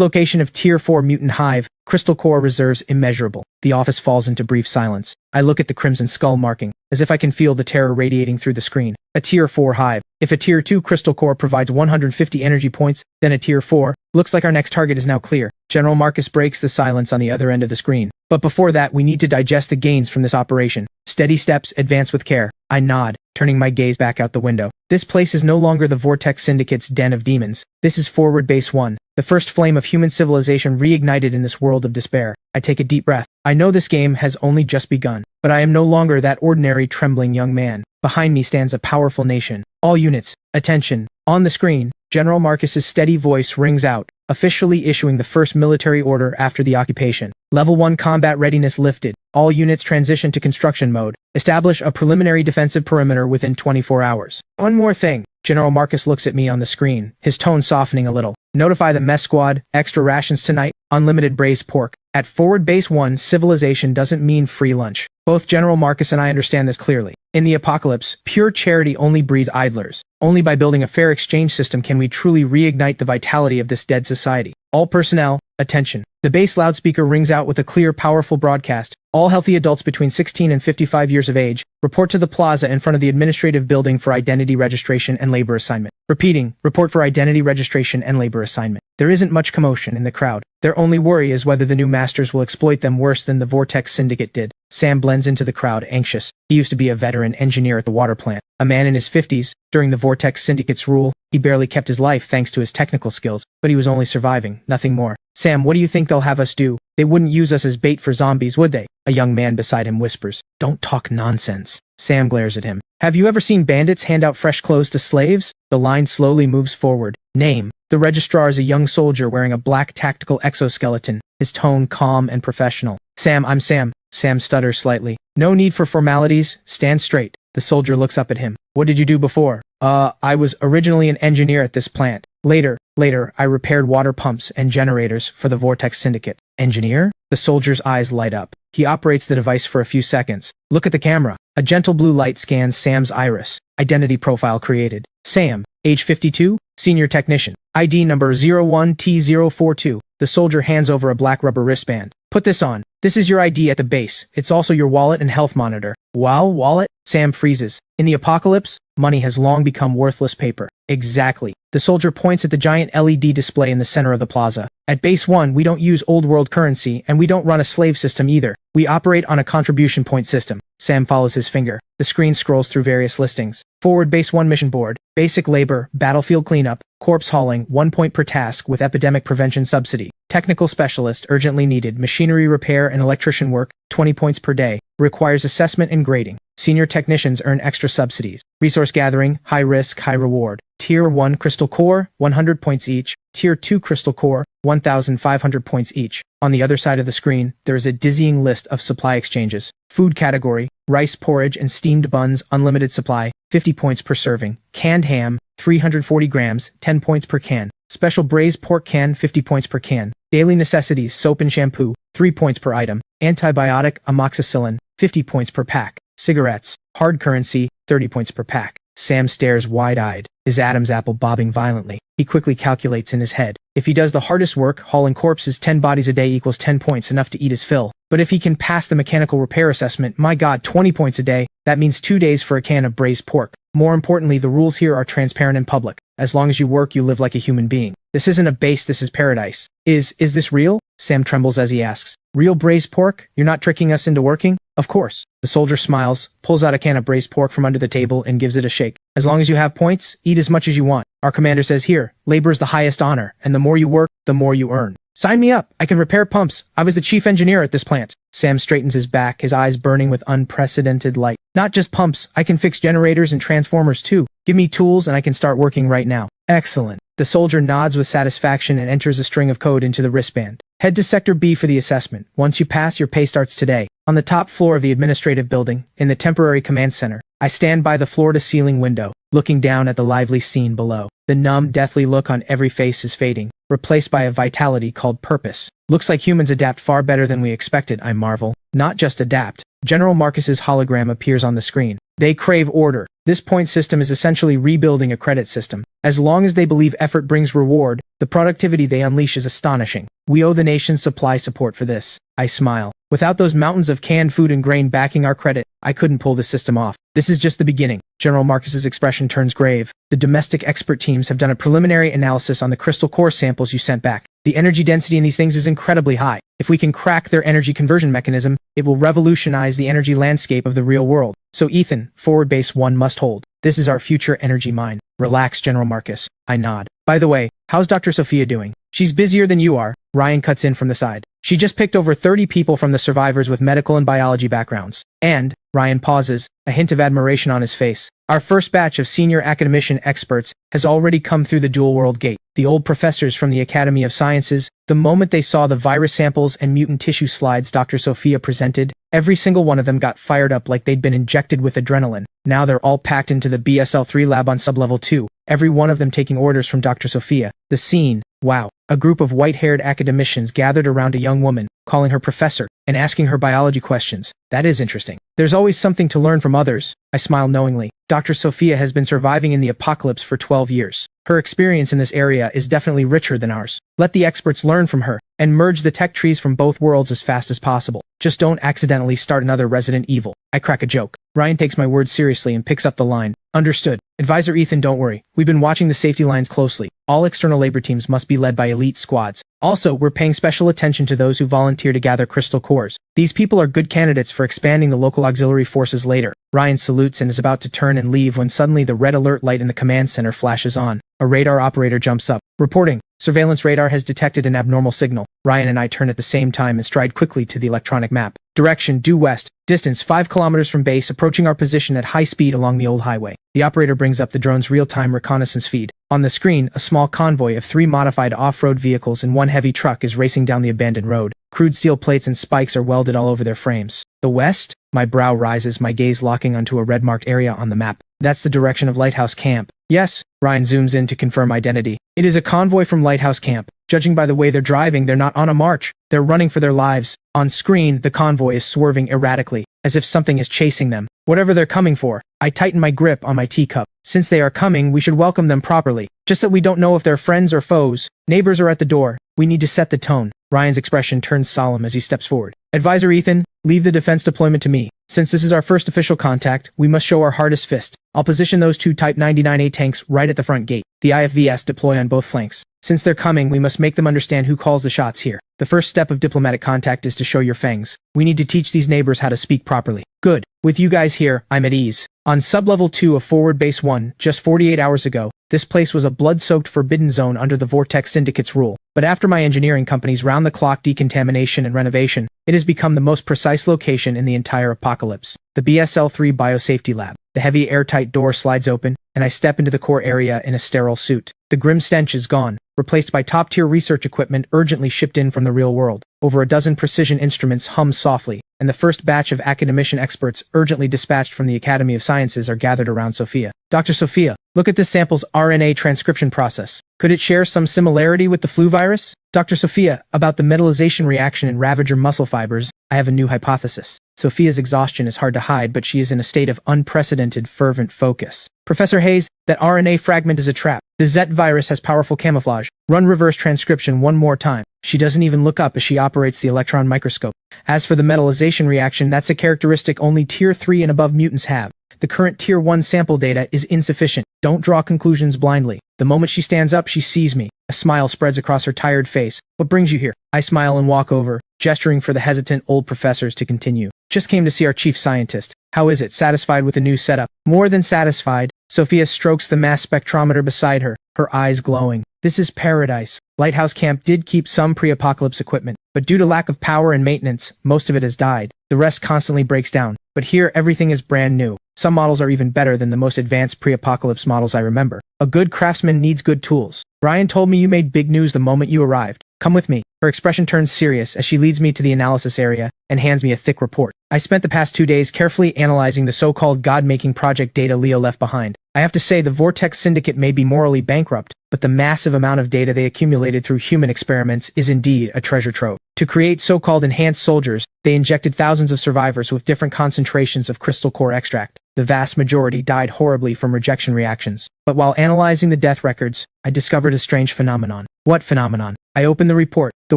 location of Tier 4 mutant hive, crystal core reserves immeasurable. The office falls into brief silence. I look at the crimson skull marking, as if I can feel the terror radiating through the screen. A Tier 4 hive. If a Tier 2 crystal core provides 150 energy points, then a Tier 4. Looks like our next target is now clear. General Marcus breaks the silence on the other end of the screen. But before that, we need to digest the gains from this operation. Steady steps, advance with care. I nod, turning my gaze back out the window. This place is no longer the Vortex Syndicate's den of demons. This is Forward Base 1, the first flame of human civilization reignited in this world of despair. I take a deep breath. I know this game has only just begun, but I am no longer that ordinary trembling young man. Behind me stands a powerful nation. All units, attention. On the screen, General Marcus's steady voice rings out, officially issuing the first military order after the occupation. Level 1 combat readiness lifted. All units transition to construction mode. Establish a preliminary defensive perimeter within 24 hours. One more thing. General Marcus looks at me on the screen, his tone softening a little. Notify the mess squad, extra rations tonight, unlimited braised pork. At Forward Base 1, civilization doesn't mean free lunch. Both General Marcus and I understand this clearly. In the apocalypse, pure charity only breeds idlers. Only by building a fair exchange system can we truly reignite the vitality of this dead society. All personnel, attention. The base loudspeaker rings out with a clear, powerful broadcast. All healthy adults between 16 and 55 years of age, report to the plaza in front of the administrative building for identity registration and labor assignment. Repeating, report for identity registration and labor assignment. There isn't much commotion in the crowd. Their only worry is whether the new masters will exploit them worse than the Vortex Syndicate did. Sam blends into the crowd, anxious. He used to be a veteran engineer at the water plant. A man in his 50s, during the Vortex Syndicate's rule, he barely kept his life thanks to his technical skills, but he was only surviving, nothing more. Sam, what do you think they'll have us do? They wouldn't use us as bait for zombies, would they? A young man beside him whispers. Don't talk nonsense. Sam glares at him. Have you ever seen bandits hand out fresh clothes to slaves? The line slowly moves forward. Name. The registrar is a young soldier wearing a black tactical exoskeleton, his tone calm and professional. Sam, I'm Sam. Sam stutters slightly. No need for formalities, stand straight. The soldier looks up at him. What did you do before? I was originally an engineer at this plant. Later, I repaired water pumps and generators for the Vortex Syndicate. Engineer? The soldier's eyes light up. He operates the device for a few seconds. Look at the camera. A gentle blue light scans Sam's iris. Identity profile created. Sam, age 52, senior technician. ID number 01T042. The soldier hands over a black rubber wristband. Put this on. This is your ID at the base. It's also your wallet and health monitor. Wow, wallet? Sam freezes. In the apocalypse, money has long become worthless paper. Exactly. The soldier points at the giant LED display in the center of the plaza. At Base 1, we don't use old world currency, and we don't run a slave system either. We operate on a contribution point system. Sam follows his finger. The screen scrolls through various listings. Forward Base 1 mission board. Basic labor, battlefield cleanup, corpse hauling, 1 point per task with epidemic prevention subsidy. Technical specialist, urgently needed, machinery repair and electrician work, 20 points per day, requires assessment and grading. Senior technicians earn extra subsidies. Resource gathering, high risk, high reward. Tier 1 crystal core, 100 points each. Tier 2 crystal core, 1,500 points each. On the other side of the screen, there is a dizzying list of supply exchanges. Food category, rice porridge and steamed buns, unlimited supply, 50 points per serving. Canned ham, 340 grams, 10 points per can. Special braised pork can, 50 points per can. Daily necessities, soap and shampoo, 3 points per item. Antibiotic, amoxicillin, 50 points per pack. Cigarettes, hard currency, 30 points per pack. Sam stares wide-eyed, his Adam's apple bobbing violently. He quickly calculates in his head. If he does the hardest work, hauling corpses 10 bodies a day equals 10 points, enough to eat his fill. But if he can pass the mechanical repair assessment, my god, 20 points a day, that means 2 days for a can of braised pork. More importantly, the rules here are transparent and public. As long as you work, you live like a human being. This isn't a base, this is paradise. Is this real? Sam trembles as he asks. Real braised pork? You're not tricking us into working? Of course. The soldier smiles, pulls out a can of braised pork from under the table and gives it a shake. As long as you have points, eat as much as you want. Our commander says here, labor is the highest honor, and the more you work, the more you earn. Sign me up. I can repair pumps. I was the chief engineer at this plant. Sam straightens his back, his eyes burning with unprecedented light. Not just pumps, I can fix generators and transformers too. Give me tools and I can start working right now. Excellent. The soldier nods with satisfaction and enters a string of code into the wristband. Head to Sector B for the assessment. Once you pass, your pay starts today. On the top floor of the administrative building, in the temporary command center, I stand by the floor-to-ceiling window, looking down at the lively scene below. The numb, deathly look on every face is fading, replaced by a vitality called purpose. Looks like humans adapt far better than we expected, I marvel. Not just adapt. General Marcus's hologram appears on the screen. They crave order. This point system is essentially rebuilding a credit system. As long as they believe effort brings reward, the productivity they unleash is astonishing. We owe the nation's supply support for this. I smile. Without those mountains of canned food and grain backing our credit, I couldn't pull the system off. This is just the beginning. General Marcus's expression turns grave. The domestic expert teams have done a preliminary analysis on the crystal core samples you sent back. The energy density in these things is incredibly high. If we can crack their energy conversion mechanism, it will revolutionize the energy landscape of the real world. So Ethan, forward base 1 must hold. This is our future energy mine. Relax, General Marcus. I nod. By the way, how's Dr. Sophia doing? She's busier than you are. Ryan cuts in from the side. She just picked over 30 people from the survivors with medical and biology backgrounds. And, Ryan pauses, a hint of admiration on his face. Our first batch of senior academician experts has already come through the dual world gate. The old professors from the Academy of Sciences, the moment they saw the virus samples and mutant tissue slides Dr. Sophia presented, every single one of them got fired up like they'd been injected with adrenaline. Now they're all packed into the BSL-3 lab on sublevel 2, every one of them taking orders from Dr. Sophia. The scene, wow. A group of white-haired academicians gathered around a young woman, calling her professor, and asking her biology questions. That is interesting. There's always something to learn from others. I smile knowingly. Dr. Sophia has been surviving in the apocalypse for 12 years. Her experience in this area is definitely richer than ours. Let the experts learn from her, and merge the tech trees from both worlds as fast as possible. Just don't accidentally start another Resident Evil. I crack a joke. Ryan takes my words seriously and picks up the line. Understood. Advisor Ethan, don't worry. We've been watching the safety lines closely. All external labor teams must be led by elite squads. Also, we're paying special attention to those who volunteer to gather crystal cores. These people are good candidates for expanding the local auxiliary forces later. Ryan salutes and is about to turn and leave when suddenly the red alert light in the command center flashes on. A radar operator jumps up. Reporting. Surveillance radar has detected an abnormal signal. Ryan and I turn at the same time and stride quickly to the electronic map. Direction due west. Distance 5 kilometers from base, approaching our position at high speed along the old highway. The operator brings up the drone's real-time reconnaissance feed. On the screen, a small convoy of 3 modified off-road vehicles and 1 heavy truck is racing down the abandoned road. Crude steel plates and spikes are welded all over their frames. The west? My brow rises, my gaze locking onto a red-marked area on the map. That's the direction of Lighthouse Camp. Yes, Ryan zooms in to confirm identity. It is a convoy from Lighthouse Camp. Judging by the way they're driving, they're not on a march. They're running for their lives. On screen, the convoy is swerving erratically, as if something is chasing them. Whatever they're coming for, I tighten my grip on my teacup. Since they are coming, we should welcome them properly. Just that we don't know if they're friends or foes. Neighbors are at the door. We need to set the tone. Ryan's expression turns solemn as he steps forward. Advisor Ethan, leave the defense deployment to me. Since this is our first official contact, we must show our hardest fist. I'll position those 2 Type 99A tanks right at the front gate. The IFVs deploy on both flanks. Since they're coming, we must make them understand who calls the shots here. The first step of diplomatic contact is to show your fangs. We need to teach these neighbors how to speak properly. Good. With you guys here, I'm at ease. On sublevel 2 of forward base 1, just 48 hours ago, This place was a blood-soaked forbidden zone under the Vortex Syndicate's rule. But after my engineering company's round-the-clock decontamination and renovation, it has become the most precise location in the entire apocalypse. The BSL-3 Biosafety Lab. The heavy airtight door slides open, and I step into the core area in a sterile suit. The grim stench is gone, replaced by top-tier research equipment urgently shipped in from the real world. Over a dozen precision instruments hum softly, and the first batch of academician experts urgently dispatched from the Academy of Sciences are gathered around Sophia. Dr. Sophia, look at this sample's RNA transcription process. Could it share some similarity with the flu virus? Dr. Sophia, about the metallization reaction in Ravager muscle fibers, I have a new hypothesis. Sophia's exhaustion is hard to hide, but she is in a state of unprecedented fervent focus. Professor Hayes, that RNA fragment is a trap. The Zet virus has powerful camouflage. Run reverse transcription one more time. She doesn't even look up as she operates the electron microscope. As for the metallization reaction, that's a characteristic only Tier 3 and above mutants have. The current Tier 1 sample data is insufficient. Don't draw conclusions blindly. The moment she stands up, she sees me. A smile spreads across her tired face. What brings you here? I smile and walk over, gesturing for the hesitant old professors to continue. Just came to see our chief scientist. How is it? Satisfied with the new setup? More than satisfied. Sophia strokes the mass spectrometer beside her, her eyes glowing. This is paradise. Lighthouse Camp did keep some pre-apocalypse equipment, but due to lack of power and maintenance, most of it has died. The rest constantly breaks down. But here, everything is brand new. Some models are even better than the most advanced pre-apocalypse models I remember. A good craftsman needs good tools. Ryan told me you made big news the moment you arrived. Come with me. Her expression turns serious as she leads me to the analysis area and hands me a thick report. I spent the past 2 days carefully analyzing the so-called God-making project data Leo left behind. I have to say the Vortex Syndicate may be morally bankrupt, but the massive amount of data they accumulated through human experiments is indeed a treasure trove. To create so-called enhanced soldiers, they injected thousands of survivors with different concentrations of crystal core extract. The vast majority died horribly from rejection reactions. But while analyzing the death records, I discovered a strange phenomenon. What phenomenon? I opened the report. The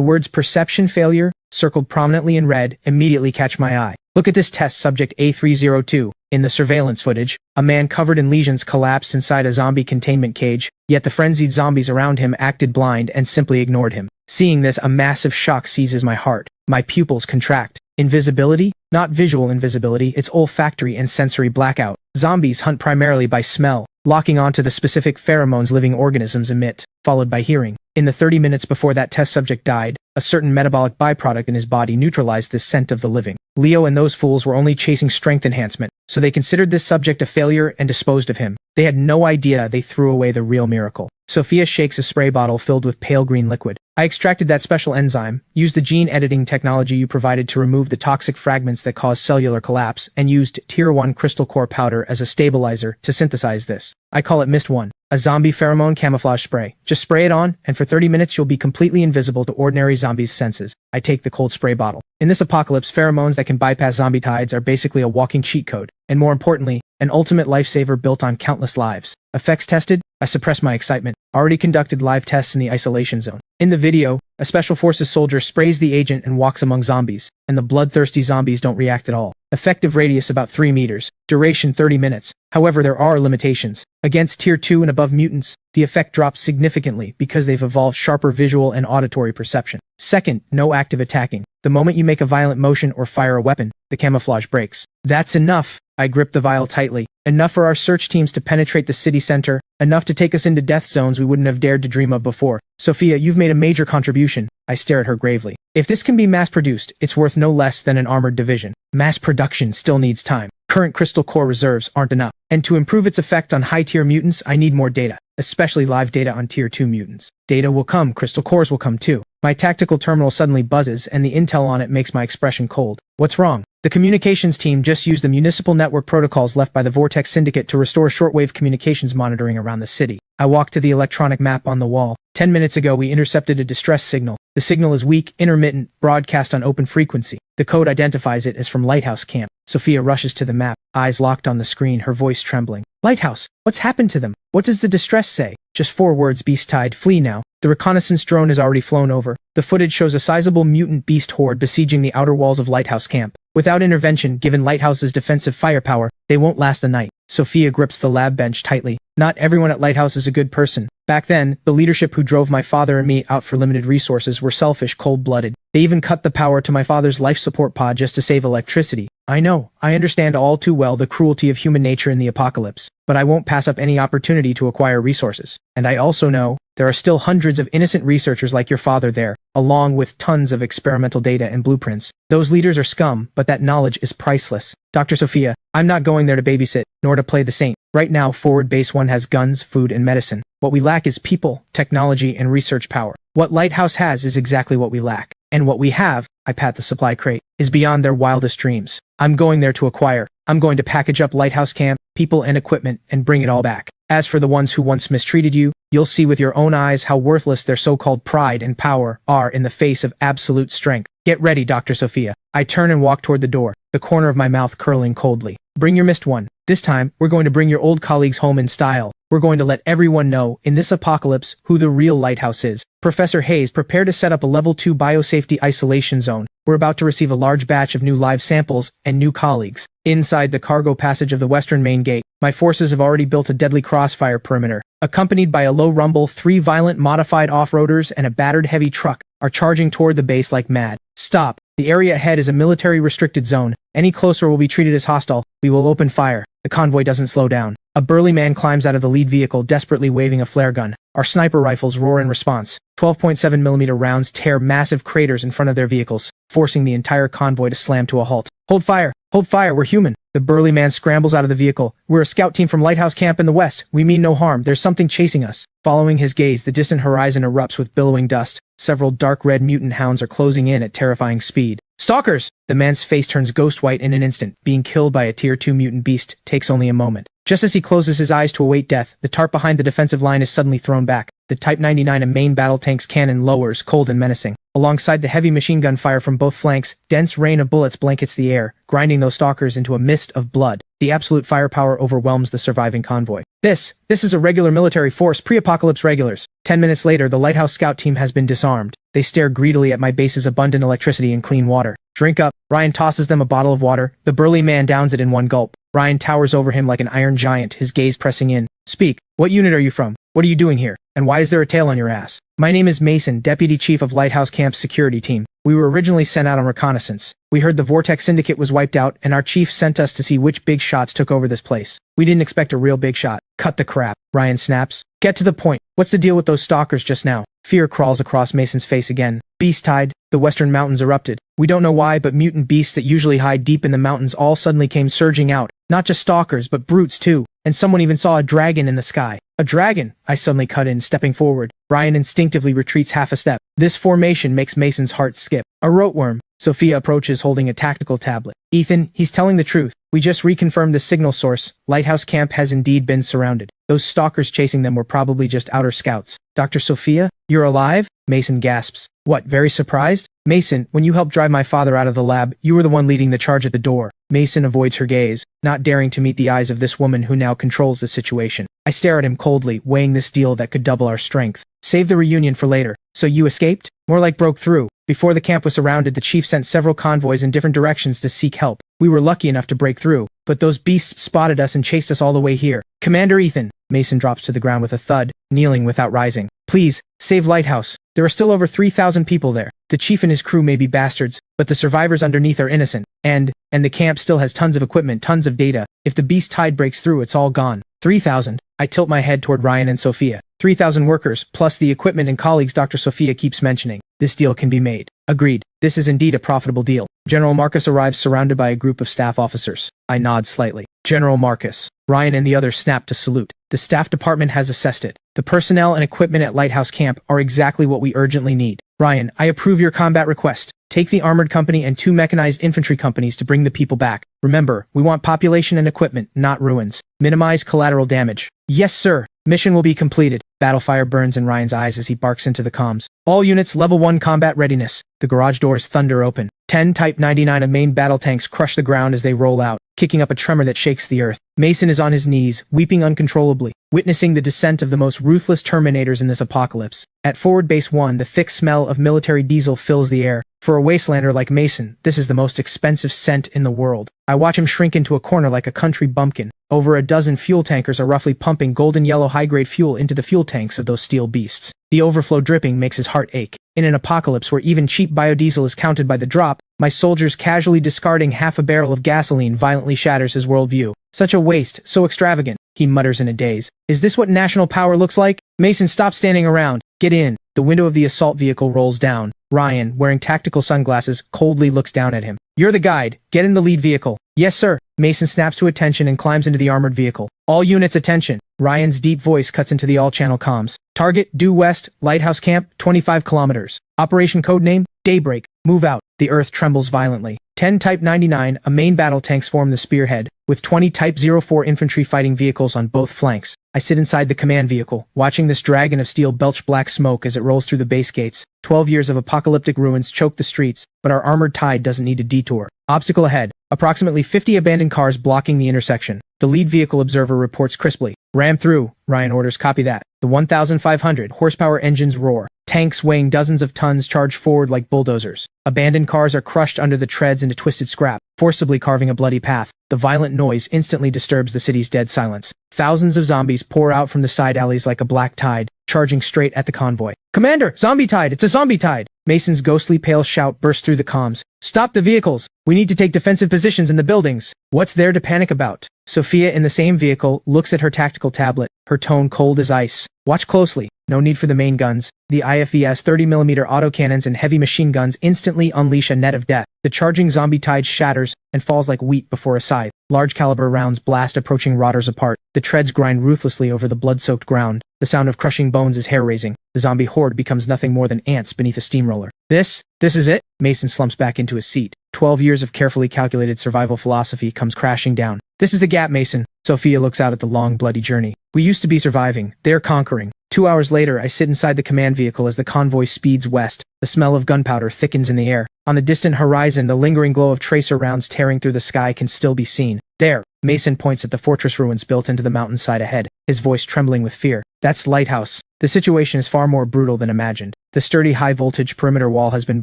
words perception failure, circled prominently in red, immediately catch my eye. Look at this test subject A302. In the surveillance footage, a man covered in lesions collapsed inside a zombie containment cage, yet the frenzied zombies around him acted blind and simply ignored him. Seeing this, a massive shock seizes my heart. My pupils contract. Invisibility? Not visual invisibility, it's olfactory and sensory blackout. Zombies hunt primarily by smell, locking onto the specific pheromones living organisms emit, followed by hearing. In the 30 minutes before that test subject died, a certain metabolic byproduct in his body neutralized this scent of the living. Leo and those fools were only chasing strength enhancement, so they considered this subject a failure and disposed of him. They had no idea they threw away the real miracle. Sophia shakes a spray bottle filled with pale green liquid. I extracted that special enzyme, used the gene editing technology you provided to remove the toxic fragments that cause cellular collapse, and used Tier 1 crystal core powder as a stabilizer to synthesize this. I call it Mist 1, a zombie pheromone camouflage spray. Just spray it on, and for 30 minutes you'll be completely invisible to ordinary zombies' senses. I take the cold spray bottle. In this apocalypse, pheromones that can bypass zombie tides are basically a walking cheat code, and more importantly, an ultimate lifesaver built on countless lives. Effects tested? I suppress my excitement. Already conducted live tests in the isolation zone. In the video, a Special Forces soldier sprays the agent and walks among zombies, and the bloodthirsty zombies don't react at all. Effective radius about 3 meters. Duration 30 minutes. However, there are limitations. Against Tier 2 and above mutants, the effect drops significantly because they've evolved sharper visual and auditory perception. Second, no active attacking. The moment you make a violent motion or fire a weapon, the camouflage breaks. That's enough. I grip the vial tightly. Enough for our search teams to penetrate the city center. Enough to take us into death zones we wouldn't have dared to dream of before. Sophia, you've made a major contribution. I stare at her gravely. If this can be mass-produced, it's worth no less than an armored division. Mass production still needs time. Current crystal core reserves aren't enough. And to improve its effect on high-tier mutants, I need more data, especially live data on Tier 2 mutants. Data will come, crystal cores will come too. My tactical terminal suddenly buzzes, and the intel on it makes my expression cold. What's wrong? The communications team just used the municipal network protocols left by the Vortex Syndicate to restore shortwave communications monitoring around the city. I walk to the electronic map on the wall. 10 minutes ago we intercepted a distress signal. The signal is weak, intermittent, broadcast on open frequency. The code identifies it as from Lighthouse Camp. Sophia rushes to the map, eyes locked on the screen, her voice trembling. Lighthouse, what's happened to them? What does the distress say? Just 4 words, beast tide, flee now. The reconnaissance drone has already flown over. The footage shows a sizable mutant beast horde besieging the outer walls of Lighthouse Camp. Without intervention, given Lighthouse's defensive firepower, they won't last the night. Sophia grips the lab bench tightly. Not everyone at Lighthouse is a good person. Back then, the leadership who drove my father and me out for limited resources were selfish, cold-blooded. They even cut the power to my father's life support pod just to save electricity. I know, I understand all too well the cruelty of human nature in the apocalypse, but I won't pass up any opportunity to acquire resources. And I also know, there are still hundreds of innocent researchers like your father there, along with tons of experimental data and blueprints. Those leaders are scum, but that knowledge is priceless. Dr. Sophia, I'm not going there to babysit, nor to play the saint. Right now, Forward Base 1 has guns, food, and medicine. What we lack is people, technology, and research power. What Lighthouse has is exactly what we lack. And what we have, I pat the supply crate, is beyond their wildest dreams. I'm going there to acquire. I'm going to package up Lighthouse Camp, people and equipment, and bring it all back. As for the ones who once mistreated you, you'll see with your own eyes how worthless their so-called pride and power are in the face of absolute strength. Get ready, Dr. Sophia. I turn and walk toward the door, the corner of my mouth curling coldly. Bring your missed one. This time, we're going to bring your old colleagues home in style. We're going to let everyone know, in this apocalypse, who the real Lighthouse is. Professor Hayes, prepare to set up a Level 2 biosafety isolation zone. We're about to receive a large batch of new live samples and new colleagues. Inside the cargo passage of the western main gate, my forces have already built a deadly crossfire perimeter. Accompanied by a low rumble, 3 violent modified off-roaders and a battered heavy truck are charging toward the base like mad. Stop. The area ahead is a military-restricted zone. Any closer will be treated as hostile. We will open fire. The convoy doesn't slow down. A burly man climbs out of the lead vehicle, desperately waving a flare gun. Our sniper rifles roar in response. 12.7mm rounds tear massive craters in front of their vehicles, forcing the entire convoy to slam to a halt. Hold fire! Hold fire! We're human! The burly man scrambles out of the vehicle. We're a scout team from Lighthouse Camp in the west. We mean no harm. There's something chasing us. Following his gaze, the distant horizon erupts with billowing dust. Several dark red mutant hounds are closing in at terrifying speed. Stalkers! The man's face turns ghost white in an instant. Being killed by a Tier 2 mutant beast takes only a moment. Just as he closes his eyes to await death, the tarp behind the defensive line is suddenly thrown back. The Type 99 a main battle tank's cannon lowers, cold and menacing. Alongside the heavy machine gun fire from both flanks, dense rain of bullets blankets the air, grinding those stalkers into a mist of blood. The absolute firepower overwhelms the surviving convoy. This is a regular military force, pre-apocalypse regulars. 10 minutes later, the Lighthouse scout team has been disarmed. They stare greedily at my base's abundant electricity and clean water. Drink up. Ryan tosses them a bottle of water. The burly man downs it in one gulp. Ryan towers over him like an iron giant, his gaze pressing in. Speak. What unit are you from? What are you doing here? And why is there a tail on your ass? My name is Mason, Deputy Chief of Lighthouse Camp's security team. We were originally sent out on reconnaissance. We heard the Vortex Syndicate was wiped out, and our chief sent us to see which big shots took over this place. We didn't expect a real big shot. Cut the crap. Ryan snaps. Get to the point. What's the deal with those stalkers just now? Fear crawls across Mason's face again. Beast tide. The western mountains erupted. We don't know why, but mutant beasts that usually hide deep in the mountains all suddenly came surging out. Not just stalkers, but brutes too. And someone even saw a dragon in the sky. A dragon! I suddenly cut in, stepping forward. Ryan instinctively retreats half a step. This formation makes Mason's heart skip. A roteworm. Sophia approaches holding a tactical tablet. Ethan, he's telling the truth. We just reconfirmed the signal source. Lighthouse Camp has indeed been surrounded. Those stalkers chasing them were probably just outer scouts. Dr. Sophia, you're alive? Mason gasps. What, very surprised? Mason, when you helped drive my father out of the lab, you were the one leading the charge at the door. Mason avoids her gaze, not daring to meet the eyes of this woman who now controls the situation. I stare at him coldly, weighing this deal that could double our strength. Save the reunion for later. So you escaped? More like broke through. Before the camp was surrounded, the chief sent several convoys in different directions to seek help. We were lucky enough to break through, but those beasts spotted us and chased us all the way here. Commander Ethan. Mason drops to the ground with a thud, kneeling without rising. Please, save Lighthouse. There are still over 3,000 people there. The chief and his crew may be bastards, but the survivors underneath are innocent. And the camp still has tons of equipment, tons of data. If the beast tide breaks through, it's all gone. 3,000. I tilt my head toward Ryan and Sophia. 3,000 workers, plus the equipment and colleagues Dr. Sophia keeps mentioning. This deal can be made. Agreed. This is indeed a profitable deal. General Marcus arrives surrounded by a group of staff officers. I nod slightly. General Marcus. Ryan and the others snap to salute. The staff department has assessed it. The personnel and equipment at Lighthouse Camp are exactly what we urgently need. Ryan, I approve your combat request. Take the armored company and 2 mechanized infantry companies to bring the people back. Remember, we want population and equipment, not ruins. Minimize collateral damage. Yes, sir. Mission will be completed. Battlefire burns in Ryan's eyes as he barks into the comms. All units level 1 combat readiness. The garage doors thunder open. 10 Type 99 of main battle tanks crush the ground as they roll out, kicking up a tremor that shakes the earth. Mason is on his knees, weeping uncontrollably, witnessing the descent of the most ruthless Terminators in this apocalypse. At Forward Base 1, the thick smell of military diesel fills the air. For a wastelander like Mason, this is the most expensive scent in the world. I watch him shrink into a corner like a country bumpkin. Over a dozen fuel tankers are roughly pumping golden yellow high-grade fuel into the fuel tanks of those steel beasts. The overflow dripping makes his heart ache. In an apocalypse where even cheap biodiesel is counted by the drop, My soldiers casually discarding half a barrel of gasoline violently shatters his worldview. Such a waste, so extravagant, he mutters in a daze. Is this what national power looks like? Mason, stop standing around. Get in. The window of the assault vehicle rolls down. Ryan, wearing tactical sunglasses, coldly looks down at him. You're the guide. Get in the lead vehicle. Yes, sir. Mason snaps to attention and climbs into the armored vehicle. All units attention. Ryan's deep voice cuts into the all-channel comms. Target, due west, Lighthouse Camp, 25 kilometers. Operation codename, Daybreak. Move out. The earth trembles violently. 10 Type 99, a main battle tanks form the spearhead, with 20 Type 04 infantry fighting vehicles on both flanks. I sit inside the command vehicle, watching this dragon of steel belch black smoke as it rolls through the base gates. 12 years of apocalyptic ruins choke the streets, but our armored tide doesn't need a detour. Obstacle ahead. Approximately 50 abandoned cars blocking the intersection. The lead vehicle observer reports crisply. Ram through. Ryan orders, copy that. The 1,500 horsepower engines roar. Tanks weighing dozens of tons charge forward like bulldozers. Abandoned cars are crushed under the treads into twisted scrap, forcibly carving a bloody path. The violent noise instantly disturbs the city's dead silence. Thousands of zombies pour out from the side alleys like a black tide, charging straight at the convoy. Commander, zombie tide! It's a zombie tide! Mason's ghostly pale shout bursts through the comms. Stop the vehicles! We need to take defensive positions in the buildings! What's there to panic about? Sophia, in the same vehicle, looks at her tactical tablet, her tone cold as ice. Watch closely. No need for the main guns. The IFVS 30mm autocannons and heavy machine guns instantly unleash a net of death. The charging zombie tide shatters and falls like wheat before a scythe. Large caliber rounds blast approaching rotters apart. The treads grind ruthlessly over the blood-soaked ground. The sound of crushing bones is hair-raising. The zombie horde becomes nothing more than ants beneath a steamroller. This is it? Mason slumps back into his seat. 12 years of carefully calculated survival philosophy comes crashing down. This is the gap, Mason. Sophia looks out at the long, bloody journey. We used to be surviving. They're conquering. 2 hours later, I sit inside the command vehicle as the convoy speeds west. The smell of gunpowder thickens in the air. On the distant horizon, the lingering glow of tracer rounds tearing through the sky can still be seen. There. Mason points at the fortress ruins built into the mountainside ahead, his voice trembling with fear. That's Lighthouse. The situation is far more brutal than imagined. The sturdy high-voltage perimeter wall has been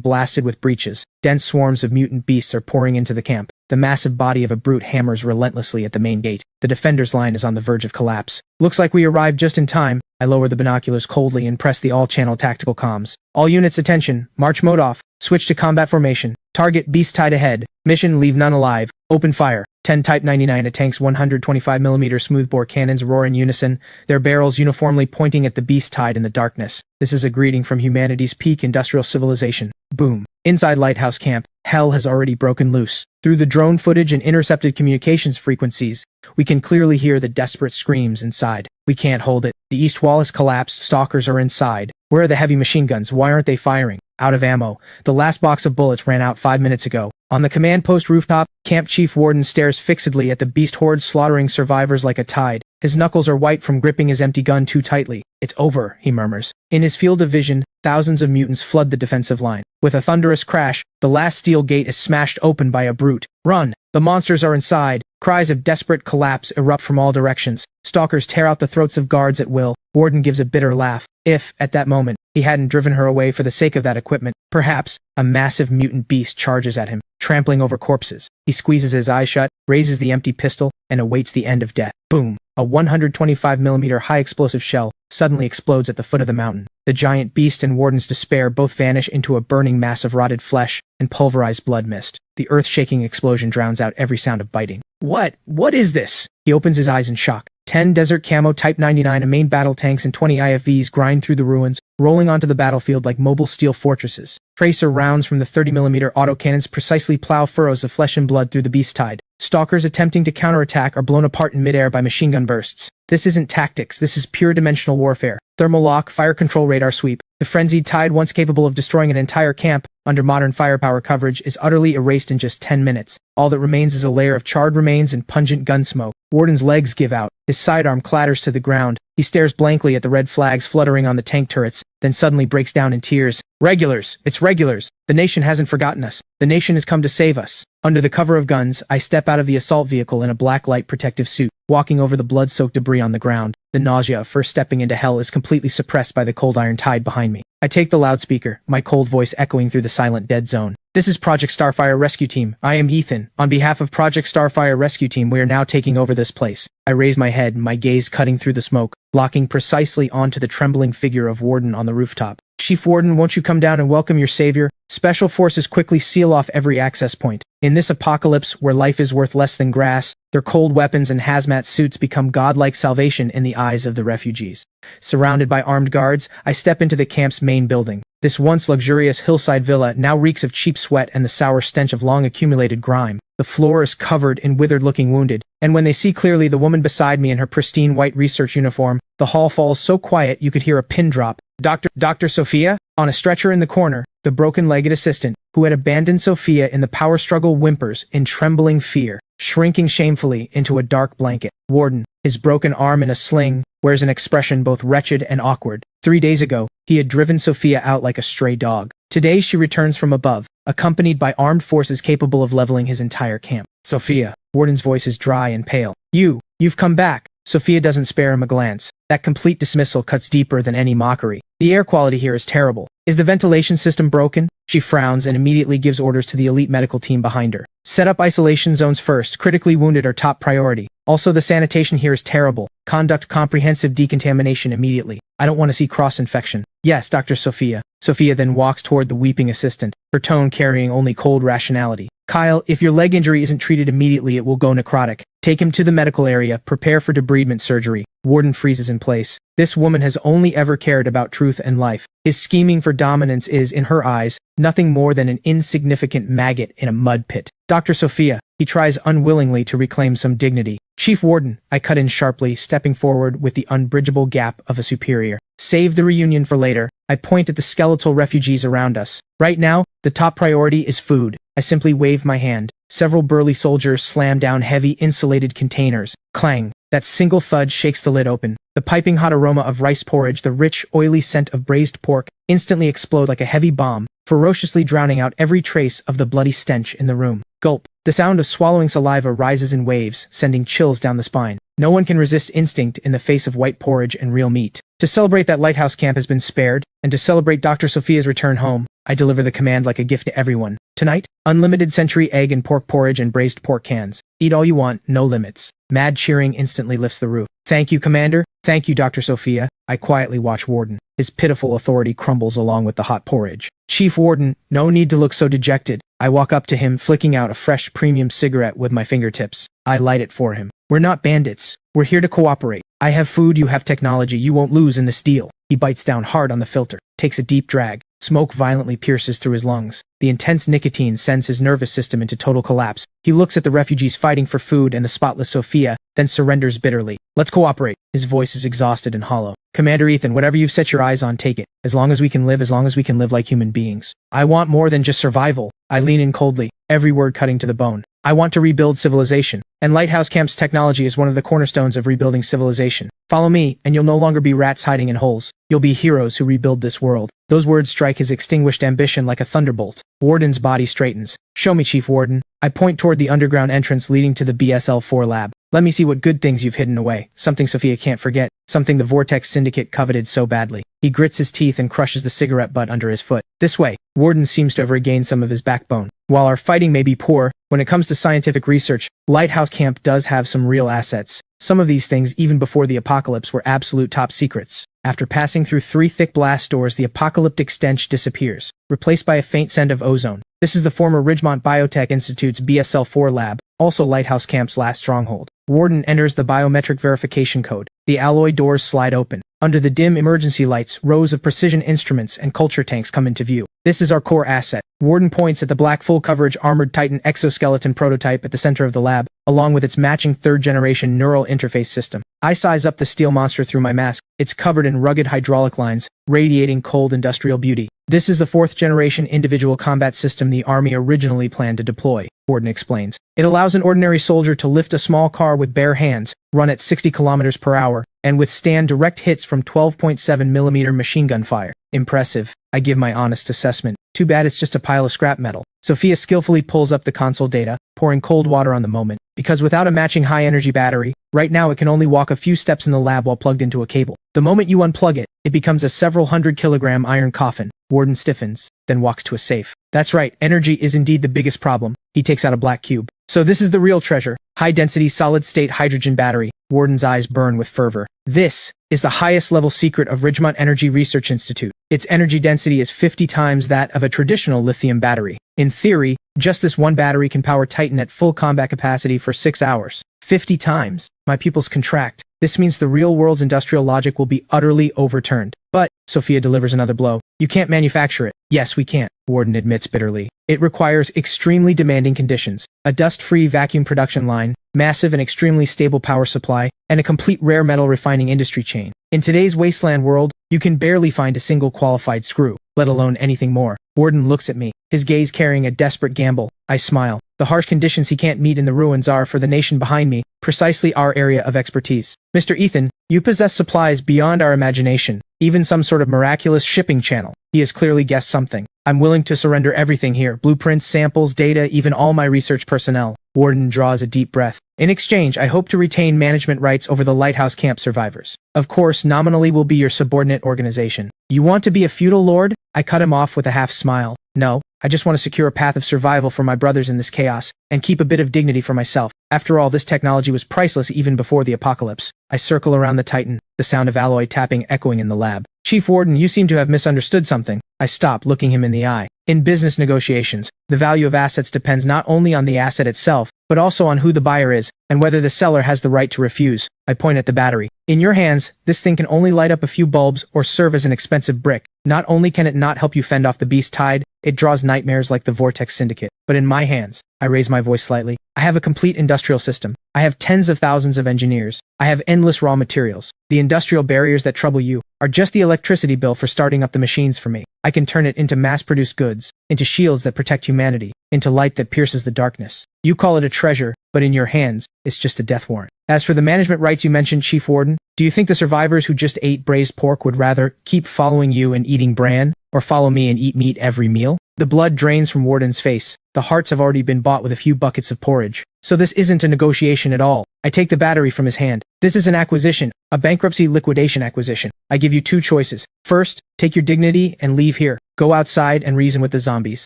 blasted with breaches. Dense swarms of mutant beasts are pouring into the camp. The massive body of a brute hammers relentlessly at the main gate. The defender's line is on the verge of collapse. Looks like we arrived just in time. I lower the binoculars coldly and press the all-channel tactical comms. All units attention. March mode off. Switch to combat formation. Target beast tide ahead. Mission leave none alive. Open fire. 10 Type 99 tanks 125mm smoothbore cannons roar in unison, their barrels uniformly pointing at the beast tide in the darkness. This is a greeting from humanity's peak industrial civilization. Boom. Inside Lighthouse Camp, hell has already broken loose. Through the drone footage and intercepted communications frequencies, we can clearly hear the desperate screams inside. We can't hold it. The east wall has collapsed. Stalkers are inside. Where are the heavy machine guns? Why aren't they firing? Out of ammo. The last box of bullets ran out 5 minutes ago. On the command post rooftop, Camp Chief Warden stares fixedly at the beast horde slaughtering survivors like a tide. His knuckles are white from gripping his empty gun too tightly. It's over, he murmurs. In his field of vision, thousands of mutants flood the defensive line. With a thunderous crash, the last steel gate is smashed open by a brute. Run! The monsters are inside. Cries of desperate collapse erupt from all directions. Stalkers tear out the throats of guards at will. Warden gives a bitter laugh. If, at that moment, he hadn't driven her away for the sake of that equipment, perhaps, a massive mutant beast charges at him, trampling over corpses. He squeezes his eyes shut, raises the empty pistol, and awaits the end of death. Boom! A 125mm high-explosive shell suddenly explodes at the foot of the mountain. The giant beast and Warden's despair both vanish into a burning mass of rotted flesh and pulverized blood mist. The earth-shaking explosion drowns out every sound of biting. What is this? He opens his eyes in shock. 10 Desert Camo Type 99 main battle tanks and 20 IFVs grind through the ruins, rolling onto the battlefield like mobile steel fortresses. Tracer rounds from the 30mm autocannons precisely plow furrows of flesh and blood through the beast tide. Stalkers attempting to counterattack are blown apart in midair by machine gun bursts. This isn't tactics, this is pure dimensional warfare. Thermal lock, fire control radar sweep. The frenzied tide, once capable of destroying an entire camp under modern firepower coverage, is utterly erased in just 10 minutes. All that remains is a layer of charred remains and pungent gun smoke. Warden's legs give out. His sidearm clatters to the ground. He stares blankly at the red flags fluttering on the tank turrets, then suddenly breaks down in tears. Regulars! It's regulars! The nation hasn't forgotten us. The nation has come to save us. Under the cover of guns, I step out of the assault vehicle in a black light protective suit, walking over the blood-soaked debris on the ground. The nausea of first stepping into hell is completely suppressed by the cold iron tide behind me. I take the loudspeaker, my cold voice echoing through the silent dead zone. This is Project Starfire Rescue Team. I am Ethan. On behalf of Project Starfire Rescue Team, we are now taking over this place. I raise my head, my gaze cutting through the smoke, locking precisely onto the trembling figure of Warden on the rooftop. Chief Warden, won't you come down and welcome your savior? Special forces quickly seal off every access point. In this apocalypse where life is worth less than grass, their cold weapons and hazmat suits become godlike salvation in the eyes of the refugees. Surrounded by armed guards, I step into the camp's main building. This once luxurious hillside villa now reeks of cheap sweat and the sour stench of long-accumulated grime. The floor is covered in withered-looking wounded, and when they see clearly the woman beside me in her pristine white research uniform, the hall falls so quiet you could hear a pin drop. Dr. Sophia? On a stretcher in the corner, the broken-legged assistant, who had abandoned Sophia in the power struggle, whimpers in trembling fear, shrinking shamefully into a dark blanket. Warden, his broken arm in a sling, wears an expression both wretched and awkward. 3 days ago, he had driven Sophia out like a stray dog. Today she returns from above, accompanied by armed forces capable of leveling his entire camp. Sophia. Warden's voice is dry and pale. You've come back. Sophia doesn't spare him a glance. That complete dismissal cuts deeper than any mockery. The air quality here is terrible. Is the ventilation system broken? She frowns and immediately gives orders to the elite medical team behind her. Set up isolation zones first. Critically wounded are top priority. Also, the sanitation here is terrible. Conduct comprehensive decontamination immediately. I don't want to see cross-infection. Yes, Dr. Sophia. Sophia then walks toward the weeping assistant, her tone carrying only cold rationality. Kyle, if your leg injury isn't treated immediately, it will go necrotic. Take him to the medical area. Prepare for debridement surgery. Warden freezes in place. This woman has only ever cared about truth and life. His scheming for dominance is, in her eyes, nothing more than an insignificant maggot in a mud pit. Dr. Sophia. He tries unwillingly to reclaim some dignity. Chief Warden, I cut in sharply, stepping forward with the unbridgeable gap of a superior. Save the reunion for later. I point at the skeletal refugees around us. Right now, the top priority is food. I simply wave my hand. Several burly soldiers slam down heavy insulated containers. Clang. That single thud shakes the lid open. The piping hot aroma of rice porridge, the rich, oily scent of braised pork, instantly explode like a heavy bomb, ferociously drowning out every trace of the bloody stench in the room. Gulp. The sound of swallowing saliva rises in waves, sending chills down the spine. No one can resist instinct in the face of white porridge and real meat. To celebrate that Lighthouse Camp has been spared, and to celebrate Dr. Sophia's return home, I deliver the command like a gift to everyone. Tonight, unlimited century egg and pork porridge and braised pork cans. Eat all you want, no limits. Mad cheering instantly lifts the roof. Thank you, Commander. Thank you, Dr. Sophia. I quietly watch Warden. His pitiful authority crumbles along with the hot porridge. Chief Warden, no need to look so dejected. I walk up to him, flicking out a fresh premium cigarette with my fingertips. I light it for him. We're not bandits. We're here to cooperate. I have food, you have technology. You won't lose in this deal. He bites down hard on the filter, takes a deep drag. Smoke violently pierces through his lungs. The intense nicotine sends his nervous system into total collapse. He looks at the refugees fighting for food and the spotless Sophia, then surrenders bitterly. Let's cooperate. His voice is exhausted and hollow. Commander Ethan, whatever you've set your eyes on, take it. As long as we can live like human beings. I want more than just survival. I lean in coldly, every word cutting to the bone. I want to rebuild civilization, and Lighthouse Camp's technology is one of the cornerstones of rebuilding civilization. Follow me, and you'll no longer be rats hiding in holes. You'll be heroes who rebuild this world. Those words strike his extinguished ambition like a thunderbolt. Warden's body straightens. Show me, Chief Warden. I point toward the underground entrance leading to the BSL-4 lab. Let me see what good things you've hidden away. Something Sophia can't forget. Something the Vortex Syndicate coveted so badly. He grits his teeth and crushes the cigarette butt under his foot. This way. Warden seems to have regained some of his backbone. While our fighting may be poor, when it comes to scientific research, Lighthouse Camp does have some real assets. Some of these things, even before the apocalypse, were absolute top secrets. After passing through 3 thick blast doors, the apocalyptic stench disappears, replaced by a faint scent of ozone. This is the former Ridgemont Biotech Institute's BSL-4 lab, also Lighthouse Camp's last stronghold. Warden enters the biometric verification code. The alloy doors slide open. Under the dim emergency lights, rows of precision instruments and culture tanks come into view. This is our core asset. Warden points at the black full-coverage armored Titan exoskeleton prototype at the center of the lab, along with its matching third-generation neural interface system. I size up the steel monster through my mask. It's covered in rugged hydraulic lines, radiating cold industrial beauty. This is the 4th-generation individual combat system the Army originally planned to deploy, Warden explains. It allows an ordinary soldier to lift a small car with bare hands, run at 60 kilometers per hour, and withstand direct hits from 12.7mm machine gun fire. Impressive. I give my honest assessment. Too bad it's just a pile of scrap metal. Sophia skillfully pulls up the console data, pouring cold water on the moment, because without a matching high-energy battery, right now it can only walk a few steps in the lab while plugged into a cable. The moment you unplug it, it becomes a several 100-kilogram iron coffin. Warden stiffens, then walks to a safe. That's right, energy is indeed the biggest problem. He takes out a black cube. So this is the real treasure. High-density solid-state hydrogen battery. Warden's eyes burn with fervor. This is the highest-level secret of Ridgemont Energy Research Institute. Its energy density is 50 times that of a traditional lithium battery. In theory, just this one battery can power Titan at full combat capacity for 6 hours. 50 times. My pupils contract. This means the real world's industrial logic will be utterly overturned. But, Sophia delivers another blow. You can't manufacture it. Yes, we can't, Warden admits bitterly. It requires extremely demanding conditions. A dust-free vacuum production line, massive and extremely stable power supply, and a complete rare metal refining industry chain. In today's wasteland world, you can barely find a single qualified screw, let alone anything more. Warden looks at me, his gaze carrying a desperate gamble. I smile. The harsh conditions he can't meet in the ruins are, for the nation behind me, precisely our area of expertise. Mr. Ethan, you possess supplies beyond our imagination, even some sort of miraculous shipping channel. He has clearly guessed something. I'm willing to surrender everything here, blueprints, samples, data, even all my research personnel. Warden draws a deep breath. In exchange, I hope to retain management rights over the Lighthouse Camp survivors. Of course, nominally we'll be your subordinate organization. You want to be a feudal lord? I cut him off with a half smile. No, I just want to secure a path of survival for my brothers in this chaos, and keep a bit of dignity for myself. After all, this technology was priceless even before the apocalypse. I circle around the Titan, the sound of alloy tapping echoing in the lab. Chief Warden, you seem to have misunderstood something. I stop, looking him in the eye. In business negotiations, the value of assets depends not only on the asset itself, but also on who the buyer is, and whether the seller has the right to refuse. I point at the battery. In your hands, this thing can only light up a few bulbs or serve as an expensive brick. Not only can it not help you fend off the beast tide, it draws nightmares like the Vortex Syndicate. But in my hands, I raise my voice slightly, I have a complete industrial system. I have tens of thousands of engineers. I have endless raw materials. The industrial barriers that trouble you are just the electricity bill for starting up the machines for me. I can turn it into mass-produced goods, into shields that protect humanity, into light that pierces the darkness. You call it a treasure, but in your hands, it's just a death warrant. As for the management rights you mentioned, Chief Warden, do you think the survivors who just ate braised pork would rather keep following you and eating bran, or follow me and eat meat every meal? The blood drains from Warden's face. The hearts have already been bought with a few buckets of porridge. So this isn't a negotiation at all. I take the battery from his hand. This is an acquisition, a bankruptcy liquidation acquisition. I give you two choices. First, take your dignity and leave here. Go outside and reason with the zombies.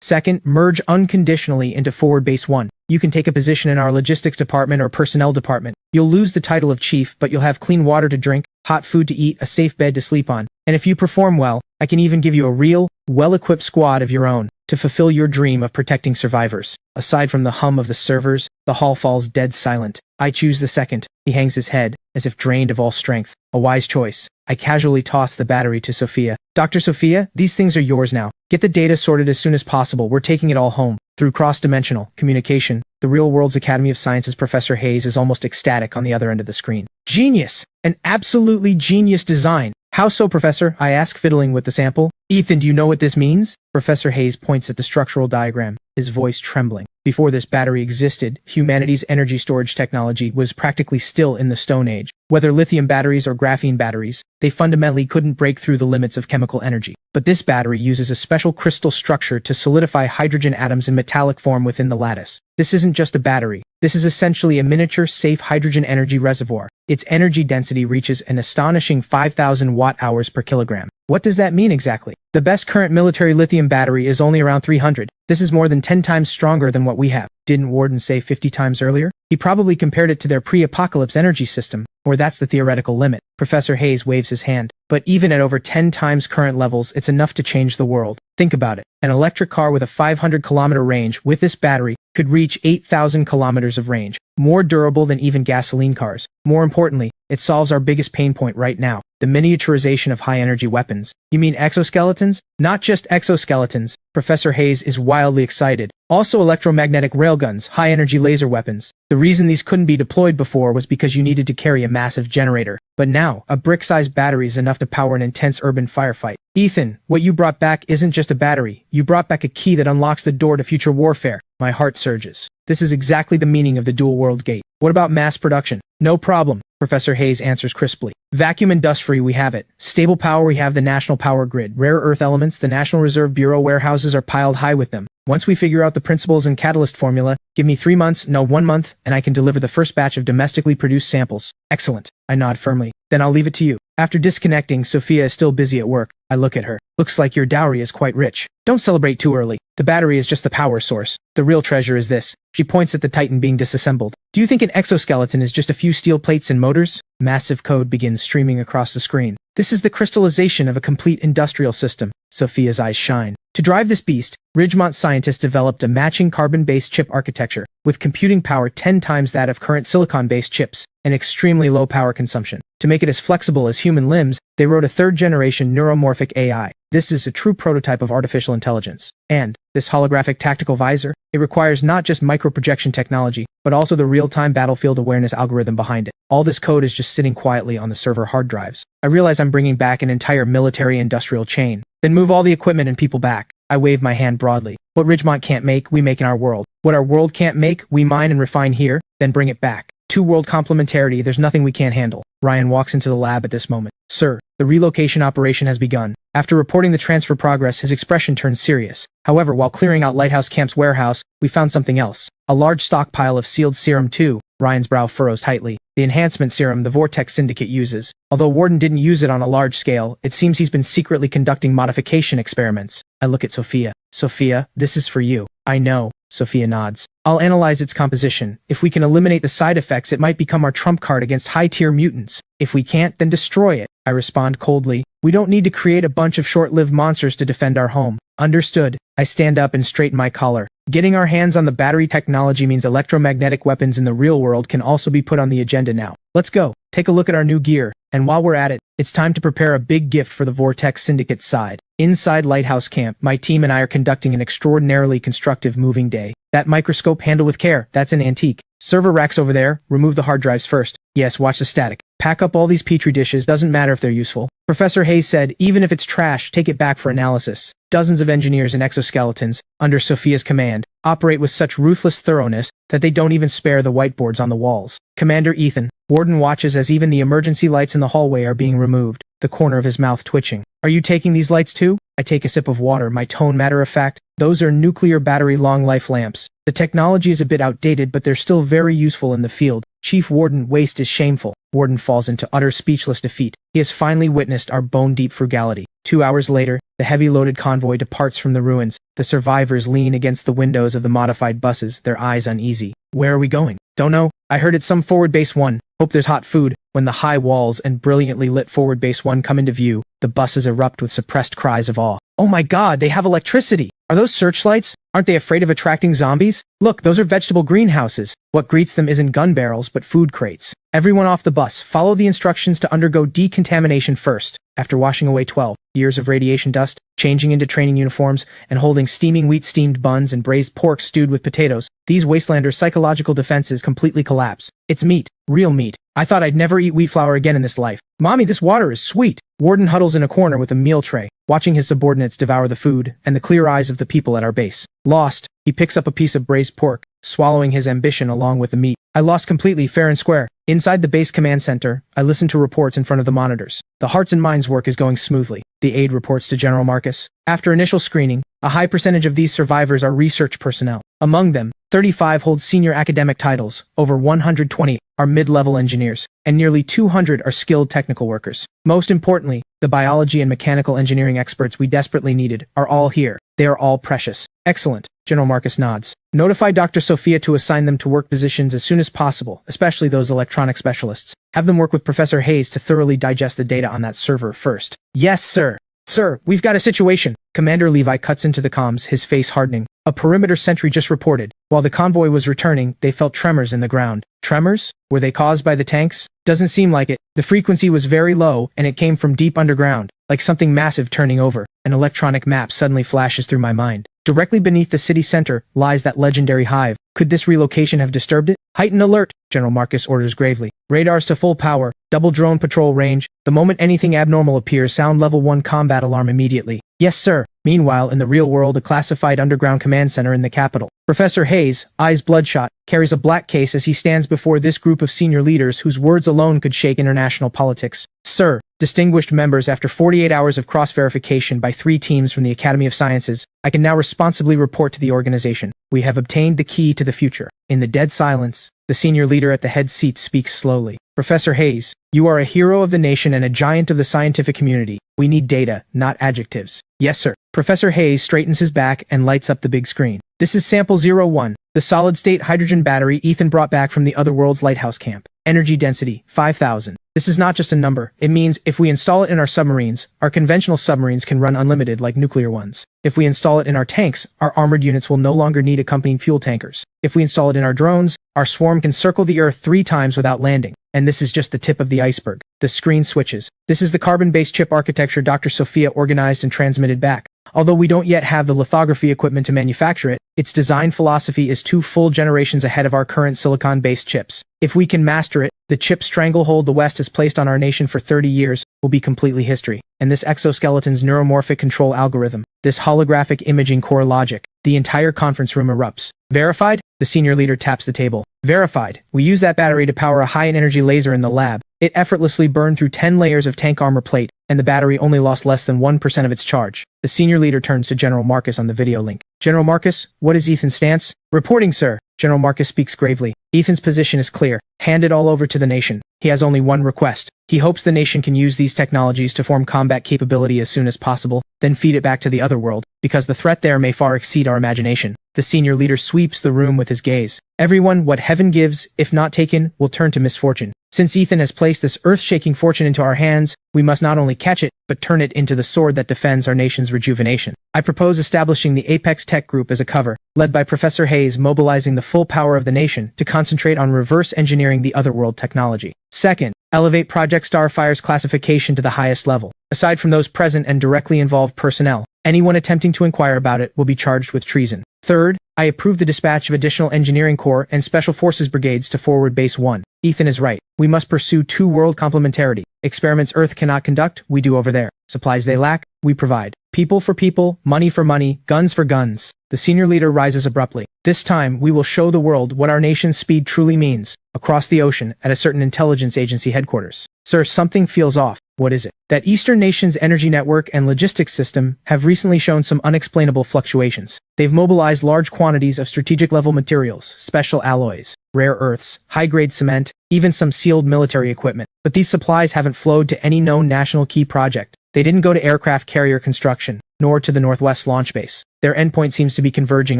Second, merge unconditionally into Forward Base 1. You can take a position in our logistics department or personnel department. You'll lose the title of chief, but you'll have clean water to drink, hot food to eat, a safe bed to sleep on. And if you perform well, I can even give you a real, well-equipped squad of your own to fulfill your dream of protecting survivors. Aside from the hum of the servers, the hall falls dead silent. I choose the second. He hangs his head, as if drained of all strength. A wise choice. I casually toss the battery to Sophia. Dr. Sophia, these things are yours now. Get the data sorted as soon as possible. We're taking it all home. Through cross-dimensional communication, the Real World's Academy of Sciences Professor Hayes is almost ecstatic on the other end of the screen. Genius! An absolutely genius design. How so, Professor? I ask, fiddling with the sample. Ethan, do you know what this means? Professor Hayes points at the structural diagram, his voice trembling. Before this battery existed, humanity's energy storage technology was practically still in the Stone Age. Whether lithium batteries or graphene batteries, they fundamentally couldn't break through the limits of chemical energy. But this battery uses a special crystal structure to solidify hydrogen atoms in metallic form within the lattice. This isn't just a battery. This is essentially a miniature, safe hydrogen energy reservoir. Its energy density reaches an astonishing 5,000 watt-hours per kilogram. What does that mean exactly? The best current military lithium battery is only around 300. This is more than 10 times stronger than what we have. Didn't Warden say 50 times earlier? He probably compared it to their pre-apocalypse energy system, or that's the theoretical limit. Professor Hayes waves his hand. But even at over 10 times current levels, it's enough to change the world. Think about it. An electric car with a 500-kilometer range with this battery could reach 8,000 kilometers of range, more durable than even gasoline cars. More importantly, it solves our biggest pain point right now, the miniaturization of high-energy weapons. You mean exoskeletons? Not just exoskeletons. Professor Hayes is wildly excited. Also electromagnetic railguns, high-energy laser weapons. The reason these couldn't be deployed before was because you needed to carry a massive generator. But now, a brick-sized battery is enough to power an intense urban firefight. Ethan, what you brought back isn't just a battery. You brought back a key that unlocks the door to future warfare. My heart surges. This is exactly the meaning of the dual world gate. What about mass production? No problem, Professor Hayes answers crisply. Vacuum and dust-free, we have it. Stable power, we have the national power grid. Rare earth elements, the National Reserve Bureau warehouses are piled high with them. Once we figure out the principles and catalyst formula, give me 3 months, no 1 month, and I can deliver the first batch of domestically produced samples. Excellent. I nod firmly. Then I'll leave it to you. After disconnecting, Sophia is still busy at work. I look at her. Looks like your dowry is quite rich. Don't celebrate too early. The battery is just the power source. The real treasure is this. She points at the Titan being disassembled. Do you think an exoskeleton is just a few steel plates and motors? Massive code begins streaming across the screen. This is the crystallization of a complete industrial system. Sophia's eyes shine. To drive this beast, Ridgemont scientists developed a matching carbon-based chip architecture, with computing power 10 times that of current silicon-based chips, and extremely low power consumption. To make it as flexible as human limbs, they wrote a third-generation neuromorphic AI. This is a true prototype of artificial intelligence. And this holographic tactical visor, it requires not just microprojection technology, but also the real-time battlefield awareness algorithm behind it. All this code is just sitting quietly on the server hard drives. I realize I'm bringing back an entire military-industrial chain. Then move all the equipment and people back. I wave my hand broadly. What Ridgemont can't make, we make in our world. What our world can't make, we mine and refine here, then bring it back. Two-world complementarity, there's nothing we can't handle. Ryan walks into the lab at this moment. Sir, the relocation operation has begun. After reporting the transfer progress, his expression turns serious. However, while clearing out Lighthouse Camp's warehouse, we found something else. A large stockpile of sealed serum 2. Ryan's brow furrows tightly. The enhancement serum the Vortex Syndicate uses. Although Warden didn't use it on a large scale, it seems he's been secretly conducting modification experiments. I look at Sophia. Sophia, this is for you. I know. Sophia nods. I'll analyze its composition. If we can eliminate the side effects, it might become our trump card against high-tier mutants. If we can't, then destroy it. I respond coldly. We don't need to create a bunch of short-lived monsters to defend our home. Understood. I stand up and straighten my collar. Getting our hands on the battery technology means electromagnetic weapons in the real world can also be put on the agenda now. Let's go. Take a look at our new gear. And while we're at it, it's time to prepare a big gift for the Vortex Syndicate side. Inside Lighthouse Camp, my team and I are conducting an extraordinarily constructive moving day. That microscope, handle with care. That's an antique. Server racks over there. Remove the hard drives first. Yes, watch the static. Pack up all these petri dishes. Doesn't matter if they're useful. Professor Hayes said, even if it's trash, take it back for analysis. Dozens of engineers and exoskeletons, under Sophia's command, operate with such ruthless thoroughness that they don't even spare the whiteboards on the walls. Commander Ethan, Warden watches as even the emergency lights in the hallway are being removed, the corner of his mouth twitching. Are you taking these lights too? I take a sip of water, my tone matter of fact. Those are nuclear battery long life lamps. The technology is a bit outdated, but they're still very useful in the field. Chief Warden, waste is shameful. Warden falls into utter speechless defeat. He has finally witnessed our bone-deep frugality. 2 hours later, the heavy loaded convoy departs from the ruins. The survivors lean against the windows of the modified buses, their eyes uneasy. Where are we going? Don't know. I heard it's some forward base 1. Hope there's hot food. When the high walls and brilliantly lit forward base 1 come into view, the buses erupt with suppressed cries of awe. Oh my god, they have electricity! Are those searchlights? Aren't they afraid of attracting zombies? Look, those are vegetable greenhouses. What greets them isn't gun barrels, but food crates. Everyone off the bus, follow the instructions to undergo decontamination first. After washing away 12 years of radiation dust, changing into training uniforms, and holding steaming wheat-steamed buns and braised pork stewed with potatoes, these wastelanders' psychological defenses completely collapse. It's meat. Real meat. I thought I'd never eat wheat flour again in this life. Mommy, this water is sweet. Warden huddles in a corner with a meal tray, watching his subordinates devour the food and the clear eyes of the people at our base. Lost, he picks up a piece of braised pork, swallowing his ambition along with the meat. I lost completely, fair and square. Inside the base command center, I listen to reports in front of the monitors. The hearts and minds work is going smoothly. The aide reports to General Marcus. After initial screening, a high percentage of these survivors are research personnel. Among them, 35 hold senior academic titles, over 120 are mid-level engineers, and nearly 200 are skilled technical workers. Most importantly, the biology and mechanical engineering experts we desperately needed are all here. They are all precious. Excellent. General Marcus nods. Notify Dr. Sophia to assign them to work positions as soon as possible, especially those electronic specialists. Have them work with Professor Hayes to thoroughly digest the data on that server first. Yes, sir. Sir, we've got a situation. Commander Levi cuts into the comms, his face hardening. A perimeter sentry just reported. While the convoy was returning, they felt tremors in the ground. Tremors? Were they caused by the tanks? Doesn't seem like it. The frequency was very low, and it came from deep underground, like something massive turning over. An electronic map suddenly flashes through my mind. Directly beneath the city center lies that legendary hive. Could this relocation have disturbed it? Heighten alert, General Marcus orders gravely. Radars to full power, double drone patrol range. The moment anything abnormal appears, sound level 1 combat alarm immediately. Yes, sir. Meanwhile, in the real world, a classified underground command center in the capital. Professor Hayes, eyes bloodshot, carries a black case as he stands before this group of senior leaders whose words alone could shake international politics. Sir, distinguished members, after 48 hours of cross-verification by 3 teams from the Academy of Sciences, I can now responsibly report to the organization. We have obtained the key to the future. In the dead silence, the senior leader at the head seat speaks slowly. Professor Hayes, you are a hero of the nation and a giant of the scientific community. We need data, not adjectives. Yes, sir. Professor Hayes straightens his back and lights up the big screen. This is Sample 01, the solid-state hydrogen battery Ethan brought back from the other world's Lighthouse Camp. Energy density, 5,000. This is not just a number. It means if we install it in our submarines, our conventional submarines can run unlimited like nuclear ones. If we install it in our tanks, our armored units will no longer need accompanying fuel tankers. If we install it in our drones, our swarm can circle the Earth 3 times without landing. And this is just the tip of the iceberg. The screen switches. This is the carbon-based chip architecture Dr. Sophia organized and transmitted back. Although we don't yet have the lithography equipment to manufacture it, its design philosophy is 2 full generations ahead of our current silicon-based chips. If we can master it, the chip stranglehold the West has placed on our nation for 30 years will be completely history. And this exoskeleton's neuromorphic control algorithm, this holographic imaging core logic, the entire conference room erupts. Verified? The senior leader taps the table. Verified. We use that battery to power a high-energy laser in the lab. It effortlessly burned through 10 layers of tank armor plate, and the battery only lost less than 1% of its charge. The senior leader turns to General Marcus on the video link. General Marcus, what is Ethan's stance? Reporting, sir. General Marcus speaks gravely. Ethan's position is clear. Hand it all over to the nation. He has only one request. He hopes the nation can use these technologies to form combat capability as soon as possible, then feed it back to the other world, because the threat there may far exceed our imagination. The senior leader sweeps the room with his gaze. Everyone, what heaven gives, if not taken, will turn to misfortune. Since Ethan has placed this earth-shaking fortune into our hands, we must not only catch it, but turn it into the sword that defends our nation's rejuvenation. I propose establishing the Apex Tech Group as a cover, led by Professor Hayes mobilizing the full power of the nation to concentrate on reverse engineering the otherworld technology. Second, elevate Project Starfire's classification to the highest level. Aside from those present and directly involved personnel, anyone attempting to inquire about it will be charged with treason. Third, I approve the dispatch of additional engineering corps and special forces brigades to forward base 1. Ethan is right. We must pursue 2-world complementarity. Experiments Earth cannot conduct, we do over there. Supplies they lack, we provide. People for people, money for money, guns for guns. The senior leader rises abruptly. This time, we will show the world what our nation's speed truly means. Across the ocean, at a certain intelligence agency headquarters. Sir, something feels off. What is it? That Eastern nation's energy network and logistics system have recently shown some unexplainable fluctuations. They've mobilized large quantities of strategic-level materials, special alloys, rare earths, high-grade cement, even some sealed military equipment. But these supplies haven't flowed to any known national key project. They didn't go to aircraft carrier construction, nor to the Northwest launch base. Their endpoint seems to be converging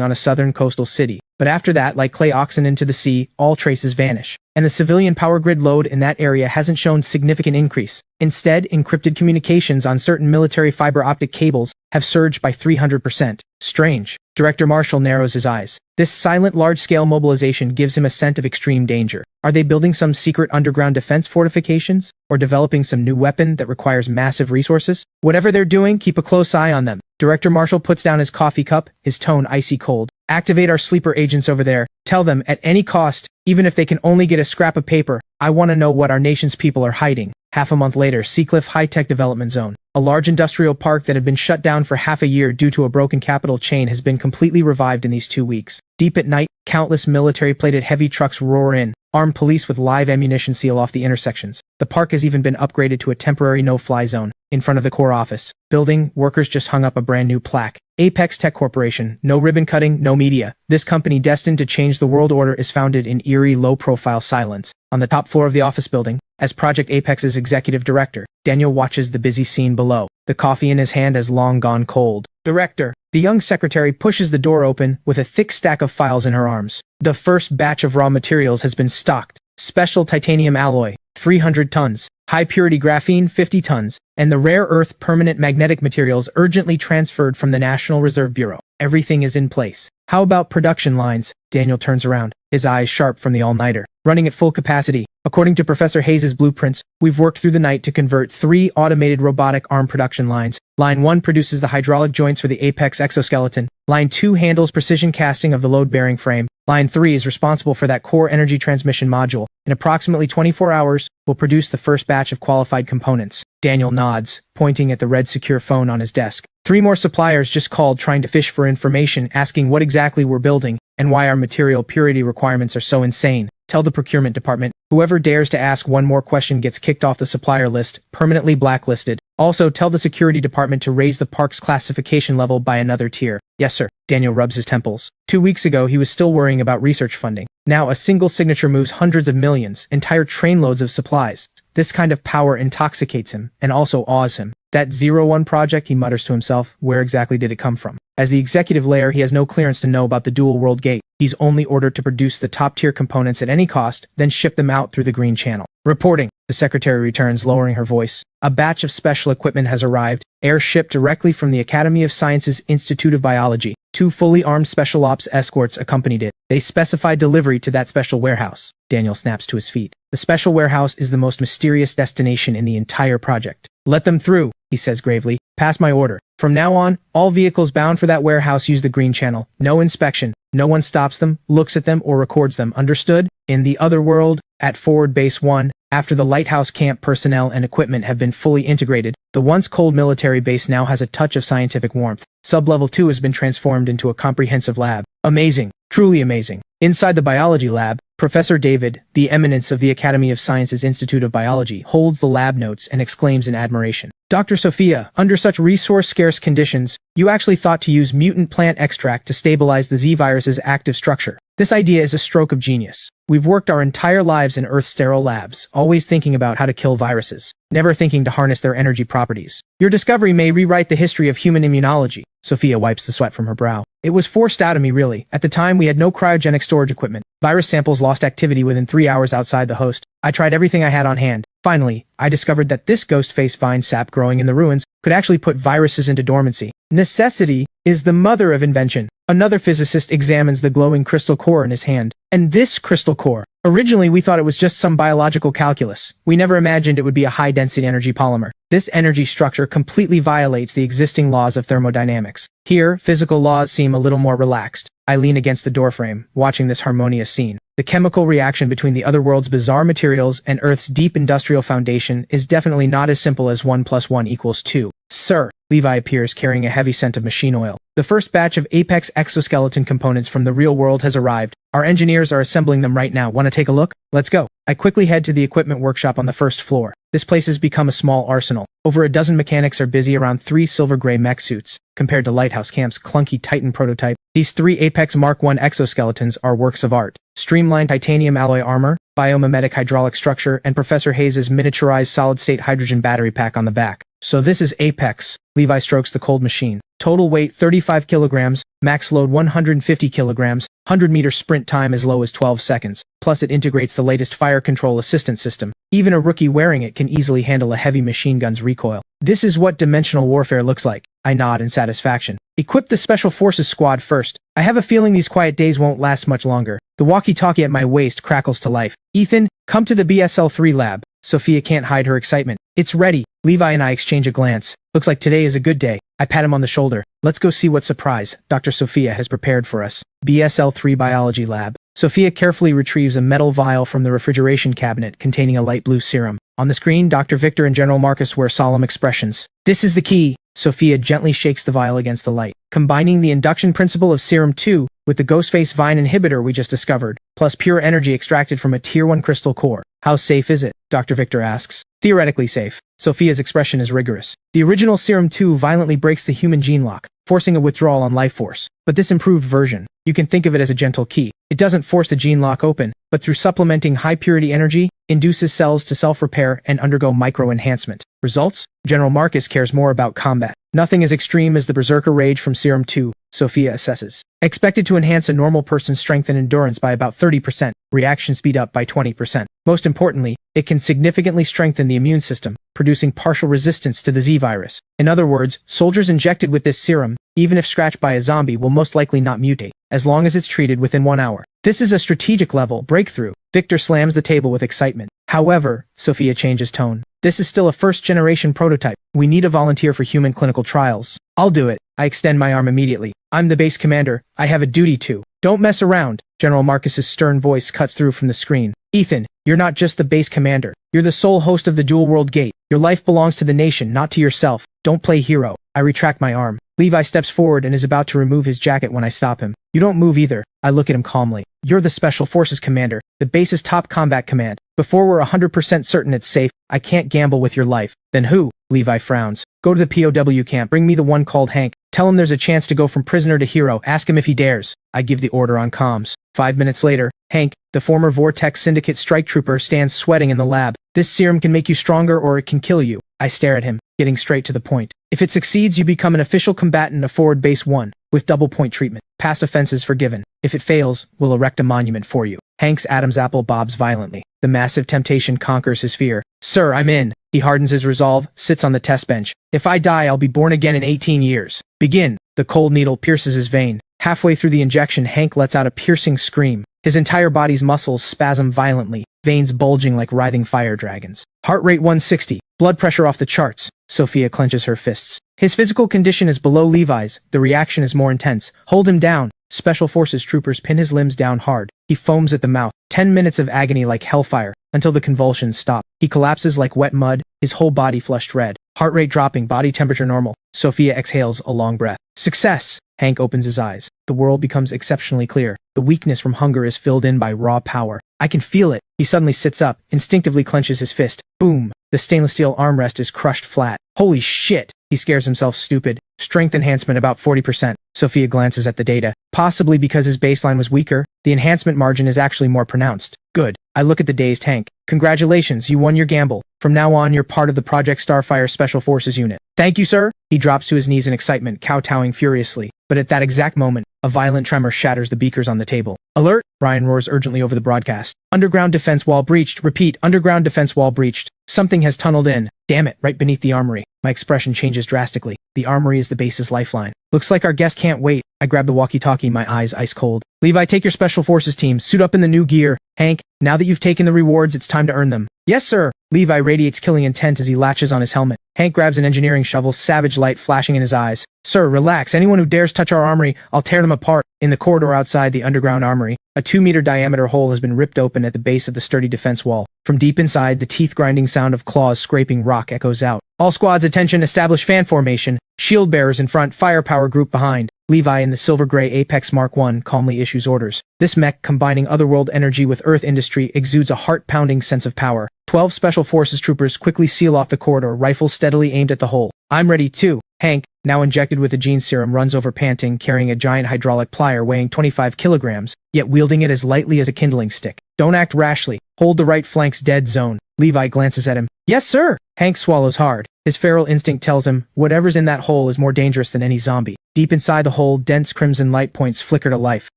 on a southern coastal city. But after that, like clay oxen into the sea, all traces vanish. And the civilian power grid load in that area hasn't shown significant increase. Instead, encrypted communications on certain military fiber optic cables have surged by 300%. Strange. Director Marshall narrows his eyes. This silent large-scale mobilization gives him a sense of extreme danger. Are they building some secret underground defense fortifications? Or developing some new weapon that requires massive resources? Whatever they're doing, keep a close eye on them. Director Marshall puts down his coffee cup, his tone icy cold. Activate our sleeper agents over there. Tell them, at any cost, even if they can only get a scrap of paper, I want to know what our nation's people are hiding. Half a month later, Seacliff High-Tech Development Zone. A large industrial park that had been shut down for half a year due to a broken capital chain has been completely revived in these 2 weeks. Deep at night, countless military-plated heavy trucks roar in. Armed police with live ammunition seal off the intersections. The park has even been upgraded to a temporary no-fly zone. In front of the core office building, workers just hung up a brand new plaque. Apex Tech Corporation. No ribbon cutting, no media. This company destined to change the world order is founded in eerie, low-profile silence. On the top floor of the office building, as Project Apex's executive director, Daniel watches the busy scene below. The coffee in his hand has long gone cold. Director. The young secretary pushes the door open with a thick stack of files in her arms. The first batch of raw materials has been stocked. Special titanium alloy, 300 tons. High-purity graphene, 50 tons. And the rare earth permanent magnetic materials urgently transferred from the National Reserve Bureau. Everything is in place. How about production lines? Daniel turns around, his eyes sharp from the all-nighter. Running at full capacity. According to Professor Hayes' blueprints, we've worked through the night to convert 3 automated robotic arm production lines. Line 1 produces the hydraulic joints for the Apex exoskeleton. Line 2 handles precision casting of the load-bearing frame. Line 3 is responsible for that core energy transmission module. In approximately 24 hours, we'll produce the first batch of qualified components. Daniel nods, pointing at the red secure phone on his desk. 3 more suppliers just called trying to fish for information, asking what exactly we're building and why our material purity requirements are so insane. Tell the procurement department, whoever dares to ask one more question gets kicked off the supplier list, permanently blacklisted. Also, tell the security department to raise the park's classification level by another tier. Yes, sir. Daniel rubs his temples. 2 weeks ago, he was still worrying about research funding. Now, a single signature moves hundreds of millions, entire trainloads of supplies. This kind of power intoxicates him, and also awes him. That 01 project, he mutters to himself. Where exactly did it come from? As the executive layer, he has no clearance to know about the dual world gate. He's only ordered to produce the top-tier components at any cost, then ship them out through the green channel. Reporting. The secretary returns, lowering her voice. A batch of special equipment has arrived, airshipped directly from the Academy of Sciences Institute of Biology. 2 fully armed special ops escorts accompanied it. They specified delivery to that special warehouse. Daniel snaps to his feet. The special warehouse is the most mysterious destination in the entire project. Let them through, he says gravely. Pass my order. From now on, all vehicles bound for that warehouse use the green channel. No inspection. No one stops them, looks at them, or records them. Understood? In the other world, at Forward Base 1, after the Lighthouse Camp personnel and equipment have been fully integrated, the once cold military base now has a touch of scientific warmth. Sub-Level 2 has been transformed into a comprehensive lab. Amazing. Truly amazing. Inside the biology lab, Professor David, the eminence of the Academy of Sciences Institute of Biology, holds the lab notes and exclaims in admiration. Dr. Sophia, under such resource-scarce conditions, you actually thought to use mutant plant extract to stabilize the Z-virus's active structure. This idea is a stroke of genius. We've worked our entire lives in Earth-sterile labs, always thinking about how to kill viruses, never thinking to harness their energy properties. Your discovery may rewrite the history of human immunology. Sophia wipes the sweat from her brow. It was forced out of me, really. At the time, we had no cryogenic storage equipment. Virus samples lost activity within 3 hours outside the host. I tried everything I had on hand. Finally, I discovered that this ghost-face vine sap growing in the ruins could actually put viruses into dormancy. Necessity is the mother of invention. Another physicist examines the glowing crystal core in his hand. And this crystal core. Originally, we thought it was just some biological calculus. We never imagined it would be a high-density energy polymer. This energy structure completely violates the existing laws of thermodynamics. Here, physical laws seem a little more relaxed. I lean against the doorframe, watching this harmonious scene. The chemical reaction between the other world's bizarre materials and Earth's deep industrial foundation is definitely not as simple as 1 + 1 = 2. Sir, Levi appears carrying a heavy scent of machine oil. The first batch of Apex exoskeleton components from the real world has arrived. Our engineers are assembling them right now. Want to take a look? Let's go. I quickly head to the equipment workshop on the first floor. This place has become a small arsenal. Over a dozen mechanics are busy around 3 silver-gray mech suits. Compared to Lighthouse Camp's clunky Titan prototype, these 3 Apex Mark I exoskeletons are works of art. Streamlined titanium alloy armor, biomimetic hydraulic structure, and Professor Hayes' miniaturized solid-state hydrogen battery pack on the back. So this is Apex. Levi strokes the cold machine. Total weight 35 kilograms, max load 150 kilograms, 100-meter sprint time as low as 12 seconds. Plus it integrates the latest fire control assistance system. Even a rookie wearing it can easily handle a heavy machine gun's recoil. This is what dimensional warfare looks like. I nod in satisfaction. Equip the Special Forces squad first. I have a feeling these quiet days won't last much longer. The walkie-talkie at my waist crackles to life. Ethan, come to the BSL-3 lab. Sophia can't hide her excitement. It's ready. Levi and I exchange a glance. Looks like today is a good day. I pat him on the shoulder. Let's go see what surprise Dr. Sophia has prepared for us. BSL-3 Biology Lab. Sophia carefully retrieves a metal vial from the refrigeration cabinet containing a light blue serum. On the screen, Dr. Victor and General Marcus wear solemn expressions. This is the key. Sophia gently shakes the vial against the light. Combining the induction principle of Serum 2 with the Ghostface Vine inhibitor we just discovered, plus pure energy extracted from a Tier 1 crystal core. How safe is it? Dr. Victor asks. Theoretically safe. Sophia's expression is rigorous. The original Serum 2 violently breaks the human gene lock, forcing a withdrawal on life force. But this improved version, you can think of it as a gentle key. It doesn't force the gene lock open, but through supplementing high-purity energy, induces cells to self-repair and undergo micro-enhancement. Results? General Marcus cares more about combat. Nothing as extreme as the Berserker Rage from Serum 2, Sophia assesses. Expected to enhance a normal person's strength and endurance by about 30%, reaction speed up by 20%. Most importantly, it can significantly strengthen the immune system, producing partial resistance to the Z-virus. In other words, soldiers injected with this serum, even if scratched by a zombie, will most likely not mutate, as long as it's treated within 1 hour. This is a strategic level breakthrough. Victor slams the table with excitement. However, Sophia changes tone. This is still a first-generation prototype. We need a volunteer for human clinical trials. I'll do it. I extend my arm immediately. I'm the base commander. I have a duty to. Don't mess around. General Marcus's stern voice cuts through from the screen. Ethan, you're not just the base commander. You're the sole host of the Dual World Gate. Your life belongs to the nation, not to yourself. Don't play hero. I retract my arm. Levi steps forward and is about to remove his jacket when I stop him. You don't move either. I look at him calmly. You're the Special Forces commander, the base's top combat command. Before we're 100% certain it's safe, I can't gamble with your life. Then who? Levi frowns. Go to the POW camp. Bring me the one called Hank. Tell him there's a chance to go from prisoner to hero. Ask him if he dares. I give the order on comms. 5 minutes later, Hank, the former Vortex Syndicate strike trooper, stands sweating in the lab. This serum can make you stronger or it can kill you. I stare at him. getting straight to the point. If it succeeds, you become an official combatant of Forward Base 1, with double point treatment. Past offenses forgiven. If it fails, we'll erect a monument for you. Hank's Adam's apple bobs violently. The massive temptation conquers his fear. Sir, I'm in. He hardens his resolve, sits on the test bench. If I die, I'll be born again in 18 years. Begin. The cold needle pierces his vein. Halfway through the injection, Hank lets out a piercing scream. His entire body's muscles spasm violently, veins bulging like writhing fire dragons. Heart rate 160, blood pressure off the charts. Sophia clenches her fists. His physical condition is below Levi's, the reaction is more intense. Hold him down. Special Forces troopers pin his limbs down hard. He foams at the mouth. 10 minutes of agony like hellfire, until the convulsions stop. He collapses like wet mud, his whole body flushed red. Heart rate dropping, body temperature normal. Sophia exhales a long breath. Success! Hank opens his eyes. The world becomes exceptionally clear. The weakness from hunger is filled in by raw power. I can feel it. He suddenly sits up, instinctively clenches his fist. Boom! The stainless steel armrest is crushed flat. Holy shit! He scares himself stupid. Strength enhancement about 40%. Sophia glances at the data. Possibly because his baseline was weaker, the enhancement margin is actually more pronounced. Good. I look at the dazed Hank. Congratulations, you won your gamble. From now on, you're part of the Project Starfire Special Forces unit. Thank you, sir. He drops to his knees in excitement, kowtowing furiously. But at that exact moment, a violent tremor shatters the beakers on the table. Alert! Ryan roars urgently over the broadcast. Underground defense wall breached. Repeat, underground defense wall breached. Something has tunneled in. Damn it, right beneath the armory. My expression changes drastically. The armory is the base's lifeline. Looks like our guest can't wait. I grab the walkie-talkie, my eyes ice cold. Levi, take your Special Forces team. Suit up in the new gear. Hank, now that you've taken the rewards, it's time to earn them. Yes, sir. Levi radiates killing intent as he latches on his helmet. Hank grabs an engineering shovel, savage light flashing in his eyes. Sir, relax. Anyone who dares touch our armory, I'll tear them apart. In the corridor outside the underground armory, a 2-meter diameter hole has been ripped open at the base of the sturdy defense wall. From deep inside, the teeth-grinding sound of claws scraping rock echoes out. All squads, attention, establish fan formation. Shield bearers in front, firepower group behind. Levi in the silver-gray Apex Mark I calmly issues orders. This mech, combining otherworld energy with Earth industry, exudes a heart-pounding sense of power. 12 Special Forces troopers quickly seal off the corridor, rifles steadily aimed at the hole. I'm ready too. Hank, now injected with a gene serum, runs over panting, carrying a giant hydraulic plier weighing 25 kilograms, yet wielding it as lightly as a kindling stick. Don't act rashly. Hold the right flank's dead zone. Levi glances at him. Yes, sir! Hank swallows hard. His feral instinct tells him, whatever's in that hole is more dangerous than any zombie. Deep inside the hole, dense crimson light points flicker to life.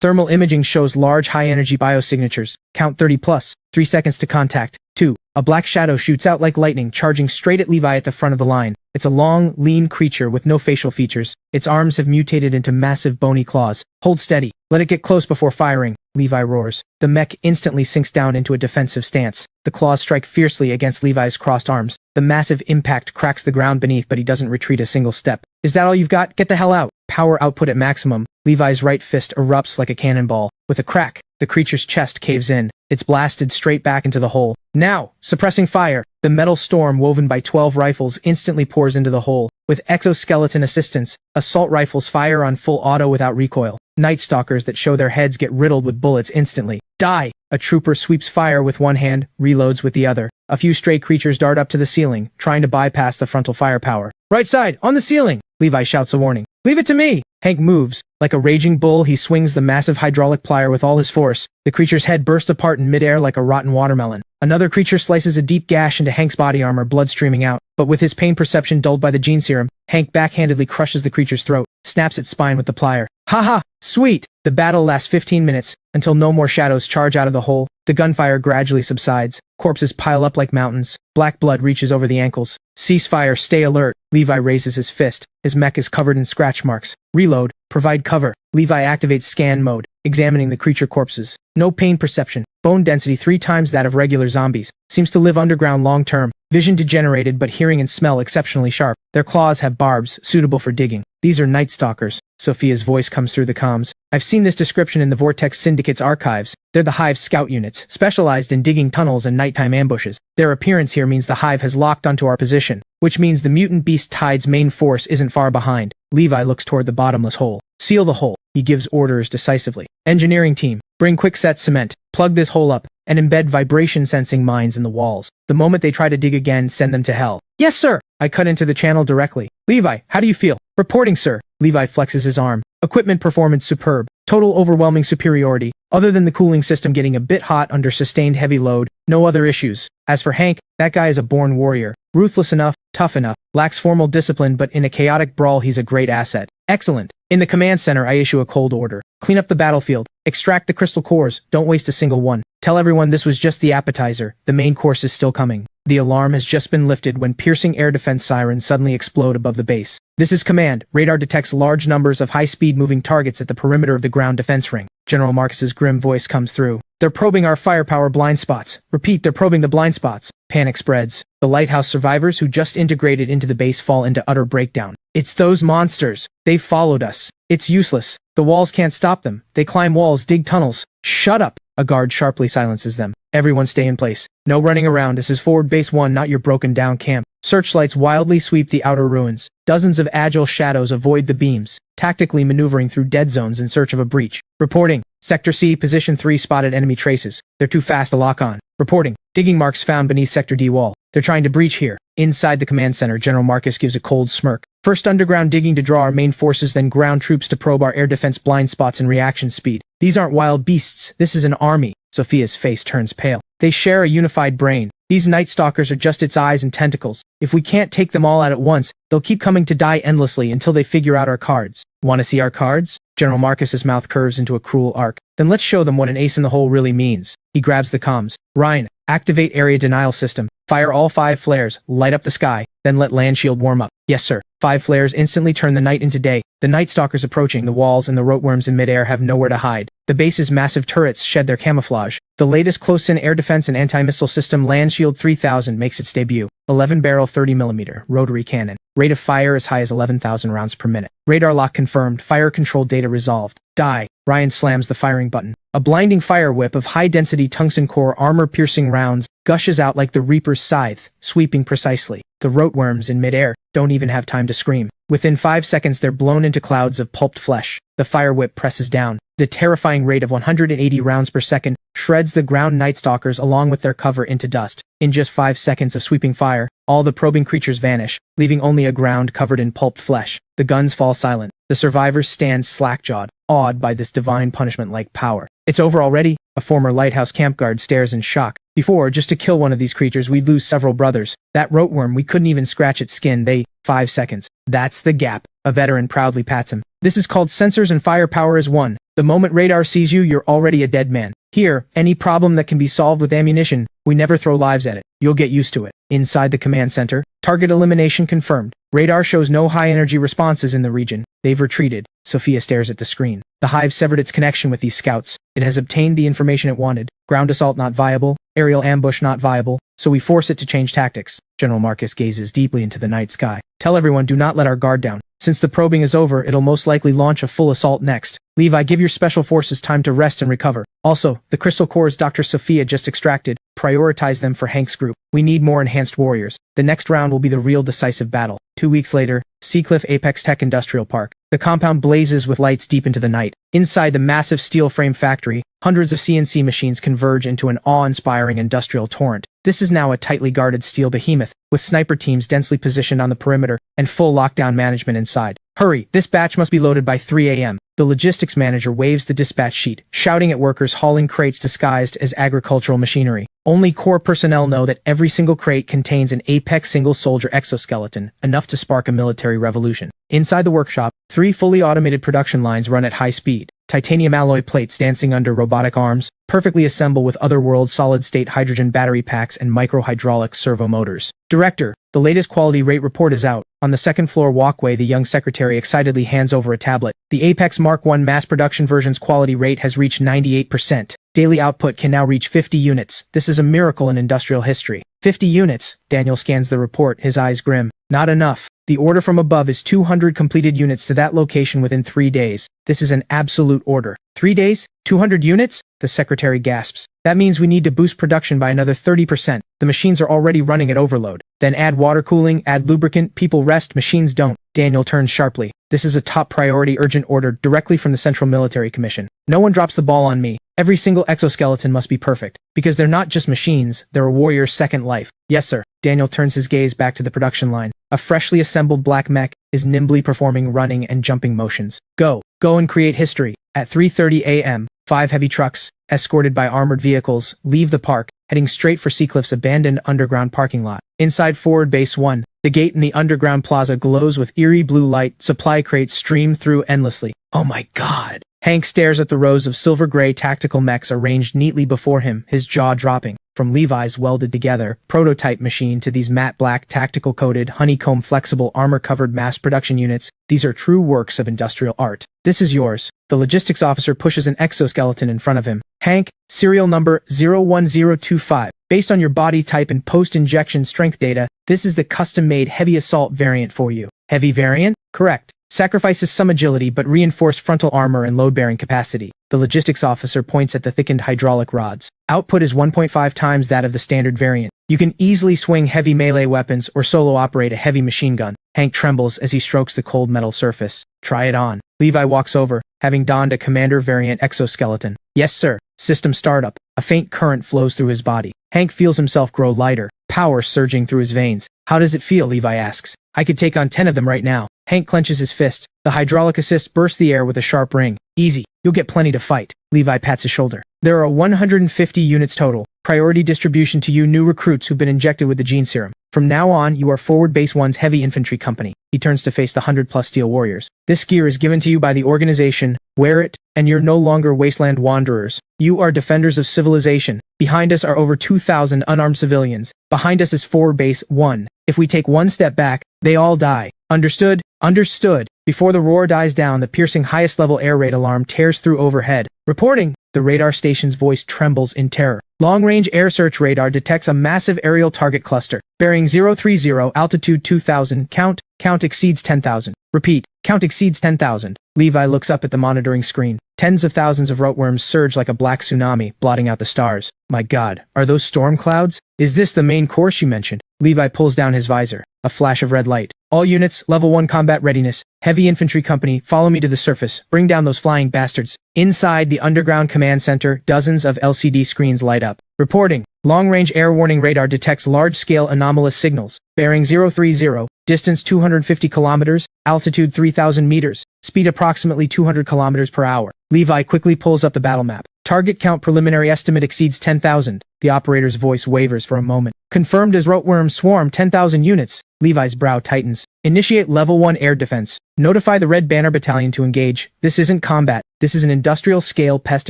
Thermal imaging shows large high-energy biosignatures. Count 30 plus. 3 seconds to contact. 2. A black shadow shoots out like lightning, charging straight at Levi at the front of the line. It's a long, lean creature with no facial features. Its arms have mutated into massive bony claws. Hold steady. Let it get close before firing. Levi roars. The mech instantly sinks down into a defensive stance. The claws strike fiercely against Levi's crossed arms. The massive impact cracks the ground beneath, but he doesn't retreat a single step. Is that all you've got? Get the hell out. Power output at maximum. Levi's right fist erupts like a cannonball. With a crack, the creature's chest caves in. It's blasted straight back into the hole. Now, suppressing fire. The metal storm woven by 12 rifles instantly pours into the hole. With exoskeleton assistance, assault rifles fire on full auto without recoil. Night Stalkers that show their heads get riddled with bullets instantly. Die! A trooper sweeps fire with one hand, reloads with the other. A few stray creatures dart up to the ceiling, trying to bypass the frontal firepower. Right side, on the ceiling! Levi shouts a warning. Leave it to me! Hank moves. Like a raging bull, he swings the massive hydraulic plier with all his force. The creature's head bursts apart in midair like a rotten watermelon. Another creature slices a deep gash into Hank's body armor, blood streaming out. But with his pain perception dulled by the gene serum, Hank backhandedly crushes the creature's throat, snaps its spine with the plier. Haha! Sweet! The battle lasts 15 minutes, until no more shadows charge out of the hole. The gunfire gradually subsides. Corpses pile up like mountains. Black blood reaches over the ankles. Ceasefire, stay alert. Levi raises his fist. His mech is covered in scratch marks. Reload. Provide cover. Levi activates scan mode, examining the creature corpses. No pain perception. Bone density 3 times that of regular zombies. Seems to live underground long term. Vision degenerated, but hearing and smell exceptionally sharp. Their claws have barbs, suitable for digging. These are Night Stalkers. Sophia's voice comes through the comms. I've seen this description in the Vortex Syndicate's archives. They're the Hive's scout units, specialized in digging tunnels and nighttime ambushes. Their appearance here means the Hive has locked onto our position, which means the mutant beast Tide's main force isn't far behind. Levi looks toward the bottomless hole. Seal the hole. He gives orders decisively. Engineering team, bring quickset cement, plug this hole up, and embed vibration-sensing mines in the walls. The moment they try to dig again, send them to hell. Yes, sir! I cut into the channel directly. Levi, how do you feel? Reporting, sir. Levi flexes his arm. Equipment performance superb. Total overwhelming superiority. Other than the cooling system getting a bit hot under sustained heavy load, no other issues. As for Hank, that guy is a born warrior. Ruthless enough, tough enough, lacks formal discipline, but in a chaotic brawl he's a great asset. Excellent. In the command center I issue a cold order. Clean up the battlefield. Extract the crystal cores. Don't waste a single one. Tell everyone this was just the appetizer. The main course is still coming. The alarm has just been lifted when piercing air defense sirens suddenly explode above the base. This is command. Radar detects large numbers of high-speed moving targets at the perimeter of the ground defense ring. General Marcus's grim voice comes through. They're probing our firepower blind spots. Repeat, they're probing the blind spots. Panic spreads. The Lighthouse survivors who just integrated into the base fall into utter breakdown. It's those monsters. They've followed us. It's useless. The walls can't stop them. They climb walls, dig tunnels. Shut up! A guard sharply silences them. Everyone stay in place. No running around. This is forward base 1, not your broken down camp. Searchlights wildly sweep the outer ruins. Dozens of agile shadows avoid the beams, tactically maneuvering through dead zones in search of a breach. Reporting. Sector C, position 3 spotted enemy traces. They're too fast to lock on. Reporting. Digging marks found beneath Sector D wall. They're trying to breach here. Inside the command center, General Marcus gives a cold smirk. First underground digging to draw our main forces, then ground troops to probe our air defense blind spots and reaction speed. These aren't wild beasts. This is an army. Sophia's face turns pale. They share a unified brain. These Night Stalkers are just its eyes and tentacles. If we can't take them all out at once, they'll keep coming to die endlessly until they figure out our cards. Want to see our cards? General Marcus's mouth curves into a cruel arc. Then let's show them what an ace in the hole really means. He grabs the comms. Ryan, activate area denial system. Fire all 5 flares, light up the sky, then let land shield warm up. Yes, sir. 5 flares instantly turn the night into day. The Night Stalkers approaching, the walls and the roteworms in midair have nowhere to hide. The base's massive turrets shed their camouflage. The latest close-in air defense and anti-missile system Land Shield 3000 makes its debut. 11-barrel 30mm rotary cannon. Rate of fire as high as 11,000 rounds per minute. Radar lock confirmed. Fire control data resolved. Die. Ryan slams the firing button. A blinding fire whip of high-density tungsten core armor-piercing rounds gushes out like the Reaper's scythe, sweeping precisely. The roteworms in midair don't even have time to scream. Within 5 seconds they're blown into clouds of pulped flesh. The fire whip presses down. The terrifying rate of 180 rounds per second shreds the ground Night Stalkers along with their cover into dust. In just 5 seconds of sweeping fire, all the probing creatures vanish, leaving only a ground covered in pulped flesh. The guns fall silent. The survivors stand slack-jawed, awed by this divine punishment-like power. It's over already? A former Lighthouse Camp guard stares in shock. Before, just to kill one of these creatures, we'd lose several brothers. That roteworm, we couldn't even scratch its skin. 5 seconds. That's the gap. A veteran proudly pats him. This is called sensors and firepower as one. The moment radar sees you, you're already a dead man. Here, any problem that can be solved with ammunition, we never throw lives at it. You'll get used to it. Inside the command center, target elimination confirmed. Radar shows no high-energy responses in the region. They've retreated. Sophia stares at the screen. The Hive severed its connection with these scouts. It has obtained the information it wanted. Ground assault not viable. Aerial ambush not viable. So we force it to change tactics. General Marcus gazes deeply into the night sky. Tell everyone, do not let our guard down. Since the probing is over, it'll most likely launch a full assault next. Levi, give your special forces time to rest and recover. Also, the crystal cores Dr. Sophia just extracted. Prioritize them for Hank's group. We need more enhanced warriors. The next round will be the real decisive battle. 2 weeks later, Seacliff Apex Tech Industrial Park. The compound blazes with lights deep into the night. Inside the massive steel frame factory, hundreds of CNC machines converge into an awe-inspiring industrial torrent. This is now a tightly guarded steel behemoth, with sniper teams densely positioned on the perimeter and full lockdown management inside. Hurry, this batch must be loaded by 3 a.m. The logistics manager waves the dispatch sheet, shouting at workers hauling crates disguised as agricultural machinery. Only core personnel know that every single crate contains an Apex single-soldier exoskeleton, enough to spark a military revolution. Inside the workshop, 3 fully automated production lines run at high speed. Titanium alloy plates dancing under robotic arms, perfectly assemble with otherworld solid-state hydrogen battery packs and micro-hydraulic servo motors. Director, the latest quality rate report is out. On the second-floor walkway, the young secretary excitedly hands over a tablet. The Apex Mark I mass production version's quality rate has reached 98%. Daily output can now reach 50 units. This is a miracle in industrial history. 50 units. Daniel scans the report, his eyes grim. Not enough. The order from above is 200 completed units to that location within 3 days. This is an absolute order. 3 days? 200 units? The secretary gasps. That means we need to boost production by another 30%. The machines are already running at overload. Then add water cooling, add lubricant, people rest, machines don't. Daniel turns sharply. This is a top priority urgent order directly from the Central Military Commission. No one drops the ball on me. Every single exoskeleton must be perfect. Because they're not just machines, they're a warrior's second life. Yes, sir. Daniel turns his gaze back to the production line. A freshly assembled black mech is nimbly performing running and jumping motions. Go and create history. At 3:30 a.m., 5 heavy trucks, escorted by armored vehicles, leave the park, heading straight for Seacliff's abandoned underground parking lot. Inside Forward Base 1, the gate in the underground plaza glows with eerie blue light, supply crates stream through endlessly. Oh my god! Hank stares at the rows of silver-gray tactical mechs arranged neatly before him, his jaw dropping. From Levi's welded-together, prototype machine to these matte black tactical-coated, honeycomb-flexible armor-covered mass production units, these are true works of industrial art. This is yours. The logistics officer pushes an exoskeleton in front of him. Hank, serial number 01025. Based on your body type and post-injection strength data, this is the custom-made heavy assault variant for you. Heavy variant? Correct. Sacrifices some agility but reinforced frontal armor and load-bearing capacity. The logistics officer points at the thickened hydraulic rods. Output is 1.5 times that of the standard variant. You can easily swing heavy melee weapons or solo operate a heavy machine gun. Hank trembles as he strokes the cold metal surface. Try it on. Levi walks over, having donned a commander variant exoskeleton. Yes, sir. System startup. A faint current flows through his body. Hank feels himself grow lighter, power surging through his veins. How does it feel? Levi asks. I could take on 10 of them right now. Hank clenches his fist. The hydraulic assist bursts the air with a sharp ring. Easy. You'll get plenty to fight. Levi pats his shoulder. There are 150 units total. Priority distribution to you new recruits who've been injected with the gene serum. From now on, you are Forward Base 1's heavy infantry company. He turns to face the 100+ steel warriors. This gear is given to you by the organization. Wear it, and you're no longer wasteland wanderers. You are defenders of civilization. Behind us are over 2,000 unarmed civilians. Behind us is Forward Base 1. If we take one step back, they all die. Understood? Understood. Before the roar dies down, the piercing highest-level air raid alarm tears through overhead. Reporting! The radar station's voice trembles in terror. Long-range air search radar detects a massive aerial target cluster. Bearing 030, altitude 2,000, count exceeds 10,000. Repeat, count exceeds 10,000. Levi looks up at the monitoring screen. Tens of thousands of roteworms surge like a black tsunami, blotting out the stars. My god, are those storm clouds? Is this the main course you mentioned? Levi pulls down his visor. A flash of red light. All units, level 1 combat readiness. Heavy infantry company, follow me to the surface. Bring down those flying bastards. Inside the underground command center, dozens of LCD screens light up. Reporting. Long-range air warning radar detects large-scale anomalous signals. Bearing 030, distance 250 kilometers, altitude 3,000 meters, speed approximately 200 kilometers per hour. Levi quickly pulls up the battle map. Target count preliminary estimate exceeds 10,000. The operator's voice wavers for a moment. Confirmed as roteworm swarm 10,000 units. Levi's brow tightens. Initiate level 1 air defense. Notify the Red Banner Battalion to engage. This isn't combat. This is an industrial-scale pest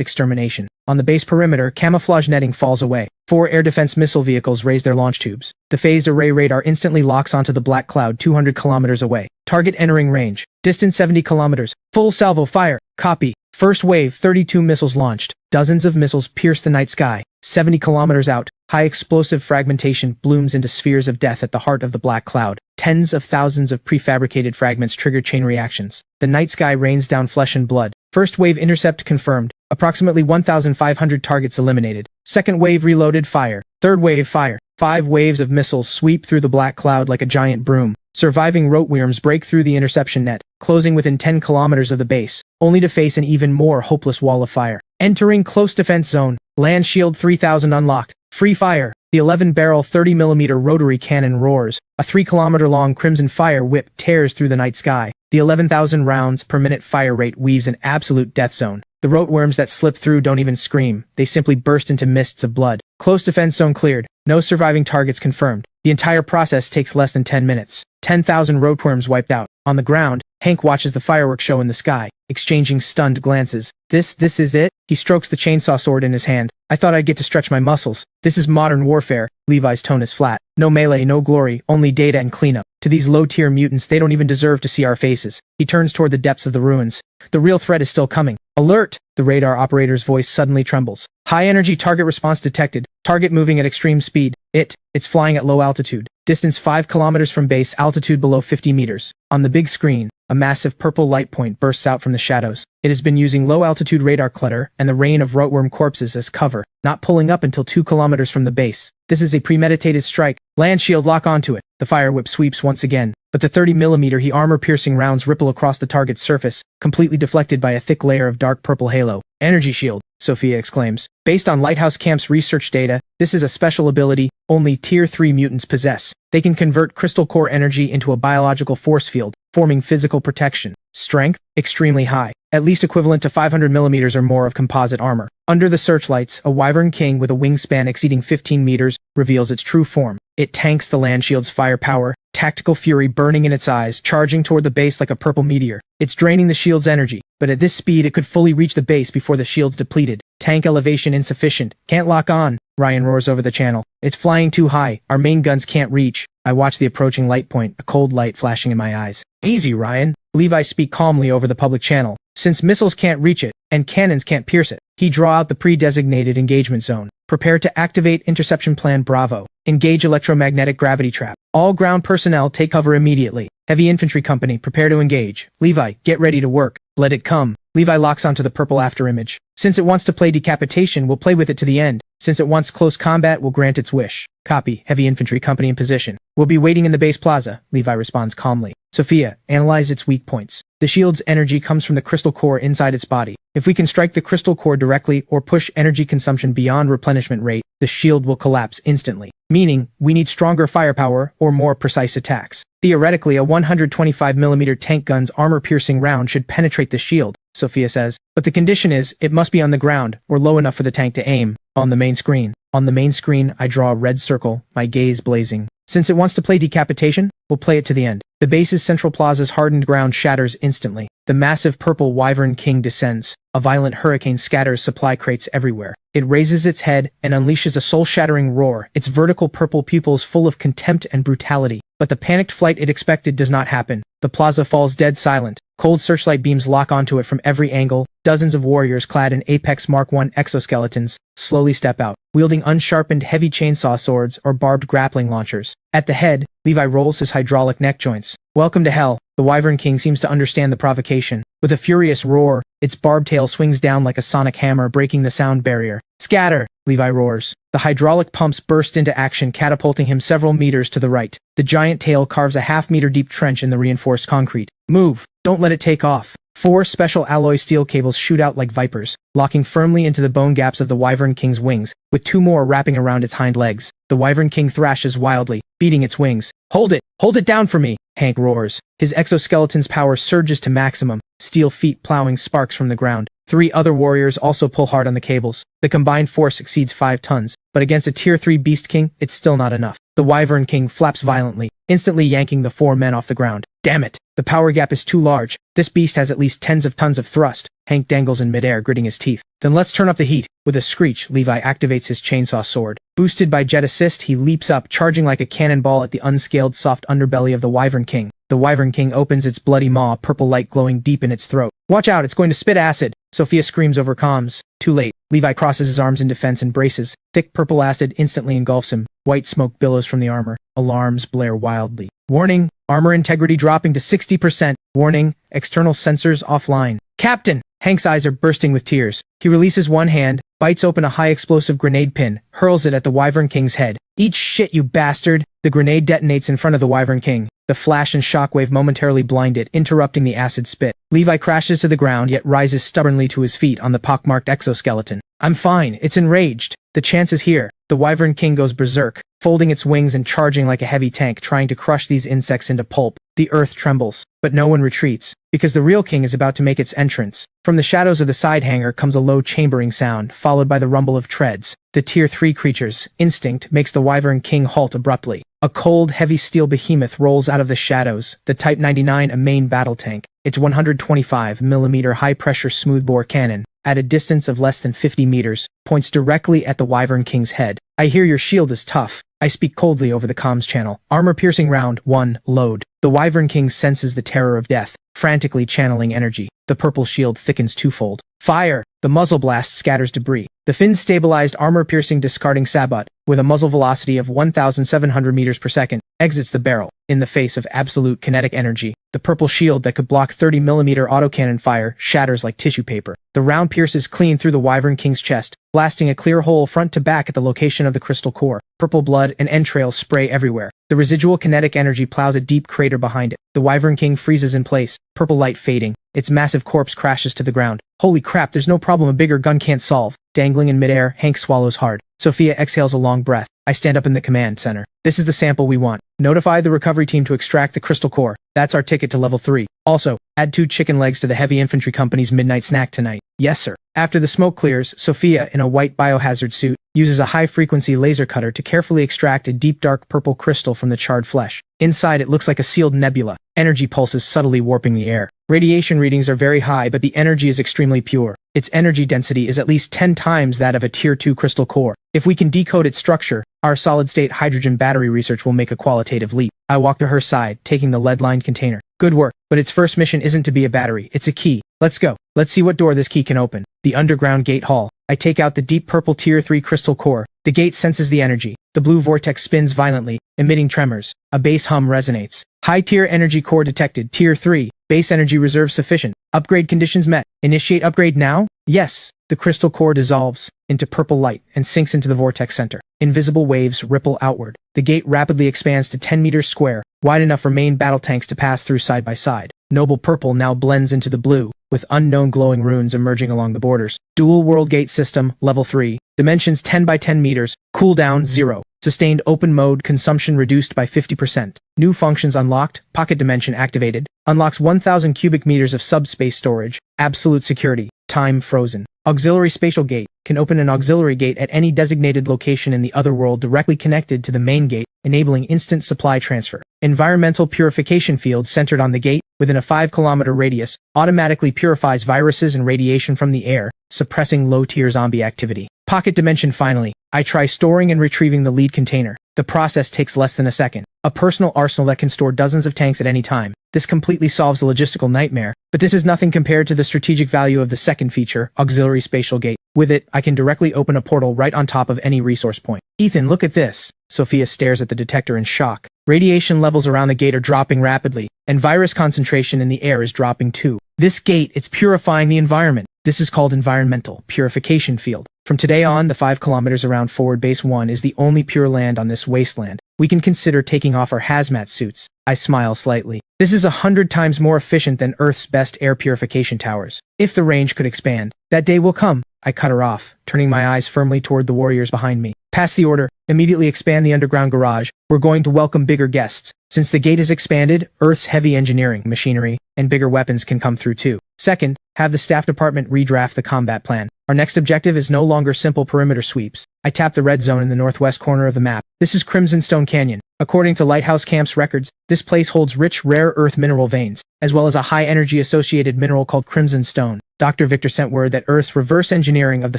extermination. On the base perimeter, camouflage netting falls away. 4 air defense missile vehicles raise their launch tubes. The phased array radar instantly locks onto the black cloud 200 kilometers away. Target entering range. Distance 70 kilometers. Full salvo fire. Copy. First wave, 32 missiles launched. Dozens of missiles pierce the night sky. 70 kilometers out, high explosive fragmentation blooms into spheres of death at the heart of the black cloud. Tens of thousands of prefabricated fragments trigger chain reactions. The night sky rains down flesh and blood. First wave intercept confirmed. Approximately 1,500 targets eliminated. Second wave reloaded fire. Third wave fire. 5 waves of missiles sweep through the black cloud like a giant broom. Surviving roteworms break through the interception net, closing within 10 kilometers of the base, only to face an even more hopeless wall of fire. Entering close defense zone. Land shield 3000 unlocked. Free fire. The 11-barrel 30mm rotary cannon roars. A 3-kilometer-long crimson fire whip tears through the night sky. The 11,000 rounds per minute fire rate weaves an absolute death zone. The roteworms that slip through don't even scream. They simply burst into mists of blood. Close defense zone cleared. No surviving targets confirmed. The entire process takes less than 10 minutes. 10,000 roteworms wiped out. On the ground, Hank watches the fireworks show in the sky, exchanging stunned glances. This is it? He strokes the chainsaw sword in his hand. I thought I'd get to stretch my muscles. This is modern warfare. Levi's tone is flat. No melee, no glory, only data and cleanup. To these low-tier mutants, they don't even deserve to see our faces. He turns toward the depths of the ruins. The real threat is still coming. Alert! The radar operator's voice suddenly trembles. High-energy target response detected. Target moving at extreme speed. It's flying at low altitude. Distance 5 kilometers from base, altitude below 50 meters. On the big screen, a massive purple light point bursts out from the shadows. It has been using low-altitude radar clutter and the rain of roteworm corpses as cover, not pulling up until 2 kilometers from the base. This is a premeditated strike. Land shield, lock onto it. The fire whip sweeps once again, but the 30mm armor-piercing rounds ripple across the target's surface, completely deflected by a thick layer of dark purple halo. Energy shield, Sophia exclaims. Based on Lighthouse Camp's research data, this is a special ability only Tier 3 mutants possess. They can convert crystal core energy into a biological force field, forming physical protection. Strength, extremely high. at least equivalent to 500 millimeters or more of composite armor. Under the searchlights, a wyvern king with a wingspan exceeding 15 meters reveals its true form. It tanks the land shield's firepower, tactical fury burning in its eyes, charging toward the base like a purple meteor. It's draining the shield's energy, but at this speed it could fully reach the base before the shield's depleted. Tank elevation insufficient. Can't lock on, Ryan roars over the channel. It's flying too high. Our main guns can't reach. I watch the approaching light point, a cold light flashing in my eyes. Easy, Ryan. Levi speak calmly over the public channel. Since missiles can't reach it, and cannons can't pierce it, he draw out the pre-designated engagement zone. Prepare to activate Interception Plan Bravo. Engage electromagnetic gravity trap. All ground personnel take cover immediately. Heavy infantry company, prepare to engage. Levi, get ready to work. Let it come. Levi locks onto the purple afterimage. Since it wants to play decapitation, we'll play with it to the end. Since it wants close combat, we'll grant its wish. Copy. Heavy infantry company in position. We'll be waiting in the base plaza. Levi responds calmly. Sophia, analyze its weak points. The shield's energy comes from the crystal core inside its body. If we can strike the crystal core directly or push energy consumption beyond replenishment rate, the shield will collapse instantly. Meaning, we need stronger firepower or more precise attacks. Theoretically, a 125mm tank gun's armor-piercing round should penetrate the shield, Sophia says. But the condition is, it must be on the ground, or low enough for the tank to aim. On the main screen. On the main screen, I draw a red circle, my gaze blazing. Since it wants to play decapitation, we'll play it to the end. The base's central plaza's hardened ground shatters instantly. The massive purple wyvern king descends. A violent hurricane scatters supply crates everywhere. It raises its head and unleashes a soul-shattering roar, its vertical purple pupils full of contempt and brutality. But the panicked flight it expected does not happen. The plaza falls dead silent. Cold searchlight beams lock onto it from every angle. Dozens of warriors clad in Apex Mark I exoskeletons slowly step out, wielding unsharpened heavy chainsaw swords or barbed grappling launchers. At the head, Levi rolls his hydraulic neck joints. Welcome to hell. The Wyvern King seems to understand the provocation. With a furious roar, its barbed tail swings down like a sonic hammer, breaking the sound barrier. Scatter! Levi roars. The hydraulic pumps burst into action, catapulting him several meters to the right. The giant tail carves a half-meter-deep trench in the reinforced concrete. Move! Don't let it take off. 4 special alloy steel cables shoot out like vipers, locking firmly into the bone gaps of the Wyvern King's wings, with 2 more wrapping around its hind legs. The Wyvern King thrashes wildly, beating its wings. Hold it! Hold it down for me! Hank roars. His exoskeleton's power surges to maximum, steel feet plowing sparks from the ground. 3 other warriors also pull hard on the cables. The combined force exceeds 5 tons, but against a Tier 3 Beast King, it's still not enough. The Wyvern King flaps violently, instantly yanking the 4 men off the ground. Damn it! The power gap is too large. This beast has at least tens of tons of thrust. Hank dangles in midair, gritting his teeth. Then let's turn up the heat. With a screech, Levi activates his chainsaw sword. Boosted by jet assist, he leaps up, charging like a cannonball at the unscaled soft underbelly of the Wyvern King. The Wyvern King opens its bloody maw, purple light glowing deep in its throat. Watch out, it's going to spit acid! Sophia screams over comms. Too late. Levi crosses his arms in defense and braces. Thick purple acid instantly engulfs him. White smoke billows from the armor. Alarms blare wildly. Warning! Armor integrity dropping to 60%. Warning! External sensors offline. Captain! Hank's eyes are bursting with tears. He releases one hand, bites open a high-explosive grenade pin, hurls it at the Wyvern King's head. Eat shit, you bastard! The grenade detonates in front of the Wyvern King. The flash and shockwave momentarily blind it, interrupting the acid spit. Levi crashes to the ground, yet rises stubbornly to his feet on the pockmarked exoskeleton. I'm fine, it's enraged. The chance is here. The Wyvern King goes berserk, folding its wings and charging like a heavy tank, trying to crush these insects into pulp. The earth trembles, but no one retreats, because the real king is about to make its entrance. From the shadows of the side hangar comes a low chambering sound, followed by the rumble of treads. The Tier 3 creature's instinct makes the Wyvern King halt abruptly. A cold, heavy steel behemoth rolls out of the shadows, the Type 99, a main battle tank. Its 125mm high-pressure smoothbore cannon, at a distance of less than 50 meters, points directly at the Wyvern King's head. I hear your shield is tough. I speak coldly over the comms channel. Armor-piercing round 1, load. The Wyvern King senses the terror of death, frantically channeling energy. The purple shield thickens twofold. Fire! The muzzle blast scatters debris. The fin-stabilized armor-piercing discarding sabot, with a muzzle velocity of 1,700 meters per second, exits the barrel. In the face of absolute kinetic energy, the purple shield that could block 30mm autocannon fire shatters like tissue paper. The round pierces clean through the Wyvern King's chest, blasting a clear hole front to back at the location of the crystal core. Purple blood and entrails spray everywhere. The residual kinetic energy plows a deep crater behind it. The Wyvern King freezes in place, purple light fading. Its massive corpse crashes to the ground. Holy crap, there's no problem a bigger gun can't solve. Dangling in midair, Hank swallows hard. Sophia exhales a long breath. I stand up in the command center. This is the sample we want. Notify the recovery team to extract the crystal core. That's our ticket to level 3. Also, Add 2 chicken legs to the heavy infantry company's midnight snack tonight. Yes, sir. After the smoke clears, Sophia, in a white biohazard suit, uses a high-frequency laser cutter to carefully extract a deep dark purple crystal from the charred flesh. Inside, it looks like a sealed nebula, energy pulses subtly warping the air. Radiation readings are very high, but the energy is extremely pure. Its energy density is at least 10 times that of a Tier 2 crystal core. If we can decode its structure, our solid-state hydrogen battery research will make a qualitative leap. I walk to her side, taking the lead-lined container. Good work, but its first mission isn't to be a battery, it's a key. Let's go. Let's see what door this key can open. The underground gate hall. I take out the deep purple Tier 3 crystal core. The gate senses the energy. The blue vortex spins violently, emitting tremors. A bass hum resonates. High-tier energy core detected. Tier 3. Base energy reserve sufficient. Upgrade conditions met. Initiate upgrade now? Yes. The crystal core dissolves into purple light and sinks into the vortex center. Invisible waves ripple outward. The gate rapidly expands to 10 meters square, wide enough for main battle tanks to pass through side by side. Noble purple now blends into the blue, with unknown glowing runes emerging along the borders. Dual world gate system, level 3. Dimensions 10 by 10 meters. Cooldown 0. Sustained open mode consumption reduced by 50%. New functions unlocked. Pocket dimension activated. Unlocks 1,000 cubic meters of subspace storage. Absolute security. Time frozen. Auxiliary spatial gate. Can open an auxiliary gate at any designated location in the other world directly connected to the main gate, enabling instant supply transfer. Environmental purification field centered on the gate, within a 5-kilometer radius, automatically purifies viruses and radiation from the air, suppressing low-tier zombie activity. Pocket dimension finally. I try storing and retrieving the lead container. The process takes less than a second. A personal arsenal that can store dozens of tanks at any time. This completely solves the logistical nightmare, but this is nothing compared to the strategic value of the second feature, auxiliary spatial gate. With it, I can directly open a portal right on top of any resource point. Ethan, look at this. Sophia stares at the detector in shock. Radiation levels around the gate are dropping rapidly, and virus concentration in the air is dropping too. This gate, it's purifying the environment. This is called environmental purification field. From today on, the 5 kilometers around Forward Base 1 is the only pure land on this wasteland. We can consider taking off our hazmat suits. I smile slightly. This is 100 times more efficient than Earth's best air purification towers. If the range could expand, that day will come. I cut her off, turning my eyes firmly toward the warriors behind me. Pass the order. Immediately expand the underground garage. We're going to welcome bigger guests. Since the gate is expanded, Earth's heavy engineering, machinery, and bigger weapons can come through too. Second, have the staff department redraft the combat plan. Our next objective is no longer simple perimeter sweeps. I tap the red zone in the northwest corner of the map. This is Crimson Stone Canyon. According to Lighthouse Camp's records, this place holds rich, rare earth mineral veins, as well as a high-energy associated mineral called Crimson Stone. Dr. Victor sent word that Earth's reverse engineering of the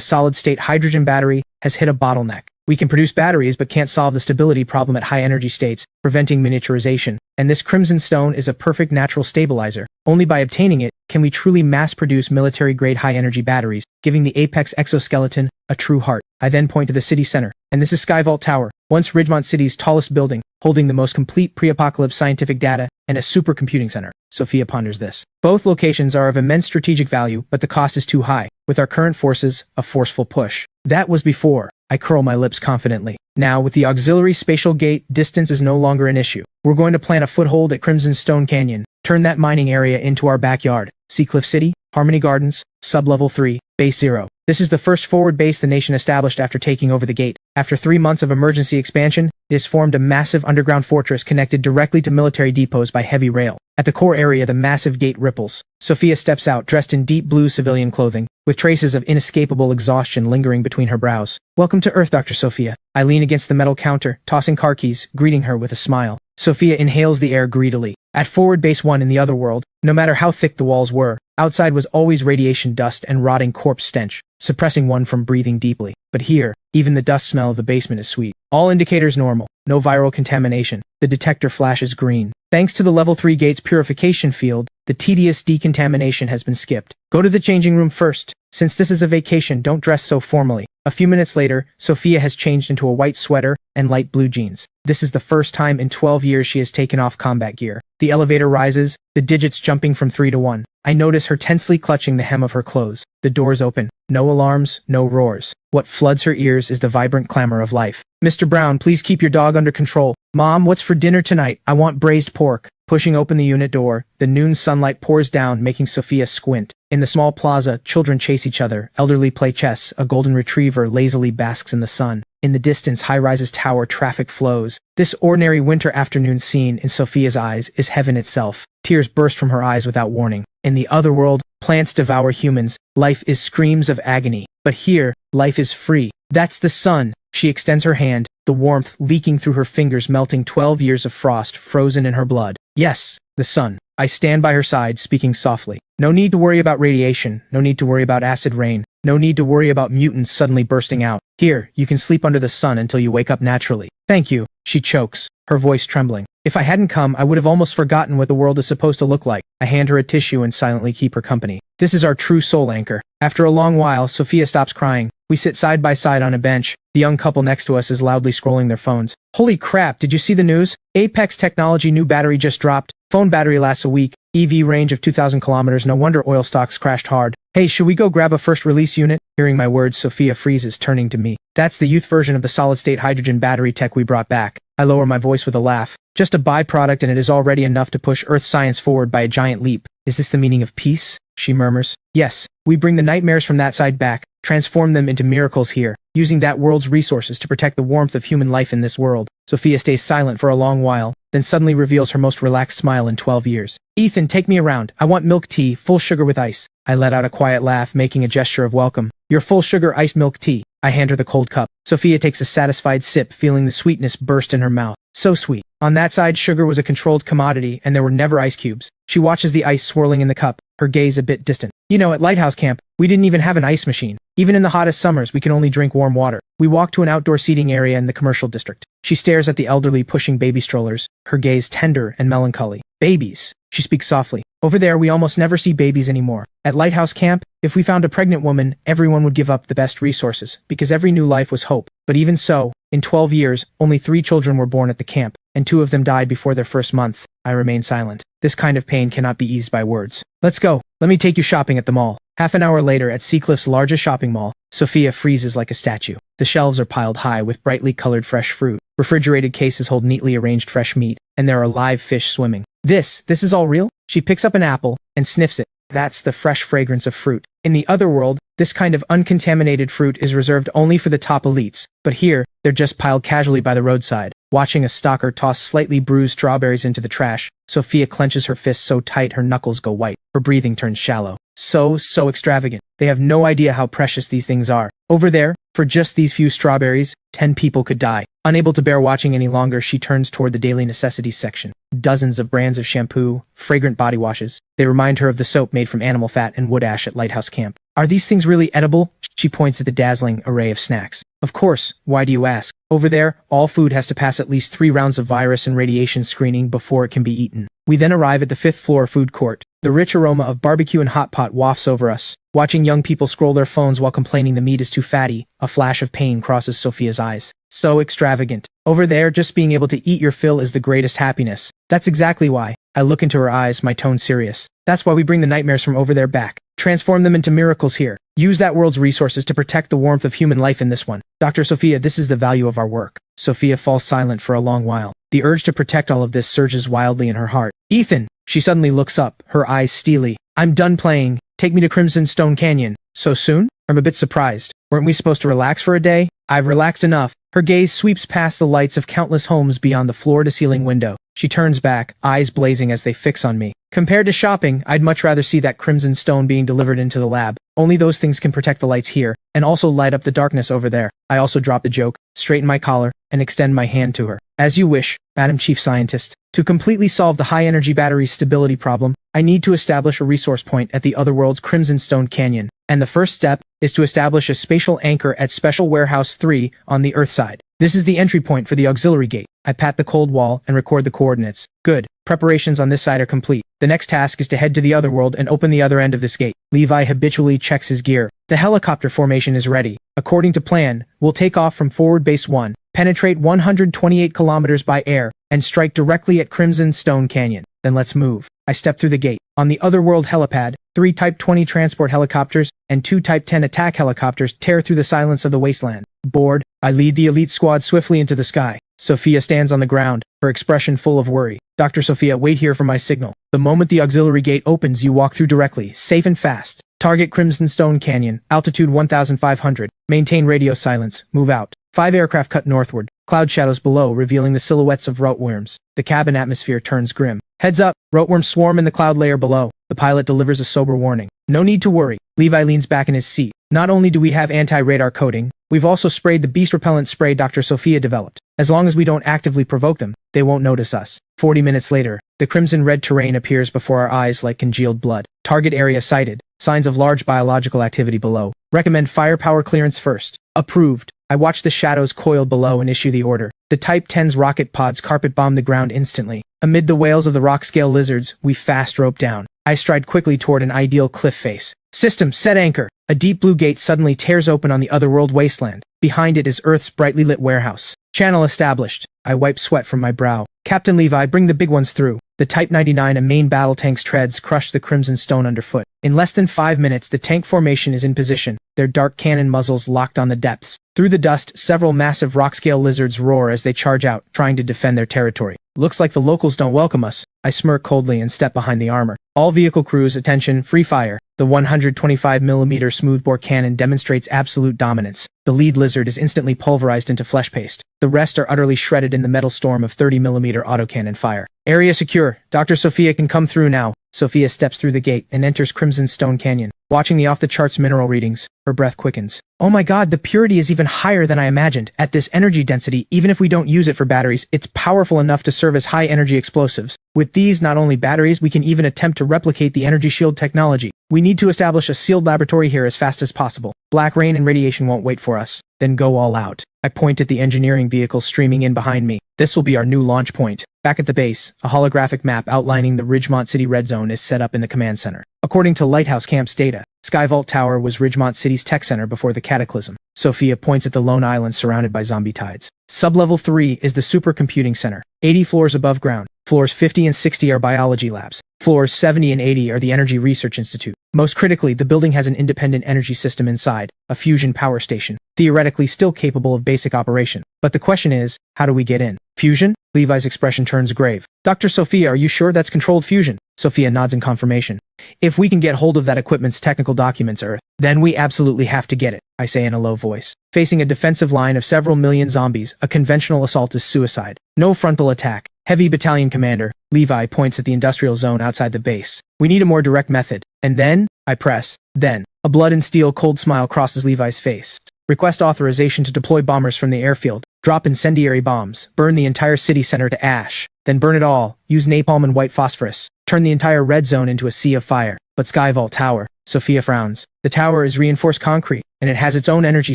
solid-state hydrogen battery has hit a bottleneck. We can produce batteries but can't solve the stability problem at high-energy states, preventing miniaturization. And this Crimson Stone is a perfect natural stabilizer. Only by obtaining it can we truly mass-produce military-grade high-energy batteries, giving the Apex exoskeleton a true heart. I then point to the city center, and this is Skyvault Tower, once Ridgemont City's tallest building, holding the most complete pre-apocalypse scientific data and a supercomputing center. Sophia ponders this. Both locations are of immense strategic value, but the cost is too high. With our current forces, a forceful push. That was before. I curl my lips confidently. Now, with the auxiliary spatial gate, distance is no longer an issue. We're going to plant a foothold at Crimson Stone Canyon, turn that mining area into our backyard. Seacliff City, Harmony Gardens, Sub-Level 3, Base 0. This is the first forward base the nation established after taking over the gate. After 3 months of emergency expansion, it has formed a massive underground fortress connected directly to military depots by heavy rail. At the core area, the massive gate ripples. Sophia steps out, dressed in deep blue civilian clothing, with traces of inescapable exhaustion lingering between her brows. Welcome to Earth, Dr. Sophia. I lean against the metal counter, tossing car keys, greeting her with a smile. Sophia inhales the air greedily. At Forward Base 1 in the other world, no matter how thick the walls were, outside was always radiation dust and rotting corpse stench, suppressing one from breathing deeply. But here, even the dust smell of the basement is sweet. All indicators normal. No viral contamination. The detector flashes green. Thanks to the Level 3 gate's purification field, the tedious decontamination has been skipped. Go to the changing room first. Since this is a vacation, don't dress so formally. A few minutes later, Sophia has changed into a white sweater and light blue jeans. This is the first time in 12 years she has taken off combat gear. The elevator rises, the digits jumping from 3 to 1. I notice her tensely clutching the hem of her clothes. The doors open. No alarms, no roars. What floods her ears is the vibrant clamor of life. Mr. Brown, please keep your dog under control. Mom, what's for dinner tonight? I want braised pork. Pushing open the unit door, the noon sunlight pours down, making Sophia squint. In the small plaza, children chase each other, elderly play chess, a golden retriever lazily basks in the sun. In the distance, high-rises tower traffic flows. This ordinary winter afternoon scene, in Sophia's eyes, is heaven itself. Tears burst from her eyes without warning. In the other world, plants devour humans. Life is screams of agony. But here, life is free. That's the sun. She extends her hand, the warmth leaking through her fingers, melting 12 years of frost frozen in her blood. Yes, the sun. I stand by her side, speaking softly. No need to worry about radiation. No need to worry about acid rain. No need to worry about mutants suddenly bursting out. Here, you can sleep under the sun until you wake up naturally. Thank you. She chokes, her voice trembling. If I hadn't come, I would have almost forgotten what the world is supposed to look like. I hand her a tissue and silently keep her company. This is our true soul anchor. After a long while, Sophia stops crying. We sit side by side on a bench. The young couple next to us is loudly scrolling their phones. Holy crap, did you see the news? Apex Technology new battery just dropped. Phone battery lasts a week. EV range of 2,000 kilometers. No wonder oil stocks crashed hard. Hey, should we go grab a first release unit? Hearing my words, Sophia freezes, turning to me. That's the youth version of the solid-state hydrogen battery tech we brought back. I lower my voice with a laugh. Just a byproduct, and it is already enough to push Earth science forward by a giant leap. Is this the meaning of peace? She murmurs. Yes, we bring the nightmares from that side back, transform them into miracles here, using that world's resources to protect the warmth of human life in this world. Sophia stays silent for a long while, then suddenly reveals her most relaxed smile in 12 years. Ethan, take me around. I want milk tea, full sugar with ice. I let out a quiet laugh, making a gesture of welcome. Your full sugar iced milk tea. I hand her the cold cup. Sophia takes a satisfied sip, feeling the sweetness burst in her mouth. So sweet. On that side, sugar was a controlled commodity, and there were never ice cubes. She watches the ice swirling in the cup, her gaze a bit distant. You know, at Lighthouse Camp, we didn't even have an ice machine. Even in the hottest summers, we can only drink warm water. We walk to an outdoor seating area in the commercial district. She stares at the elderly pushing baby strollers, her gaze tender and melancholy. Babies. She speaks softly. Over there, we almost never see babies anymore. At Lighthouse Camp, if we found a pregnant woman, everyone would give up the best resources, because every new life was hope. But even so, in 12 years, only 3 children were born at the camp, and 2 of them died before their first month. I remain silent. This kind of pain cannot be eased by words. Let's go. Let me take you shopping at the mall. Half an hour later, at Seacliff's largest shopping mall, Sophia freezes like a statue. The shelves are piled high with brightly colored fresh fruit. Refrigerated cases hold neatly arranged fresh meat, and there are live fish swimming. This is all real? She picks up an apple and sniffs it. That's the fresh fragrance of fruit. In the other world, this kind of uncontaminated fruit is reserved only for the top elites, but here, they're just piled casually by the roadside. Watching a stalker toss slightly bruised strawberries into the trash, Sophia clenches her fists so tight her knuckles go white. Her breathing turns shallow. So extravagant. They have no idea how precious these things are. Over there, for just these few strawberries, 10 people could die. Unable to bear watching any longer, she turns toward the daily necessities section. Dozens of brands of shampoo, fragrant body washes. They remind her of the soap made from animal fat and wood ash at Lighthouse Camp. Are these things really edible? She points at the dazzling array of snacks. Of course, why do you ask? Over there, all food has to pass at least 3 rounds of virus and radiation screening before it can be eaten. We then arrive at the 5th floor food court. The rich aroma of barbecue and hot pot wafts over us. Watching young people scroll their phones while complaining the meat is too fatty, a flash of pain crosses Sophia's eyes. So extravagant. Over there, just being able to eat your fill is the greatest happiness. That's exactly why. I look into her eyes, my tone serious. That's why we bring the nightmares from over there back. Transform them into miracles here. Use that world's resources to protect the warmth of human life in this one. Dr. Sophia, this is the value of our work. Sophia falls silent for a long while. The urge to protect all of this surges wildly in her heart. Ethan! She suddenly looks up, her eyes steely. I'm done playing. Take me to Crimson Stone Canyon. So soon? I'm a bit surprised. Weren't we supposed to relax for a day? I've relaxed enough. Her gaze sweeps past the lights of countless homes beyond the floor-to-ceiling window. She turns back, eyes blazing as they fix on me. Compared to shopping, I'd much rather see that crimson stone being delivered into the lab. Only those things can protect the lights here, and also light up the darkness over there. I also drop the joke, straighten my collar, and extend my hand to her. As you wish, Madam Chief Scientist. To completely solve the high-energy battery's stability problem, I need to establish a resource point at the Otherworld's Crimson Stone Canyon, and the first step is to establish a spatial anchor at Special Warehouse 3 on the Earth side. This is the entry point for the auxiliary gate. I pat the cold wall and record the coordinates. Good. Preparations on this side are complete. The next task is to head to the Otherworld and open the other end of this gate. Levi habitually checks his gear. The helicopter formation is ready. According to plan, we'll take off from Forward Base 1, penetrate 128 kilometers by air, and strike directly at Crimson Stone Canyon. Then let's move. I step through the gate. On the Otherworld helipad, 3 Type 20 transport helicopters and 2 Type 10 attack helicopters tear through the silence of the wasteland. Bored, I lead the elite squad swiftly into the sky. Sophia stands on the ground, her expression full of worry. Dr. Sophia, wait here for my signal. The moment the auxiliary gate opens, you walk through directly, safe and fast. Target Crimson Stone Canyon, altitude 1,500. Maintain radio silence. Move out. 5 aircraft cut northward. Cloud shadows below, revealing the silhouettes of roteworms. The cabin atmosphere turns grim. Heads up, roteworms swarm in the cloud layer below. The pilot delivers a sober warning. No need to worry. Levi leans back in his seat. Not only do we have anti-radar coating, we've also sprayed the beast repellent spray Dr. Sophia developed. As long as we don't actively provoke them, they won't notice us. 40 minutes later, the crimson-red terrain appears before our eyes like congealed blood. Target area sighted. Signs of large biological activity below. Recommend firepower clearance first. Approved. I watch the shadows coil below and issue the order. The Type 10's rocket pods carpet bomb the ground instantly. Amid the wails of the rock-scale lizards, we fast rope down. I stride quickly toward an ideal cliff face. System, set anchor. A deep blue gate suddenly tears open on the otherworld wasteland. Behind it is Earth's brightly lit warehouse. Channel established. I wipe sweat from my brow. Captain Levi, bring the big ones through. The Type 99 and main battle tank's treads crush the crimson stone underfoot. In less than 5 minutes, the tank formation is in position, their dark cannon muzzles locked on the depths. Through the dust, several massive rock-scale lizards roar as they charge out, trying to defend their territory. Looks like the locals don't welcome us. I smirk coldly and step behind the armor. All vehicle crews, attention, free fire. The 125mm smoothbore cannon demonstrates absolute dominance. The lead lizard is instantly pulverized into flesh paste. The rest are utterly shredded in the metal storm of 30mm autocannon fire. Area secure. Dr. Sophia can come through now. Sophia steps through the gate and enters Crimson Stone Canyon. Watching the off-the-charts mineral readings, her breath quickens. Oh my god, the purity is even higher than I imagined. At this energy density, even if we don't use it for batteries, it's powerful enough to serve as high-energy explosives. With these not only batteries, we can even attempt to replicate the energy shield technology. We need to establish a sealed laboratory here as fast as possible. Black rain and radiation won't wait for us. Then go all out. I point at the engineering vehicles streaming in behind me. This will be our new launch point. Back at the base, a holographic map outlining the Ridgemont City Red Zone is set up in the command center. According to Lighthouse Camp's data, Skyvault Tower was Ridgemont City's tech center before the cataclysm. Sophia points at the lone island surrounded by zombie tides. Sublevel 3 is the supercomputing center, 80 floors above ground. Floors 50 and 60 are biology labs. Floors 70 and 80 are the Energy Research Institute. Most critically, the building has an independent energy system inside, a fusion power station, theoretically still capable of basic operation. But the question is, how do we get in? Fusion? Levi's expression turns grave. Dr. Sophia, are you sure that's controlled fusion? Sophia nods in confirmation. If we can get hold of that equipment's technical documents, Earth, then we absolutely have to get it, I say in a low voice. Facing a defensive line of several million zombies, a conventional assault is suicide. No frontal attack. Heavy battalion commander, Levi points at the industrial zone outside the base. We need a more direct method. And then, I press. Then, a blood and steel cold smile crosses Levi's face. Request authorization to deploy bombers from the airfield. Drop incendiary bombs. Burn the entire city center to ash. Then burn it all. Use napalm and white phosphorus. Turn the entire red zone into a sea of fire. But Skyvault Tower. Sophia frowns. The tower is reinforced concrete, and it has its own energy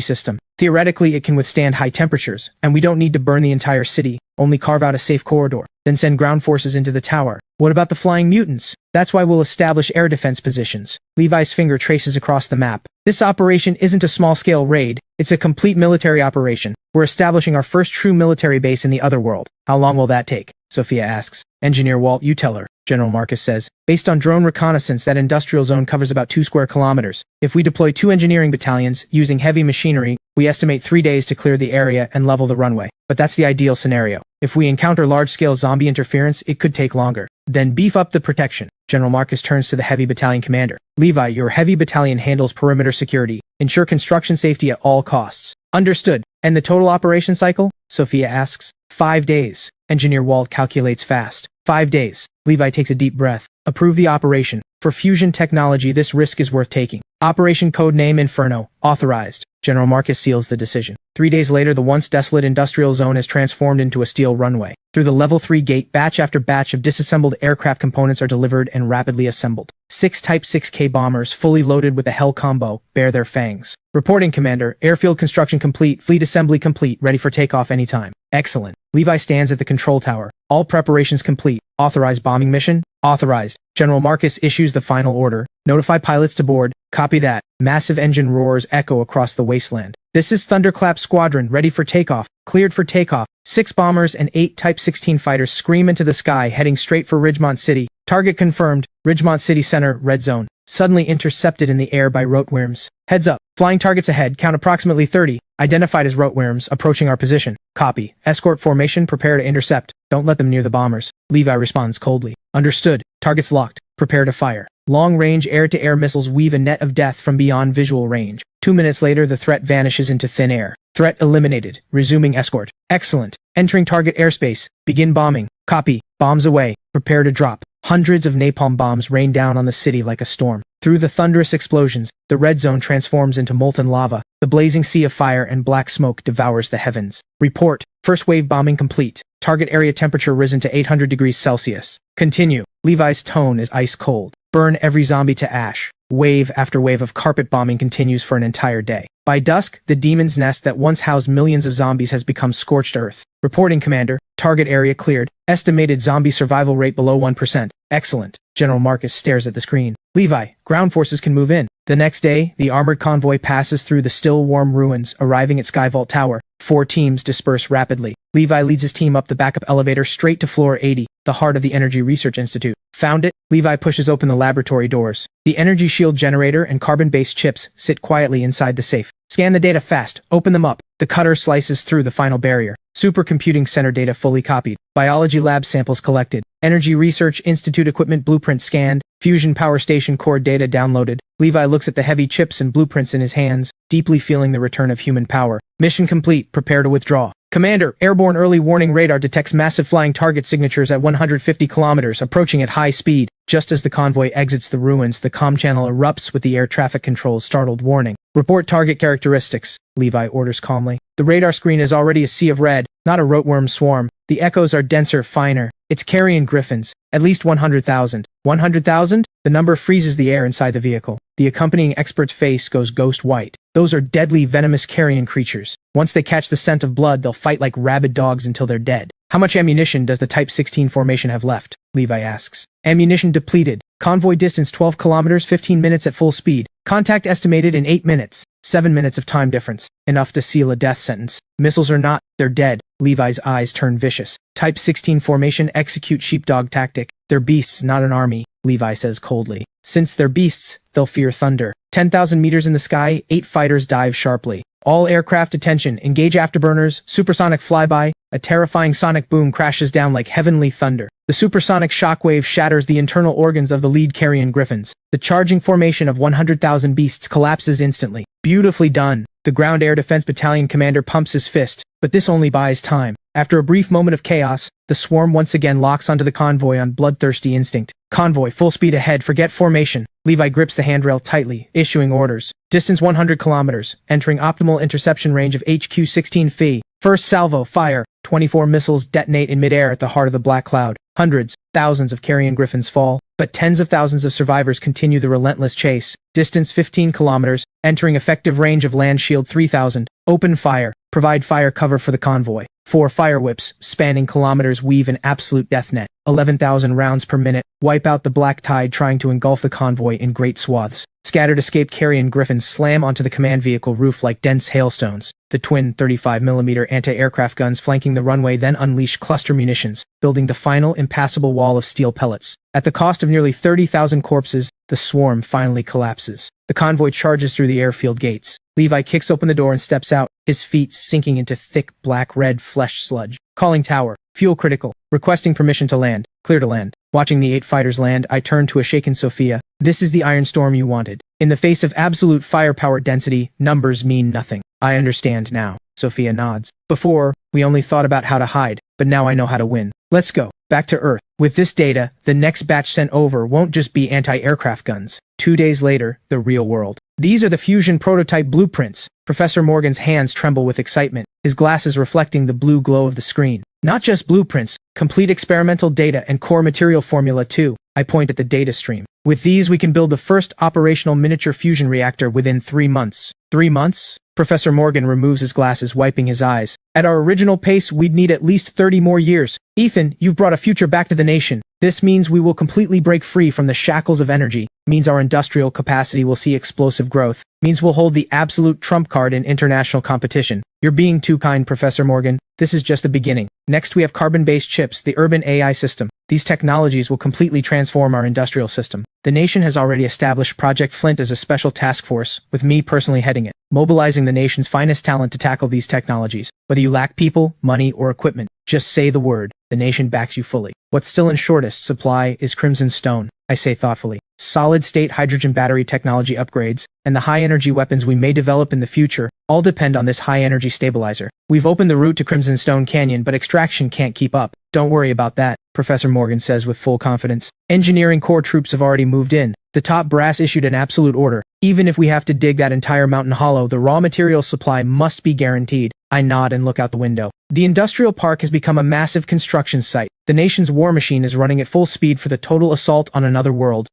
system. Theoretically, it can withstand high temperatures, and we don't need to burn the entire city, only carve out a safe corridor, then send ground forces into the tower. What about the flying mutants? That's why we'll establish air defense positions. Levi's finger traces across the map. This operation isn't a small-scale raid, it's a complete military operation. We're establishing our first true military base in the otherworld. How long will that take? Sophia asks. Engineer Walt, you tell her. General Marcus says. Based on drone reconnaissance, that industrial zone covers about 2 square kilometers. If we deploy 2 engineering battalions, using heavy machinery, we estimate 3 days to clear the area and level the runway. But that's the ideal scenario. If we encounter large-scale zombie interference, it could take longer. Then beef up the protection. General Marcus turns to the heavy battalion commander. Levi, your heavy battalion handles perimeter security. Ensure construction safety at all costs. Understood. And the total operation cycle? Sophia asks. 5 days. Engineer Walt calculates fast. 5 days. Levi takes a deep breath. Approve the operation. For fusion technology, this risk is worth taking. Operation codename Inferno. Authorized. General Marcus seals the decision. 3 days later, the once desolate industrial zone is transformed into a steel runway. Through the level 3 gate, batch after batch of disassembled aircraft components are delivered and rapidly assembled. 6 Type 6K bombers, fully loaded with a Hell combo, bear their fangs. Reporting, Commander. Airfield construction complete, fleet assembly complete, ready for takeoff anytime. Excellent. Levi stands at the control tower. All preparations complete. Authorized bombing mission? Authorized. General Marcus issues the final order. Notify pilots to board. Copy that. Massive engine roars echo across the wasteland. This is Thunderclap Squadron, ready for takeoff. Cleared for takeoff. 6 bombers and 8 Type 16 fighters scream into the sky, heading straight for Ridgemont City. Target confirmed. Ridgemont City Center, red zone. Suddenly intercepted in the air by roteworms. Heads up. Flying targets ahead, count approximately 30. Identified as roteworms, approaching our position. Copy. Escort formation, prepare to intercept. Don't let them near the bombers. Levi responds coldly. Understood. Targets locked. Prepare to fire. Long-range air-to-air missiles weave a net of death from beyond visual range. 2 minutes later, the threat vanishes into thin air. Threat eliminated. Resuming escort. Excellent. Entering target airspace. Begin bombing. Copy. Bombs away. Prepare to drop. Hundreds of napalm bombs rain down on the city like a storm. Through the thunderous explosions, the red zone transforms into molten lava. The blazing sea of fire and black smoke devours the heavens. Report. First wave bombing complete. Target area temperature risen to 800 degrees Celsius. Continue. Levi's tone is ice cold. Burn every zombie to ash. Wave after wave of carpet bombing continues for an entire day. By dusk, the demon's nest that once housed millions of zombies has become scorched earth. Reporting, Commander. Target area cleared. Estimated zombie survival rate below 1%. Excellent. General Marcus stares at the screen. Levi, ground forces can move in. The next day, the armored convoy passes through the still warm ruins, arriving at Skyvault Tower. 4 teams disperse rapidly. Levi leads his team up the backup elevator straight to floor 80, the heart of the Energy Research Institute. Found it? Levi pushes open the laboratory doors. The energy shield generator and carbon-based chips sit quietly inside the safe. Scan the data fast. Open them up. The cutter slices through the final barrier. Supercomputing center data fully copied. Biology lab samples collected. Energy Research Institute equipment blueprint scanned. Fusion power station core data downloaded. Levi looks at the heavy chips and blueprints in his hands, deeply feeling the return of human power. Mission complete. Prepare to withdraw. Commander, airborne early warning radar detects massive flying target signatures at 150 kilometers, approaching at high speed. Just as the convoy exits the ruins, the comm channel erupts with the air traffic control's startled warning. Report target characteristics, Levi orders calmly. The radar screen is already a sea of red, not a roteworm swarm. The echoes are denser, finer. It's carrion griffins. At least 100,000. 100,000? The number freezes the air inside the vehicle. The accompanying expert's face goes ghost white. Those are deadly, venomous carrion creatures. Once they catch the scent of blood, they'll fight like rabid dogs until they're dead. How much ammunition does the Type 16 formation have left? Levi asks. Ammunition depleted. Convoy distance 12 kilometers, 15 minutes at full speed. Contact estimated in 8 minutes. 7 minutes of time difference. Enough to seal a death sentence. Missiles or not, they're dead. Levi's eyes turn vicious. Type 16 formation execute sheepdog tactic. They're beasts, not an army, Levi says coldly. Since they're beasts, they'll fear thunder. 10,000 meters in the sky, 8 fighters dive sharply. All aircraft attention, engage afterburners, supersonic flyby. A terrifying sonic boom crashes down like heavenly thunder. The supersonic shockwave shatters the internal organs of the lead carrion griffins. The charging formation of 100,000 beasts collapses instantly. Beautifully done. The Ground Air Defense Battalion commander pumps his fist, but this only buys time. After a brief moment of chaos, the swarm once again locks onto the convoy on bloodthirsty instinct. Convoy, full speed ahead, forget formation. Levi grips the handrail tightly, issuing orders. Distance 100 kilometers, entering optimal interception range of HQ-16 Phi. First salvo, fire. 24 missiles detonate in midair at the heart of the black cloud. Hundreds, thousands of carrion griffins fall, but tens of thousands of survivors continue the relentless chase. Distance 15 kilometers, entering effective range of land shield 3000. Open fire. Provide fire cover for the convoy. 4 fire whips, spanning kilometers, weave an absolute death net. 11,000 rounds per minute. Wipe out the black tide trying to engulf the convoy in great swaths. Scattered escaped carrion griffins slam onto the command vehicle roof like dense hailstones. The twin 35mm anti-aircraft guns flanking the runway then unleash cluster munitions, building the final impassable wall of steel pellets. At the cost of nearly 30,000 corpses, the swarm finally collapses. The convoy charges through the airfield gates. Levi kicks open the door and steps out, his feet sinking into thick black-red flesh sludge. Calling tower. Fuel critical. Requesting permission to land. Clear to land. Watching the 8 fighters land, I turn to a shaken Sophia. This is the iron storm you wanted. In the face of absolute firepower density, numbers mean nothing. I understand now. Sophia nods. Before, we only thought about how to hide, but now I know how to win. Let's go. Back to Earth. With this data, the next batch sent over won't just be anti-aircraft guns. 2 days later, the real world. These are the fusion prototype blueprints. Professor Morgan's hands tremble with excitement, his glasses reflecting the blue glow of the screen. Not just blueprints, complete experimental data and core material formula too. I point at the data stream. With these we can build the first operational miniature fusion reactor within 3 months. 3 months? Professor Morgan removes his glasses, wiping his eyes. At our original pace, we'd need at least 30 more years. Ethan, you've brought a future back to the nation. This means we will completely break free from the shackles of energy. Means our industrial capacity will see explosive growth. Means we'll hold the absolute trump card in international competition. You're being too kind, Professor Morgan. This is just the beginning. Next we have carbon-based chips, the urban AI system. These technologies will completely transform our industrial system. The nation has already established Project Flint as a special task force, with me personally heading it, mobilizing the nation's finest talent to tackle these technologies. Whether you lack people, money, or equipment, just say the word. The nation backs you fully. What's still in shortest supply is Crimson Stone, I say thoughtfully. Solid-state hydrogen battery technology upgrades, and the high-energy weapons we may develop in the future, all depend on this high-energy stabilizer. We've opened the route to Crimson Stone Canyon, but extraction can't keep up. Don't worry about that. Professor Morgan says with full confidence. Engineering Corps troops have already moved in. The top brass issued an absolute order. Even if we have to dig that entire mountain hollow, the raw material supply must be guaranteed. I nod and look out the window. The industrial park has become a massive construction site. The nation's war machine is running at full speed for the total assault on another world.